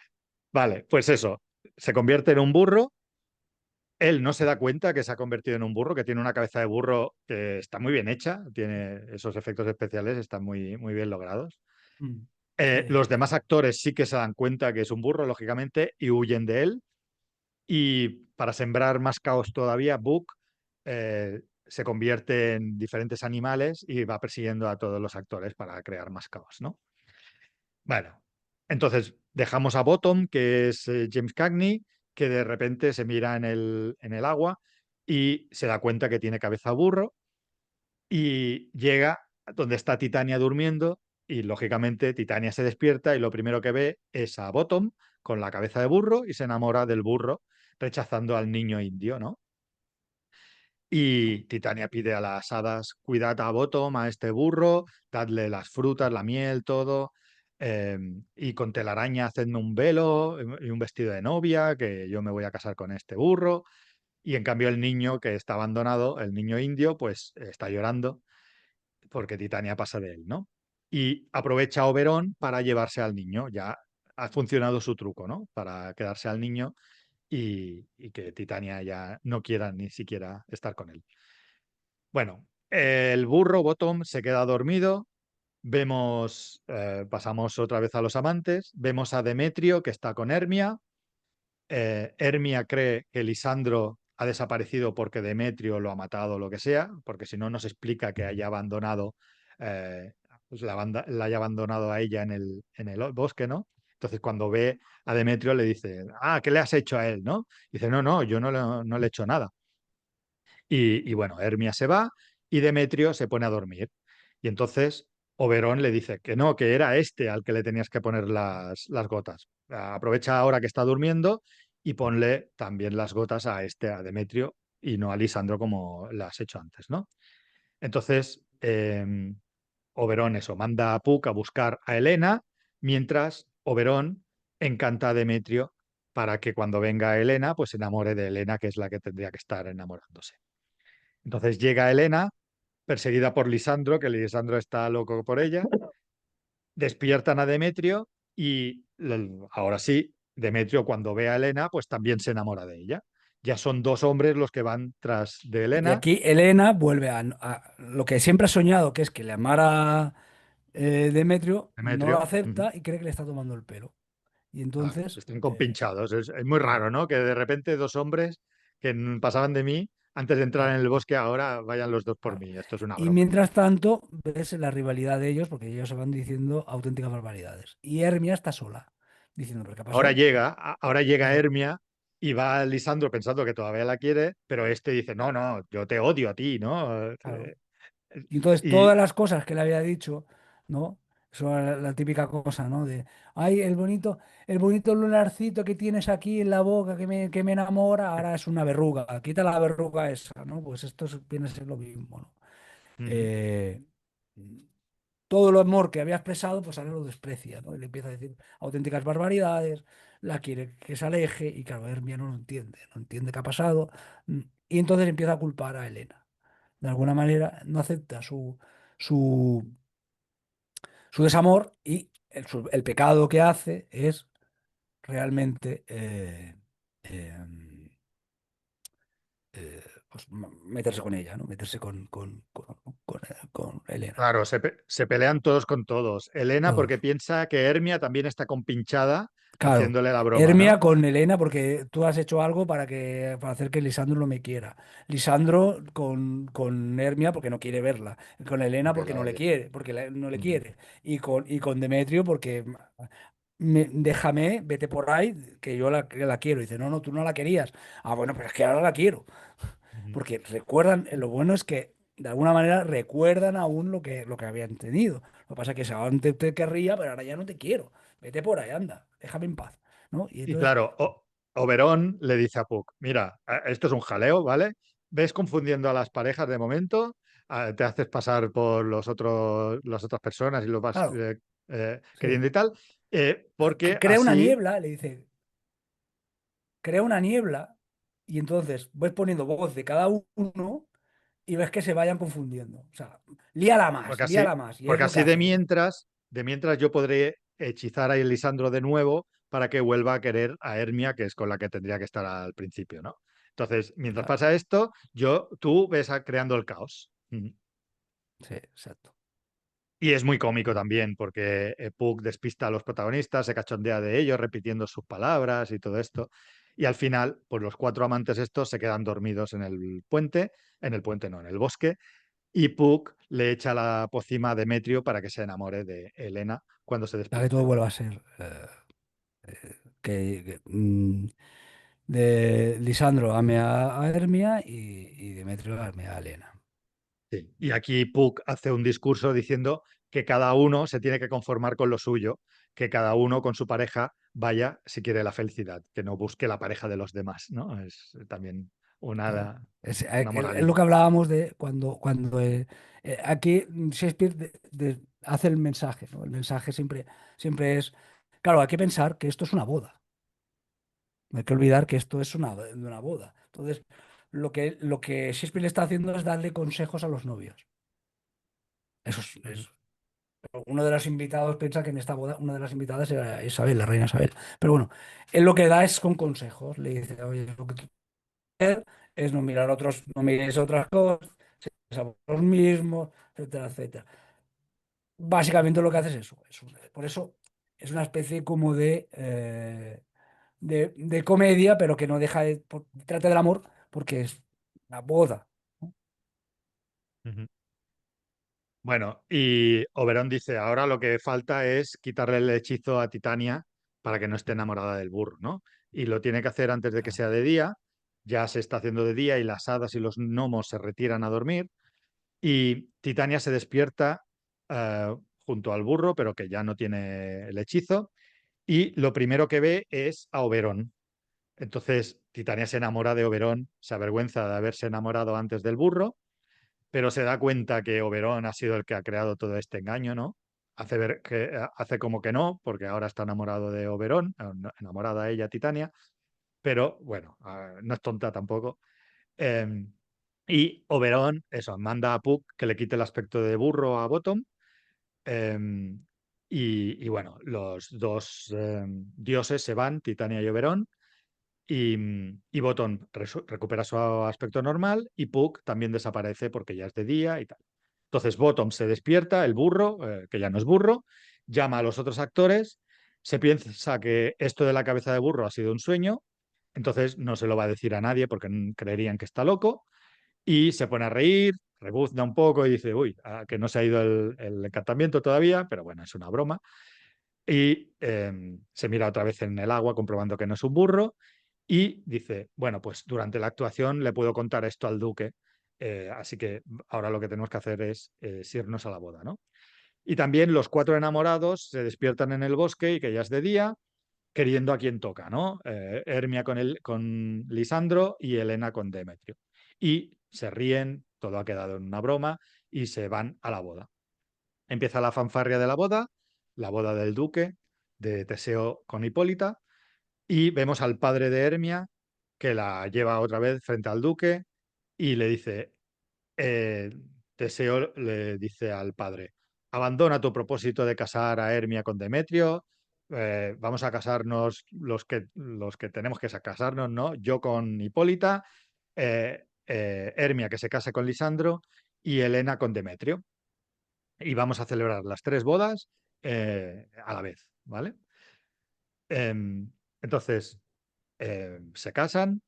Vale, pues eso, se convierte en un burro. Él no se da cuenta que se ha convertido en un burro, que tiene una cabeza de burro que está muy bien hecha, tiene esos efectos especiales, están muy bien logrados. Mm. Sí, Los demás actores sí que se dan cuenta que es un burro, lógicamente, y huyen de él. Y para sembrar más caos todavía, Book se convierte en diferentes animales y va persiguiendo a todos los actores para crear más caos, ¿no? Bueno, entonces dejamos a Bottom, que es James Cagney, que de repente se mira en el agua y se da cuenta que tiene cabeza burro y llega donde está Titania durmiendo y lógicamente Titania se despierta y lo primero que ve es a Bottom con la cabeza de burro y se enamora del burro rechazando al niño indio, ¿no? Y Titania pide a las hadas, cuidad a Bottom, a este burro, dadle las frutas, la miel, todo. Y con telaraña hacedme un velo y un vestido de novia, que yo me voy a casar con este burro. Y en cambio el niño que está abandonado, el niño indio, pues está llorando porque Titania pasa de él, ¿no? Y aprovecha Oberón para llevarse al niño. Ya ha funcionado su truco, ¿no? Para quedarse al niño y que Titania ya no quiera ni siquiera estar con él. Bueno, el burro Bottom se queda dormido. Vemos, pasamos otra vez a los amantes. Vemos a Demetrio que está con Hermia. Hermia cree que Lisandro ha desaparecido porque Demetrio lo ha matado o lo que sea, porque si no nos explica que haya abandonado, eh, pues la haya abandonado a ella en el bosque, ¿no? Entonces cuando ve a Demetrio le dice, ah, ¿qué le has hecho a él, no? Dice, no, no, yo no le he hecho nada. Y bueno, Hermia se va y Demetrio se pone a dormir. Y entonces Oberón le dice que no, que era este al que le tenías que poner las gotas. Aprovecha ahora que está durmiendo y ponle también las gotas a este, a Demetrio, y no a Lisandro como las has hecho antes, ¿no? Entonces, Oberón eso, manda a Puck a buscar a Helena, mientras Oberón encanta a Demetrio para que cuando venga Helena, pues se enamore de Helena, que es la que tendría que estar enamorándose. Entonces llega Helena, perseguida por Lisandro, que Lisandro está loco por ella, despiertan a Demetrio y ahora sí, Demetrio cuando ve a Helena, pues también se enamora de ella. Ya son dos hombres los que van tras de Y Helena. aquí Elena vuelve a lo que siempre ha soñado, que es que le amara Demetrio, no lo Demetrio, ujú. acepta y cree que le está tomando el pelo. Y Claro, entonces, están compinchados. Es muy raro, ¿no? Que de repente dos hombres pasaban de mí antes de entrar Claro, en el bosque, ahora vayan los dos por claro. mí. Esto es una Y broma. mientras tanto, ves la rivalidad de ellos, porque ellos se van diciendo auténticas barbaridades. Y Hermia está sola, diciendo, ¿pero qué ha pasado? Ahora llega Claro, Hermia y va Lisandro pensando que todavía la quiere, pero este dice, no, no, yo te odio a ti, ¿no? claro. Y entonces todas Y las cosas que le había dicho, ¿no? Son la típica cosa, ¿no? De, ay, el bonito lunarcito que tienes aquí en la boca que me enamora, ahora es una verruga. Quita la verruga esa, ¿no? Pues viene a ser lo mismo, ¿no? ujú. Eh, todo el amor que había expresado, pues ahora lo desprecia, ¿no? Y le empieza a decir auténticas barbaridades, la quiere que se aleje, y claro, Hermia no lo entiende, no entiende qué ha pasado, y entonces empieza a culpar a Helena. De alguna manera no acepta su, su desamor, y el pecado que hace es realmente eh, pues, meterse con ella, ¿no? Meterse con Helena. Claro, se pelean todos con todos. Elena Todos. porque piensa que Hermia también está compinchada Claro, haciéndole la broma, ¿no? Hermia con Helena porque tú has hecho algo para hacer que Lisandro no me quiera. Lisandro con Hermia porque no quiere verla. Con Helena Porque porque la no le odia. quiere, porque no le Ujú, quiere. Y con Demetrio porque déjame, vete por ahí, que yo la quiero. Y dice, no, no, tú no la querías. Ah, bueno, pero es que ahora la quiero. ujú. Porque recuerdan, lo bueno es que de alguna manera recuerdan aún lo que habían tenido. Lo que pasa es que antes te querría, pero ahora ya no te quiero. Vete por ahí, anda, déjame en paz, ¿no? Y Y entonces, claro, Oberón le dice a Puck, mira, esto es un jaleo, ¿vale? Ves confundiendo a las parejas de momento, te haces pasar por las otras personas y los vas claro, queriendo sí. y tal, porque Crea una así, niebla, le dice, crea una niebla, y entonces ves poniendo voz de cada uno y ves que se vayan confundiendo. O sea, porque así, líala más, y es porque lo que así hace. de mientras yo podré hechizar a Elisandro de nuevo para que vuelva a querer a Hermia, que es con la que tendría que estar al principio, ¿no? Entonces, mientras Claro, pasa esto, tú ves creando el caos. sí, exacto. Y es muy cómico también, porque Puck despista a los protagonistas, se cachondea de ellos, repitiendo sus palabras y todo esto. Y al final, pues los cuatro amantes estos se quedan dormidos en el puente no, en el bosque, y Puck le echa la pócima a Demetrio para que se enamore de Helena cuando se Para que todo despierte. vuelva a ser de Lisandro ame a Hermia, y Demetrio ame a Helena. Sí. Y aquí Puck hace un discurso diciendo que cada uno se tiene que conformar con lo suyo, que cada uno con su pareja vaya si quiere la felicidad, que no busque la pareja de los demás, ¿no? Es también Claro. una, Es una es lo que moraleja. hablábamos de cuando aquí Shakespeare hace el mensaje, ¿no? El mensaje siempre es, claro, hay que pensar que esto es una boda. No hay que olvidar que esto es una boda. Entonces, lo que Shakespeare le está haciendo es darle consejos a los novios. Eso Ujú, uno de los invitados piensa que en esta boda una de las invitadas era Isabel, la reina Isabel. Pero bueno, él lo que da es con consejos. Le dice, oye, lo que tú es no mirar otros, no mires otras cosas, a vosotros mismos, etcétera, etcétera. Básicamente lo que hace es eso. Por eso es una especie como de comedia, pero que no deja trata del amor, porque es una boda, ¿no? ujú. Bueno, y Oberón dice, ahora lo que falta es quitarle el hechizo a Titania para que no esté enamorada del burro, ¿no? Y lo tiene que hacer antes de que Claro, sea de día. Ya se está haciendo de día y las hadas y los gnomos se retiran a dormir. Y Titania se despierta junto al burro, pero que ya no tiene el hechizo. Y lo primero que ve es a Oberón. Entonces Titania se enamora de Oberón, se avergüenza de haberse enamorado antes del burro, pero se da cuenta que Oberón ha sido el que ha creado todo este engaño, ¿no? Hace como que no, porque ahora está enamorado de Oberón, enamorada ella, Titania, pero bueno, no es tonta tampoco. Eh, y Oberón, eso, manda a Puck que le quite el aspecto de burro a Bottom. eh, y bueno, los dos dioses se van, Titania y Oberón, y Bottom recupera su aspecto normal y Puck también desaparece porque ya es de día y tal. Entonces Bottom se despierta, el burro, que ya no es burro, llama a los otros actores, se piensa que esto de la cabeza de burro ha sido un sueño Entonces no se lo va a decir a nadie porque creerían que está loco y se pone a reír, rebuzna un poco y dice, uy, que no se ha ido el encantamiento todavía, pero bueno, es una broma. Y se mira otra vez en el agua comprobando que no es un burro y dice, bueno, pues durante la actuación le puedo contar esto al duque, así que ahora lo que tenemos que hacer es irnos a la boda, ¿no? Y también los cuatro enamorados se despiertan en el bosque y que ya es de día, queriendo a quien toca, ¿no? Hermia con Lisandro y Helena con Demetrio. Y se ríen, todo ha quedado en una broma y se van a la boda. Empieza la fanfarria de la boda del duque, de Teseo con Hipólita, y vemos al padre de Hermia que la lleva otra vez frente al duque y le dice, eh, Teseo le dice al padre, abandona tu propósito de casar a Hermia con Demetrio, vamos a casarnos los que tenemos que casarnos, ¿no? Yo con Hipólita, Hermia que se case con Lisandro y Helena con Demetrio. Y vamos a celebrar las tres bodas a la vez, ¿vale? Entonces, se casan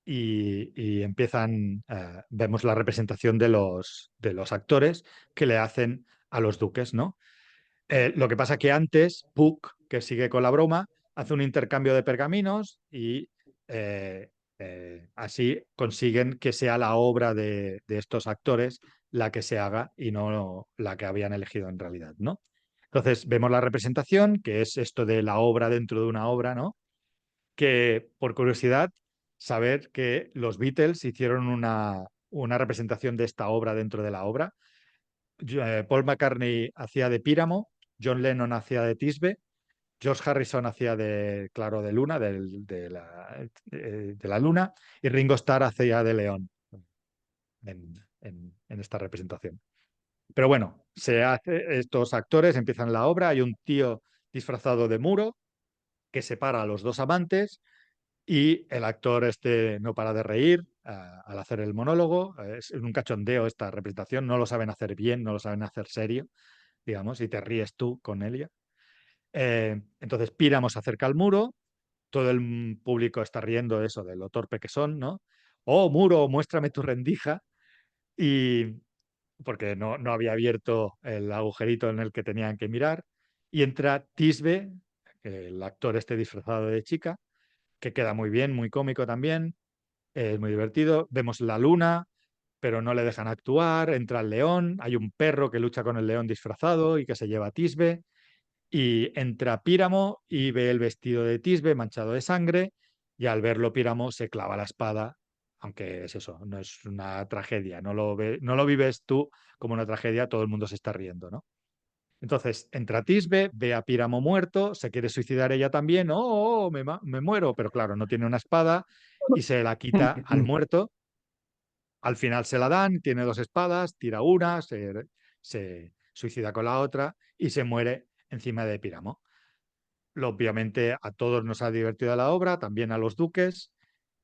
y empiezan, vemos la representación de los actores que le hacen a los duques, ¿no? Lo que pasa que antes, Puck, que sigue con la broma, hace un intercambio de pergaminos y eh, así consiguen que sea la obra de estos actores la que se haga y no la que habían elegido en realidad, ¿no? Entonces vemos la representación, que es esto de la obra dentro de una obra, ¿no? Que por curiosidad, saber que los Beatles hicieron una representación de esta obra dentro de la obra. Paul McCartney hacía de Píramo, John Lennon hacía de Tisbe, George Harrison hacía de, claro, de Luna, de la Luna, y Ringo Starr hacía de León en esta representación. Pero bueno, estos actores empiezan la obra, hay un tío disfrazado de muro que separa a los dos amantes y el actor este no para de reír al hacer el monólogo. Es un cachondeo esta representación, no lo saben hacer bien, no lo saben hacer serio, digamos, y te ríes tú con Elia. Entonces Píramo se acerca al muro, todo el público está riendo de eso, de lo torpe que son, ¿no? Oh, muro, muéstrame tu rendija. Y porque no había abierto el agujerito en el que tenían que mirar. Y entra Tisbe, el actor este disfrazado de chica, que queda muy bien, muy cómico también, es muy divertido. Vemos la luna, pero no le dejan actuar. Entra el león, hay un perro que lucha con el león disfrazado y que se lleva a Tisbe. Y entra Píramo y ve el vestido de Tisbe manchado de sangre. Y al verlo, Píramo se clava la espada, aunque es eso, no es una tragedia, no lo vives tú como una tragedia, todo el mundo se está riendo, ¿no? Entonces entra Tisbe, ve a Píramo muerto, se quiere suicidar ella también, oh, me muero, pero claro, no tiene una espada y se la quita al muerto. Al final se la dan, tiene dos espadas, tira una, se suicida con la otra y se muere encima de Píramo. Obviamente a todos nos ha divertido la obra, también a los duques,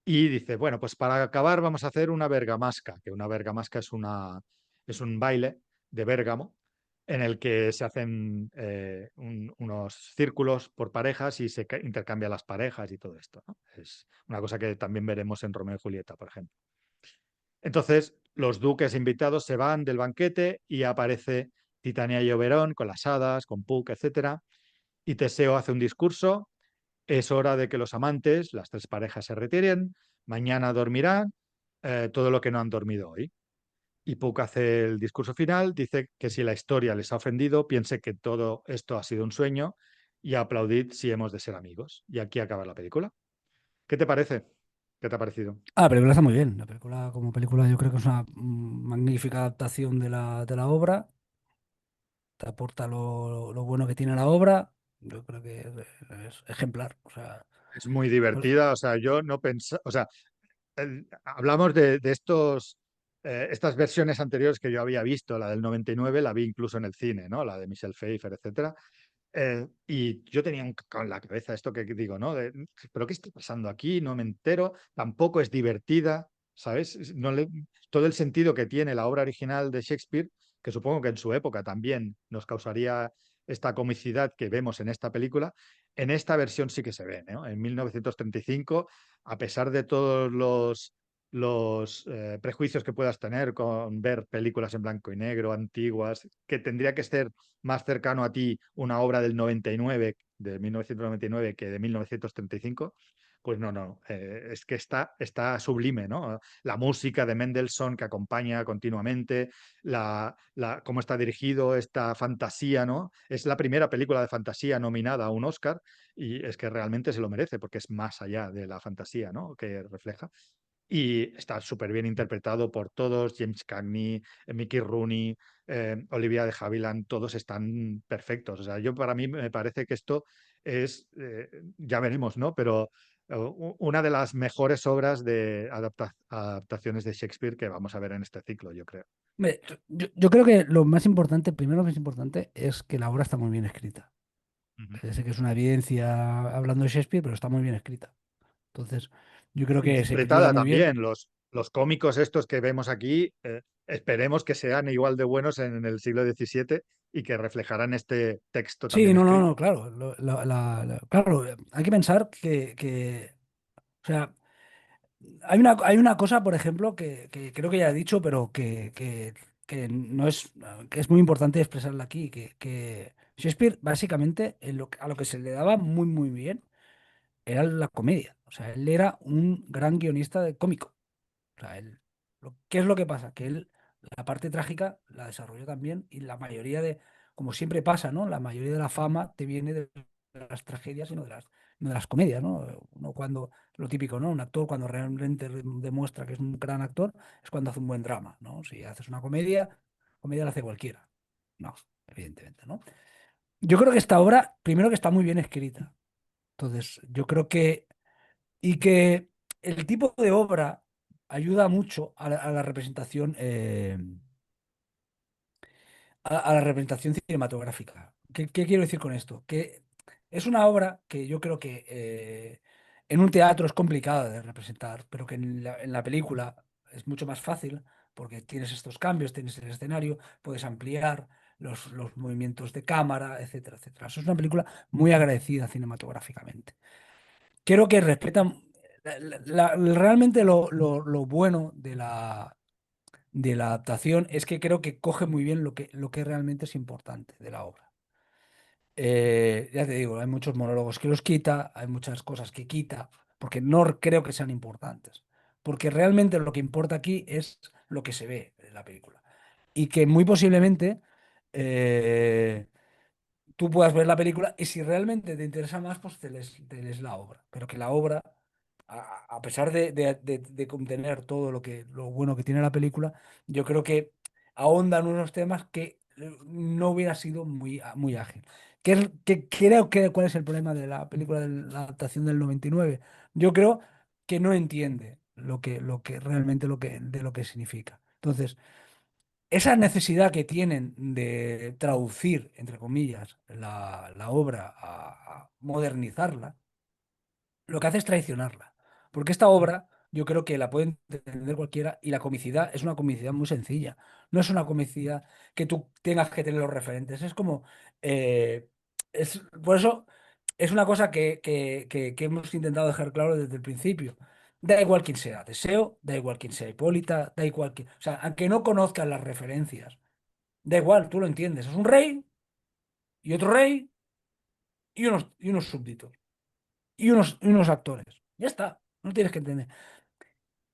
y dice, bueno, pues para acabar vamos a hacer una bergamasca, que una bergamasca es un baile de Bérgamo en el que se hacen unos círculos por parejas y se intercambian las parejas y todo esto, ¿no? Es una cosa que también veremos en Romeo y Julieta, por ejemplo. Entonces, los duques invitados se van del banquete y aparece Titania y Oberón con las hadas, con Puck, etcétera, y Teseo hace un discurso. Es hora de que los amantes, las tres parejas, se retiren. Mañana dormirán todo lo que no han dormido hoy. Y Puck hace el discurso final, dice que si la historia les ha ofendido, piense que todo esto ha sido un sueño y aplaudid si hemos de ser amigos. Y aquí acaba la película. ¿Qué te parece? ¿Qué te ha parecido? La película está muy bien. La película, como película, yo creo que es una magnífica adaptación de la obra. Te aporta lo bueno que tiene la obra. Yo creo que es ejemplar. O sea, Es muy pues, divertida, o sea, yo no pensaba, o sea, hablamos de estas versiones anteriores que yo había visto, la del 99 la vi incluso en el cine, ¿no? La de Michelle Pfeiffer, etcétera. Y yo tenía en la cabeza esto que digo, ¿no? ¿Pero qué está pasando aquí? No me entero. Tampoco es divertida, ¿sabes? Todo el sentido que tiene la obra original de Shakespeare, que supongo que en su época también nos causaría esta comicidad que vemos en esta película, en esta versión sí que se ve, ¿no? En 1935, a pesar de todos los prejuicios que puedas tener con ver películas en blanco y negro, antiguas, que tendría que ser más cercano a ti una obra del 99, de 1999, que de 1935, pues no, no, es que está sublime, ¿no? La música de Mendelssohn que acompaña continuamente, cómo está dirigido, esta fantasía, ¿no? Es la primera película de fantasía nominada a un Oscar y es que realmente se lo merece porque es más allá de la fantasía, ¿no? Que refleja. Y está súper bien interpretado por todos, James Cagney, Mickey Rooney, Olivia de Havilland, todos están perfectos. O sea, para mí me parece que esto es, ya veremos, ¿no? Pero una de las mejores obras de adaptaciones de Shakespeare que vamos a ver en este ciclo, yo creo. Hombre, yo creo que lo más importante, primero lo más importante, es que la obra está muy bien escrita. Ujú. Sé que es una evidencia hablando de Shakespeare, pero está muy bien escrita. Entonces, yo creo que se cuida Interpretada muy bien. también, los cómicos estos que vemos aquí, esperemos que sean igual de buenos en el siglo XVII y que reflejarán este texto Sí, también no, no, escrito. no, claro. Claro, hay que pensar o sea, hay una cosa, por ejemplo, que creo que ya he dicho, pero que no es, que es muy importante expresarla aquí, que Shakespeare, básicamente, a lo que se le daba muy, muy bien era la comedia. O sea, él era un gran guionista de cómico. O sea, ¿qué es lo que pasa? Que él, la parte trágica la desarrolló también y la mayoría como siempre pasa, ¿no? La mayoría de la fama te viene de las tragedias y no de las comedias, ¿no? Uno cuando, lo típico, ¿no? Un actor cuando realmente demuestra que es un gran actor es cuando hace un buen drama, ¿no? Si haces una comedia la hace cualquiera. No, evidentemente, ¿no? Yo creo que esta obra, primero que está muy bien escrita. Entonces, yo creo que el tipo de obra ayuda mucho a la representación, a la representación cinematográfica. ¿Qué quiero decir con esto? Que es una obra que yo creo que en un teatro es complicada de representar, pero que en la película es mucho más fácil porque tienes estos cambios, tienes el escenario, puedes ampliar los movimientos de cámara, etcétera, etcétera. Eso es una película muy agradecida cinematográficamente. Creo que respetan realmente lo bueno de la adaptación es que creo que coge muy bien lo que realmente es importante de la obra. Ya te digo, hay muchos monólogos que los quita, hay muchas cosas que quita, porque no creo que sean importantes. Porque realmente lo que importa aquí es lo que se ve en la película. Y que muy posiblemente eh, tú puedas ver la película y si realmente te interesa más, pues te lees la obra. Pero que la obra, a pesar de contener todo lo bueno que tiene la película, yo creo que ahonda en unos temas que no hubiera sido muy ágil. Que creo que cuál es el problema de la película de la adaptación del 99. Yo creo que no entiende realmente de lo que significa. Entonces, esa necesidad que tienen de traducir, entre comillas, la obra a modernizarla, lo que hace es traicionarla. Porque esta obra yo creo que la puede entender cualquiera y la comicidad es una comicidad muy sencilla. No es una comicidad que tú tengas que tener los referentes. Es como... eh, por eso es una cosa que hemos intentado dejar claro desde el principio. Da igual quién sea Teseo, da igual quién sea Hipólita, da igual quién... O sea, aunque no conozcas las referencias, da igual, tú lo entiendes. Es un rey y otro rey y unos súbditos y unos actores. Ya está, no tienes que entender.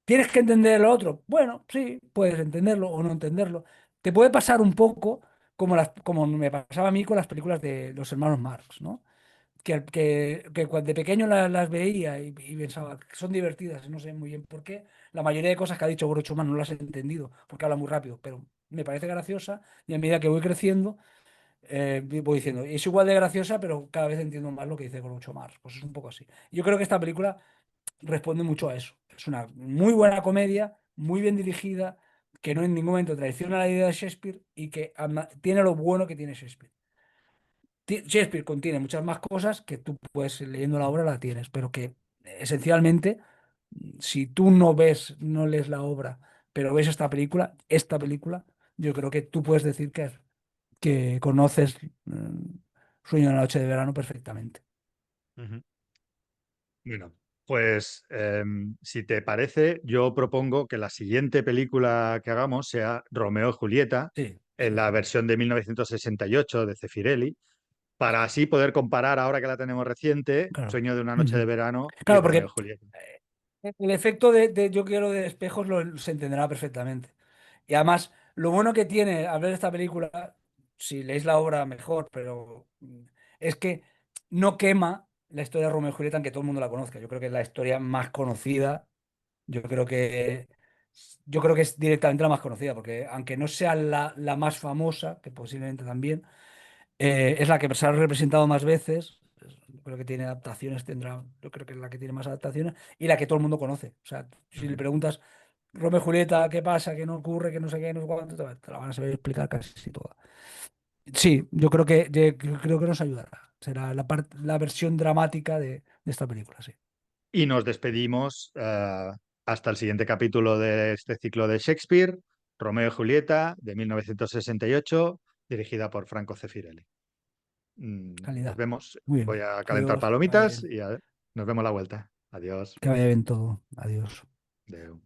¿Tienes que entender lo otro? Bueno, sí, puedes entenderlo o no entenderlo. Te puede pasar un poco como me pasaba a mí con las películas de los hermanos Marx, ¿no? Que cuando de pequeño las veía y pensaba que son divertidas, y no sé muy bien por qué. La mayoría de cosas que ha dicho Groucho Marx no las he entendido porque habla muy rápido, pero me parece graciosa y a medida que voy creciendo voy diciendo, es igual de graciosa, pero cada vez entiendo más lo que dice Groucho Marx. Pues es un poco así. Yo creo que esta película responde mucho a eso. Es una muy buena comedia, muy bien dirigida, que no en ningún momento traiciona la idea de Shakespeare y que tiene lo bueno que tiene Shakespeare. Shakespeare contiene muchas más cosas que tú puedes, leyendo la obra, la tienes, pero que esencialmente, si tú no lees la obra, pero ves esta película, yo creo que tú puedes decir que es que conoces Sueño de una noche de verano perfectamente. Ujú. Bueno, pues si te parece, yo propongo que la siguiente película que hagamos sea Romeo y Julieta, Sí, en sí, la sí. versión de 1968 de Cefirelli, para así poder comparar, ahora que la tenemos reciente, Claro. Sueño de una noche de Ujú. verano y Claro, Romeo y porque Julieta. el efecto yo quiero de espejos se entenderá perfectamente. Y además, lo bueno que tiene al ver esta película, si leéis la obra mejor, pero es que no quema la historia de Romeo y Julieta, aunque todo el mundo la conozca. Yo creo que es la historia más conocida. Yo creo que, yo creo que es directamente la más conocida, porque aunque no sea la más famosa, que posiblemente también, es la que se ha representado más veces. Yo creo que tiene adaptaciones, yo creo que es la que tiene más adaptaciones y la que todo el mundo conoce. O sea, si le Ujú. preguntas, Romeo y Julieta, ¿qué pasa? ¿Qué no ocurre? ¿Qué no sé qué? No sé cuánto? Te la van a saber explicar casi toda. Sí, yo creo que nos ayudará. Será la versión dramática de esta película, sí. Y nos despedimos hasta el siguiente capítulo de este ciclo de Shakespeare, Romeo y Julieta, de 1968, dirigida por Franco Zeffirelli. Nos Calidad. vemos. Muy Voy bien. a calentar Adiós, que vaya palomitas bien. y nos vemos a la vuelta. Adiós. Que vaya bien todo. Adiós. Adeu.